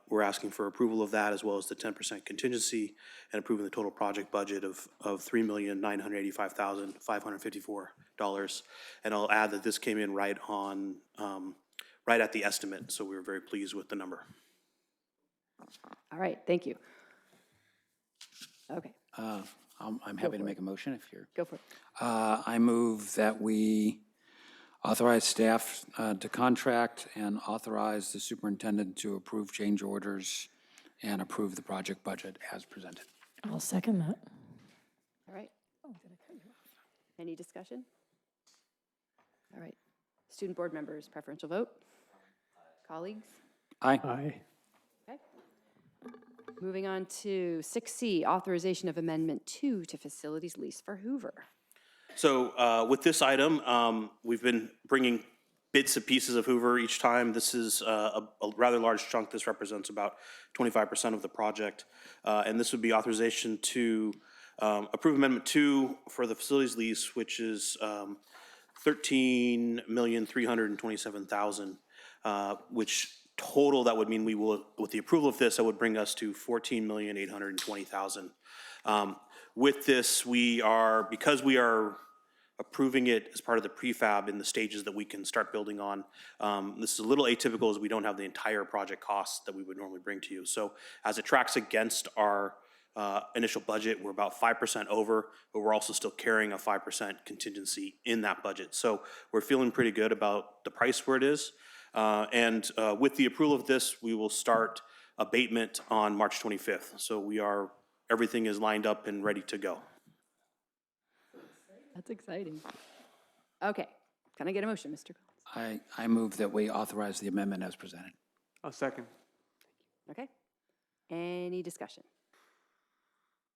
We're asking for approval of that, as well as the 10% contingency, and approving the total project budget of $3,985,554. And I'll add that this came in right on, right at the estimate, so we were very pleased with the number. All right, thank you. Okay, I'm happy to make a motion if you're. go for it. I move that we authorize staff to contract and authorize the superintendent to approve change orders and approve the project budget as presented. I'll second that. All right. Any discussion? All right. Student board members, preferential vote? Colleagues? Aye. Aye. Okay. Moving on to 6C, authorization of Amendment 2 to facilities lease for Hoover. So with this item, we've been bringing bits and pieces of Hoover each time. This is a rather large chunk. This represents about 25% of the project. And this would be authorization to approve Amendment 2 for the facilities lease, which is $13,327,000, which total, that would mean we will, with the approval of this, that would bring us to $14,820,000. With this, because we are approving it as part of the prefab in the stages that we can start building on. This is a little atypical as we don't have the entire project cost that we would normally bring to you. So as it tracks against our initial budget, we're about 5% over, but we're also still carrying a 5% contingency in that budget. So we're feeling pretty good about the price where it is. And with the approval of this, we will start abatement on March 25th. So everything is lined up and ready to go. That's exciting. Okay, can I get a motion, Mr. Collins? I move that we authorize the amendment as presented. I'll second. Okay. Any discussion?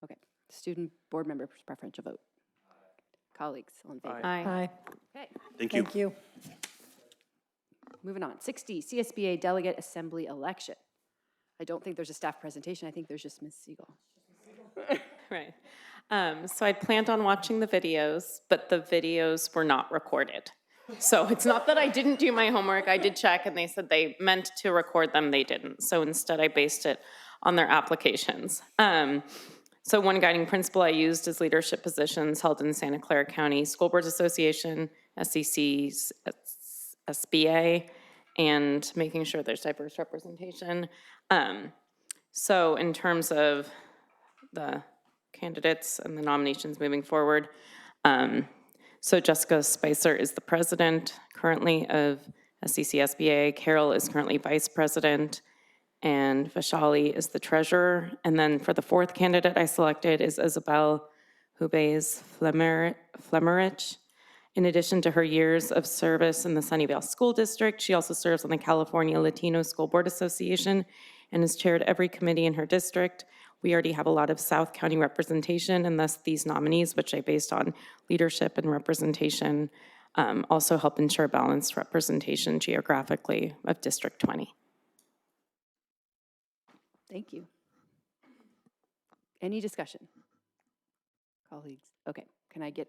Okay. Student board member preferential vote. Colleagues, all in favor? Aye. Aye. Okay, Thank you. Thank you. moving on. 6D, CSBA Delegate Assembly Election. I don't think there's a staff presentation. I think there's just Ms. Siegel. Right. So I'd planned on watching the videos, but the videos were not recorded. So it's not that I didn't do my homework. I did check, and they said they meant to record them. They didn't. So instead, I based it on their applications. So one guiding principle I used is leadership positions held in Santa Clara County School Boards Association, SECs, SBA, and making sure there's diverse representation. So in terms of the candidates and the nominations moving forward, so Jessica Spicer is the president currently of SEC SBA. Carol is currently vice president, and Vashali is the treasurer. And then for the fourth candidate I selected is Isabel Hubes Flemmerich, In addition to her years of service in the Sunnyvale School District, she also serves on the California Latino School Board Association and has chaired every committee in her district. We already have a lot of South County representation, and thus these nominees, which I based on leadership and representation, also help ensure balanced representation geographically of District 20. Thank you. Any discussion? Colleagues? Okay, can I get,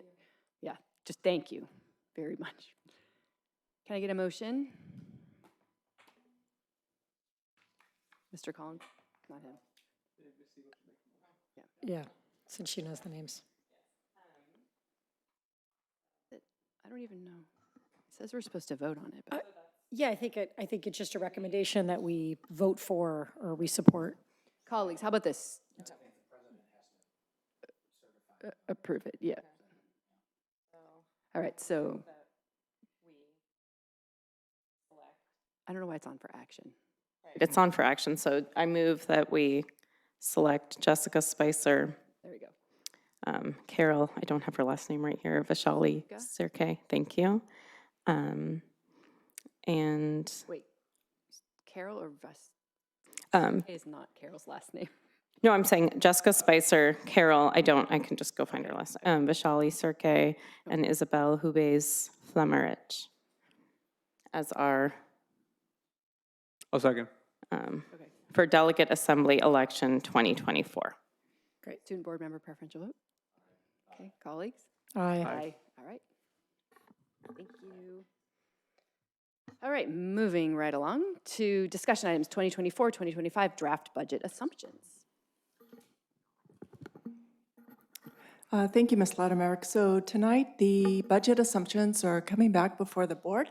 yeah, just thank you very much. Can I get a motion? Mr. Collins? Not him. Yeah, since she knows the names. I don't even know. It says we're supposed to vote on it, but Yeah, I think it's just a recommendation that we vote for or we support. colleagues, how about this? Approve it, yeah. All right, so. I don't know why it's on for action. It's on for action, so I move that we select Jessica Spicer, There we go. Carol, I don't have her last name right here, Vishali Sirke, thank you. And Wait, Carol or Ves? Is not Carol's last name. no, I'm saying Jessica Spicer, Carol, I can just go find her last name. Vishali Sirke and Isabel Hubes Flemmerich as our, I'll second. for Delegate Assembly Election 2024. Great. Student board member preferential vote? Okay, colleagues? Aye. All right. Thank you. All right, moving right along to discussion items 2024, 2025 draft budget assumptions. Thank you, Ms. Latimer. So tonight, the budget assumptions are coming back before the board.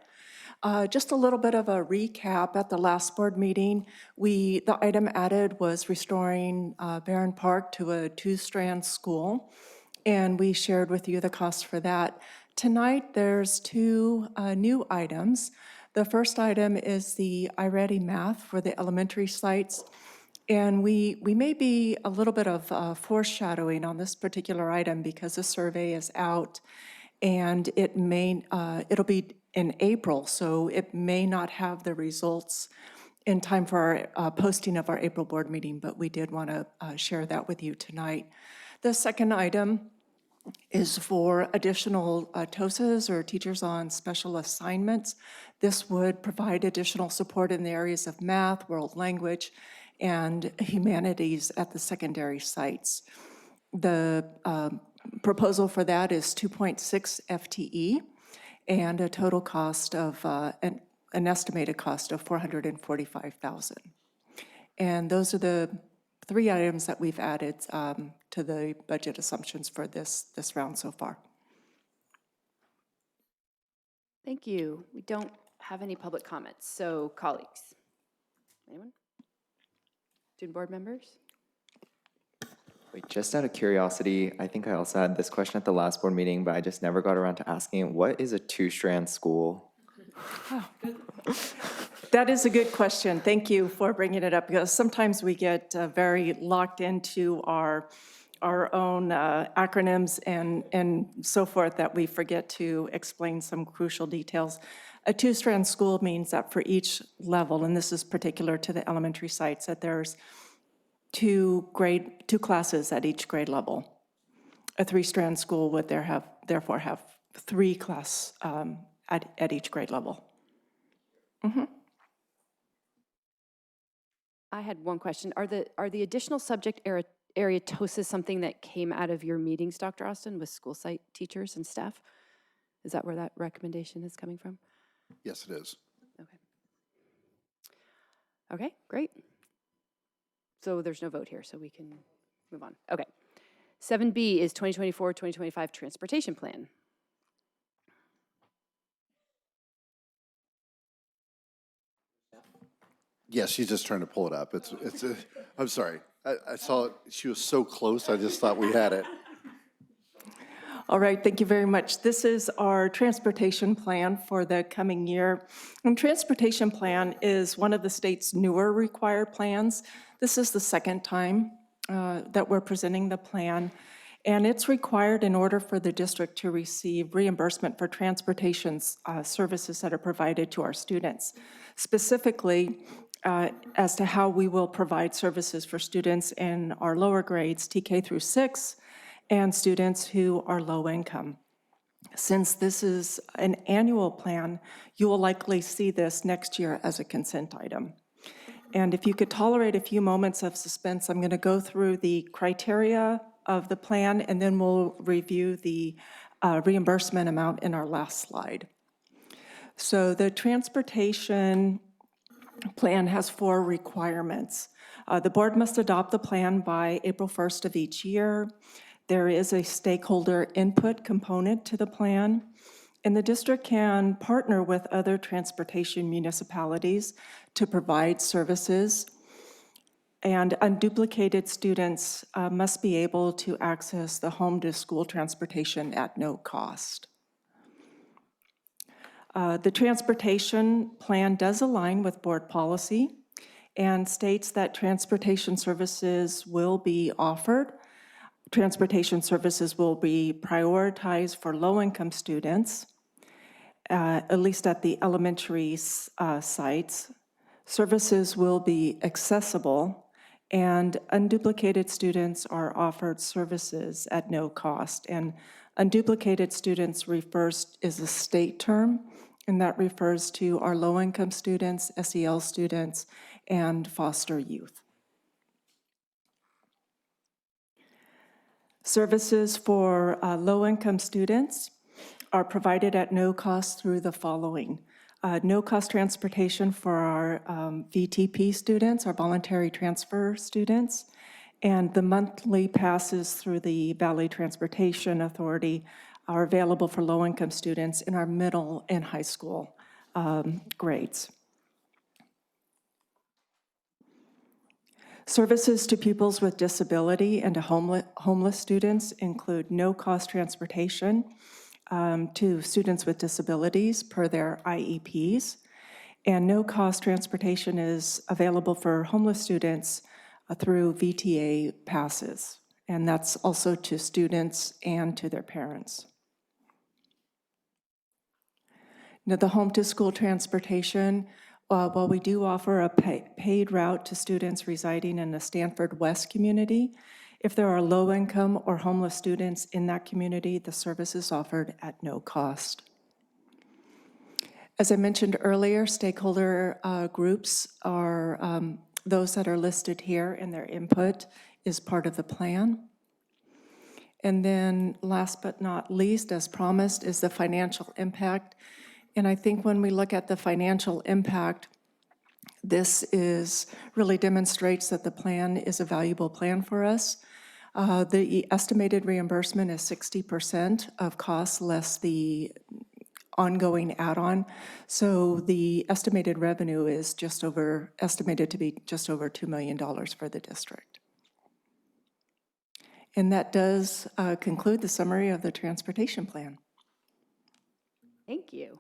Just a little bit of a recap. At the last board meeting, the item added was restoring Barron Park to a two-strand school, and we shared with you the cost for that. Tonight, there's two new items. The first item is the iReady math for the elementary sites. And we may be a little bit of foreshadowing on this particular item because the survey is out and it'll be in April, so it may not have the results in time for our posting of our April board meeting, but we did want to share that with you tonight. The second item is for additional TOSAs or teachers on special assignments. This would provide additional support in the areas of math, world language, and humanities at the secondary sites. The proposal for that is 2.6 FTE and a total cost of, an estimated cost of $445,000. And those are the three items that we've added to the budget assumptions for this round so far. Thank you. We don't have any public comments, so colleagues. Anyone? Student board members? Wait, just out of curiosity, I think I also had this question at the last board meeting, but I just never got around to asking it. What is a two-strand school? That is a good question. Thank you for bringing it up, because sometimes we get very locked into our own acronyms and so forth that we forget to explain some crucial details. A two-strand school means that for each level, and this is particular to the elementary sites, that there's two classes at each grade level. A three-strand school would therefore have three classes at each grade level. Mm-hmm. I had one question. Are the additional subject area TOSAs something that came out of your meetings, Dr. Austin, with school site teachers and staff? Is that where that recommendation is coming from? Yes, it is. Okay. Okay, great. So there's no vote here, so we can move on. Okay. 7B is 2024-2025 transportation plan. Yes, she's just trying to pull it up. I'm sorry. I saw it. She was so close. I just thought we had it. All right, thank you very much. This is our transportation plan for the coming year. And transportation plan is one of the state's newer required plans. This is the second time that we're presenting the plan. And it's required in order for the district to receive reimbursement for transportation services that are provided to our students. Specifically, as to how we will provide services for students in our lower grades, TK through 6, and students who are low income. Since this is an annual plan, you will likely see this next year as a consent item. And if you could tolerate a few moments of suspense, I'm going to go through the criteria of the plan, and then we'll review the reimbursement amount in our last slide. So the transportation plan has 4 requirements. The board must adopt the plan by April 1st of each year. There is a stakeholder input component to the plan, and the district can partner with other transportation municipalities to provide services. And unduplicated students must be able to access the home-to-school transportation at no cost. The transportation plan does align with board policy and states that transportation services will be offered. Transportation services will be prioritized for low-income students, at least at the elementary sites. Services will be accessible, and unduplicated students are offered services at no cost. And unduplicated students is a state term, and that refers to our low-income students, SEL students, and foster youth. Services for low-income students are provided at no cost through the following. No-cost transportation for our VTP students, our voluntary transfer students, and the monthly passes through the Valley Transportation Authority are available for low-income students in our middle and high school grades. Services to pupils with disability and to homeless students include no-cost transportation to students with disabilities per their IEPs, and no-cost transportation is available for homeless students through VTA passes, and that's also to students and to their parents. Now, the home-to-school transportation, while we do offer a paid route to students residing in the Stanford West community, if there are low-income or homeless students in that community, the service is offered at no cost. As I mentioned earlier, stakeholder groups are those that are listed here, and their input is part of the plan. And then last but not least, as promised, is the financial impact. And I think when we look at the financial impact, this really demonstrates that the plan is a valuable plan for us. The estimated reimbursement is 60% of costs less the ongoing add-on. So the estimated revenue is estimated to be just over $2 million for the district. And that does conclude the summary of the transportation plan. Thank you.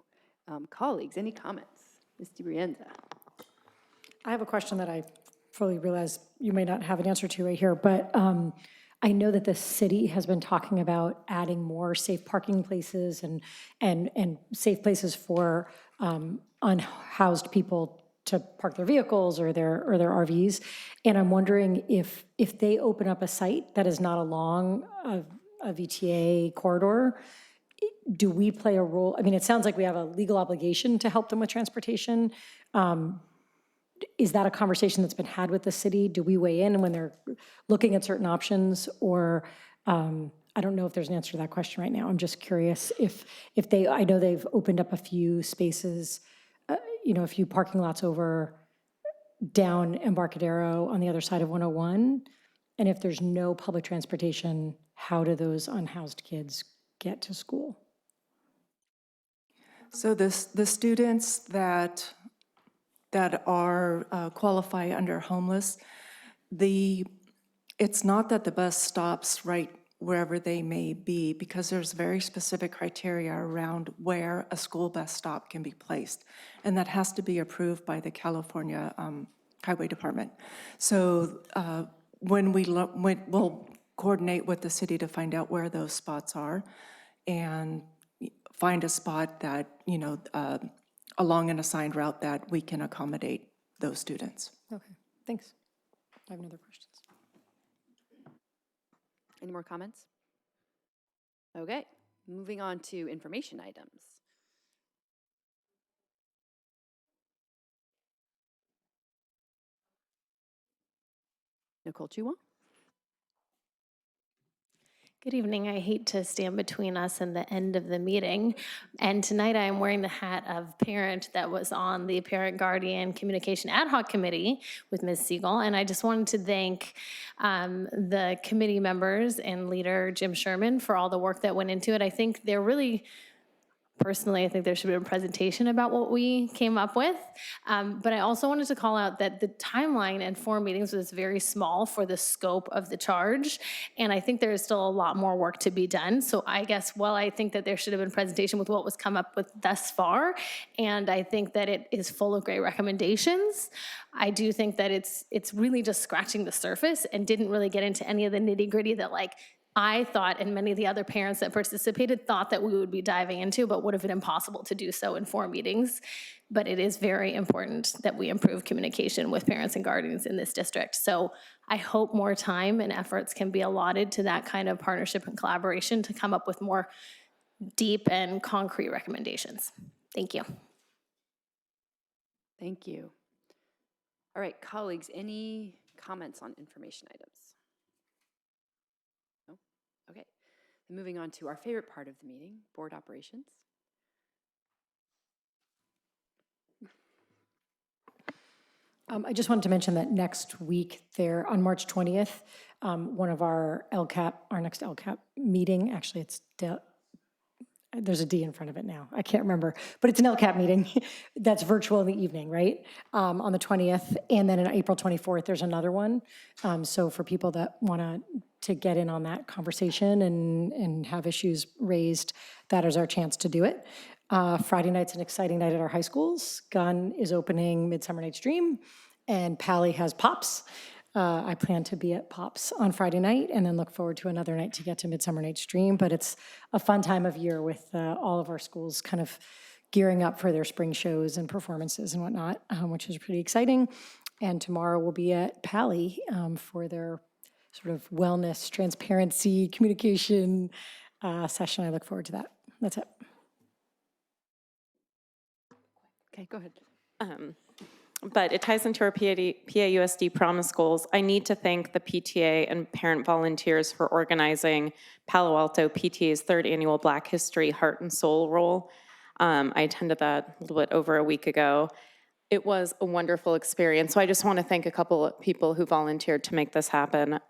Colleagues, any comments? Ms. DiBrienza. I have a question that I fully realize you may not have an answer to right here, but I know that the city has been talking about adding more safe parking places and safe places for unhoused people to park their vehicles or their RVs. And I'm wondering if they open up a site that is not along a VTA corridor, do we play a role? I mean, it sounds like we have a legal obligation to help them with transportation. Is that a conversation that's been had with the city? Do we weigh in when they're looking at certain options? Or I don't know if there's an answer to that question right now. I'm just curious if I know they've opened up a few spaces, a few parking lots over down Embarcadero on the other side of 101. And if there's no public transportation, how do those unhoused kids get to school? So the students that are qualify under homeless, it's not that the bus stops right wherever they may be, because there's very specific criteria around where a school bus stop can be placed, and that has to be approved by the California Highway Department. So when we'll coordinate with the city to find out where those spots are and find a spot that, along an assigned route that we can accommodate those students. Okay, thanks. I have no other questions. Any more comments? Okay, moving on to information items. Nicole Chua? Good evening. I hate to stand between us and the end of the meeting. And tonight I am wearing the hat of parent that was on the Parent Guardian Communication Ad Hoc Committee with Ms. Siegel. And I just wanted to thank the committee members and leader Jim Sherman for all the work that went into it. I think they're really, personally, I think there should be a presentation about what we came up with. But I also wanted to call out that the timeline and 4 meetings was very small for the scope of the charge. And I think there is still a lot more work to be done. So I guess, while I think that there should have been a presentation with what was come up with thus far, and I think that it is full of great recommendations, I do think that it's really just scratching the surface and didn't really get into any of the nitty-gritty that, like, I thought, and many of the other parents that participated thought that we would be diving into, but would have been impossible to do so in 4 meetings. But it is very important that we improve communication with parents and guardians in this district. So I hope more time and efforts can be allotted to that kind of partnership and collaboration to come up with more deep and concrete recommendations. Thank you. Thank you. All right, colleagues, any comments on information items? No? Okay. Moving on to our favorite part of the meeting, board operations. I just wanted to mention that next week there, on March 20th, one of our next LCAP meeting, actually there's a D in front of it now. I can't remember, but it's an LCAP meeting that's virtual in the evening, right? On the 20th, and then on April 24th, there's another one. So for people that want to get in on that conversation and have issues raised, that is our chance to do it. Friday night's an exciting night at our high schools. Gunn is opening Midsummer Night's Dream, and Pally has Pops. I plan to be at Pops on Friday night and then look forward to another night to get to Midsummer Night's Dream. But it's a fun time of year with all of our schools kind of gearing up for their spring shows and performances and whatnot, which is pretty exciting. And tomorrow we'll be at Pally for their sort of wellness, transparency, communication session. I look forward to that. That's it. Okay, go ahead. But it ties into our PAUSD promise goals. I need to thank the PTA and parent volunteers for organizing Palo Alto PTA's 3rd annual Black History Heart and Soul Roll. I attended that a little bit over a week ago. It was a wonderful experience. So I just want to thank a couple of people who volunteered to make this happen.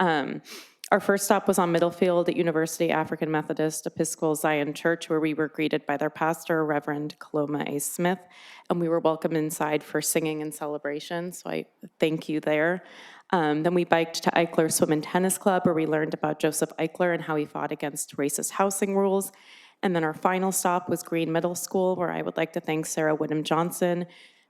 Our first stop was on Middlefield at University African Methodist Episcopal Zion Church, where we were greeted by their pastor, Reverend Coloma A. Smith, and we were welcomed inside for singing and celebration, so I thank you there. Then we biked to Eichler Swim and Tennis Club, where we learned about Joseph Eichler and how he fought against racist housing rules. And then our final stop was Green Middle School, where I would like to thank Sarah Whittam Johnson,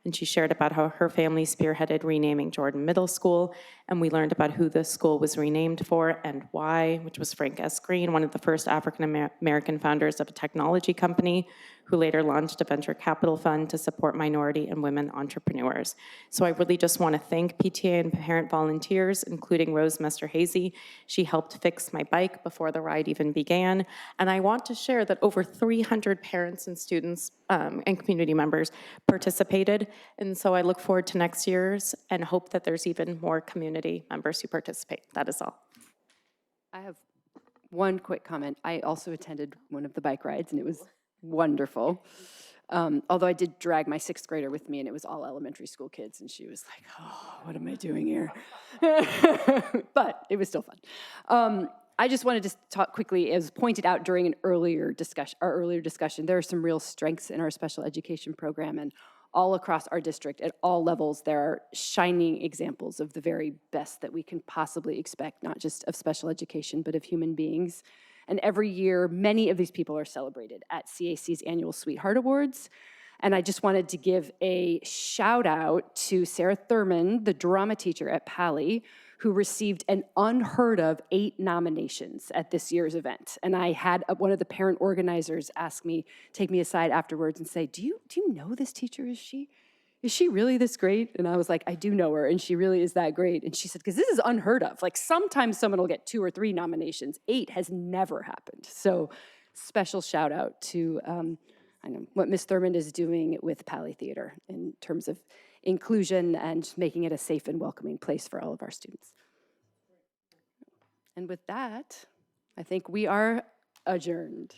and she shared about how her family spearheaded renaming Jordan Middle School, and we learned about who the school was renamed for and why, which was Frank S. Green, one of the first African-American founders of a technology company, who later launched a venture capital fund to support minority and women entrepreneurs. So I really just want to thank PTA and parent volunteers, including Rose Mester-Hazy. She helped fix my bike before the ride even began. And I want to share that over 300 parents and students and community members participated. And so I look forward to next year's and hope that there's even more community members who participate. That is all. I have one quick comment. I also attended one of the bike rides, and it was wonderful. Although I did drag my 6th grader with me, and it was all elementary school kids, and she was like, oh, what am I doing here? But it was still fun. I just wanted to talk quickly, as pointed out during our earlier discussion, there are some real strengths in our special education program, and all across our district, at all levels, there are shining examples of the very best that we can possibly expect, not just of special education, but of human beings. And every year, many of these people are celebrated at CAC's annual Sweetheart Awards. And I just wanted to give a shout out to Sarah Thurman, the drama teacher at Pally, who received an unheard of 8 nominations at this year's event. And I had one of the parent organizers take me aside afterwards and say, do you know this teacher? Is she really this great? And I was like, I do know her, and she really is that great. And she said, because this is unheard of. Like, sometimes someone will get 2 or 3 nominations. 8 has never happened. So special shout out to I know what Ms. Thurmond is doing with Pally Theater in terms of inclusion and making it a safe and welcoming place for all of our students. And with that, I think we are adjourned.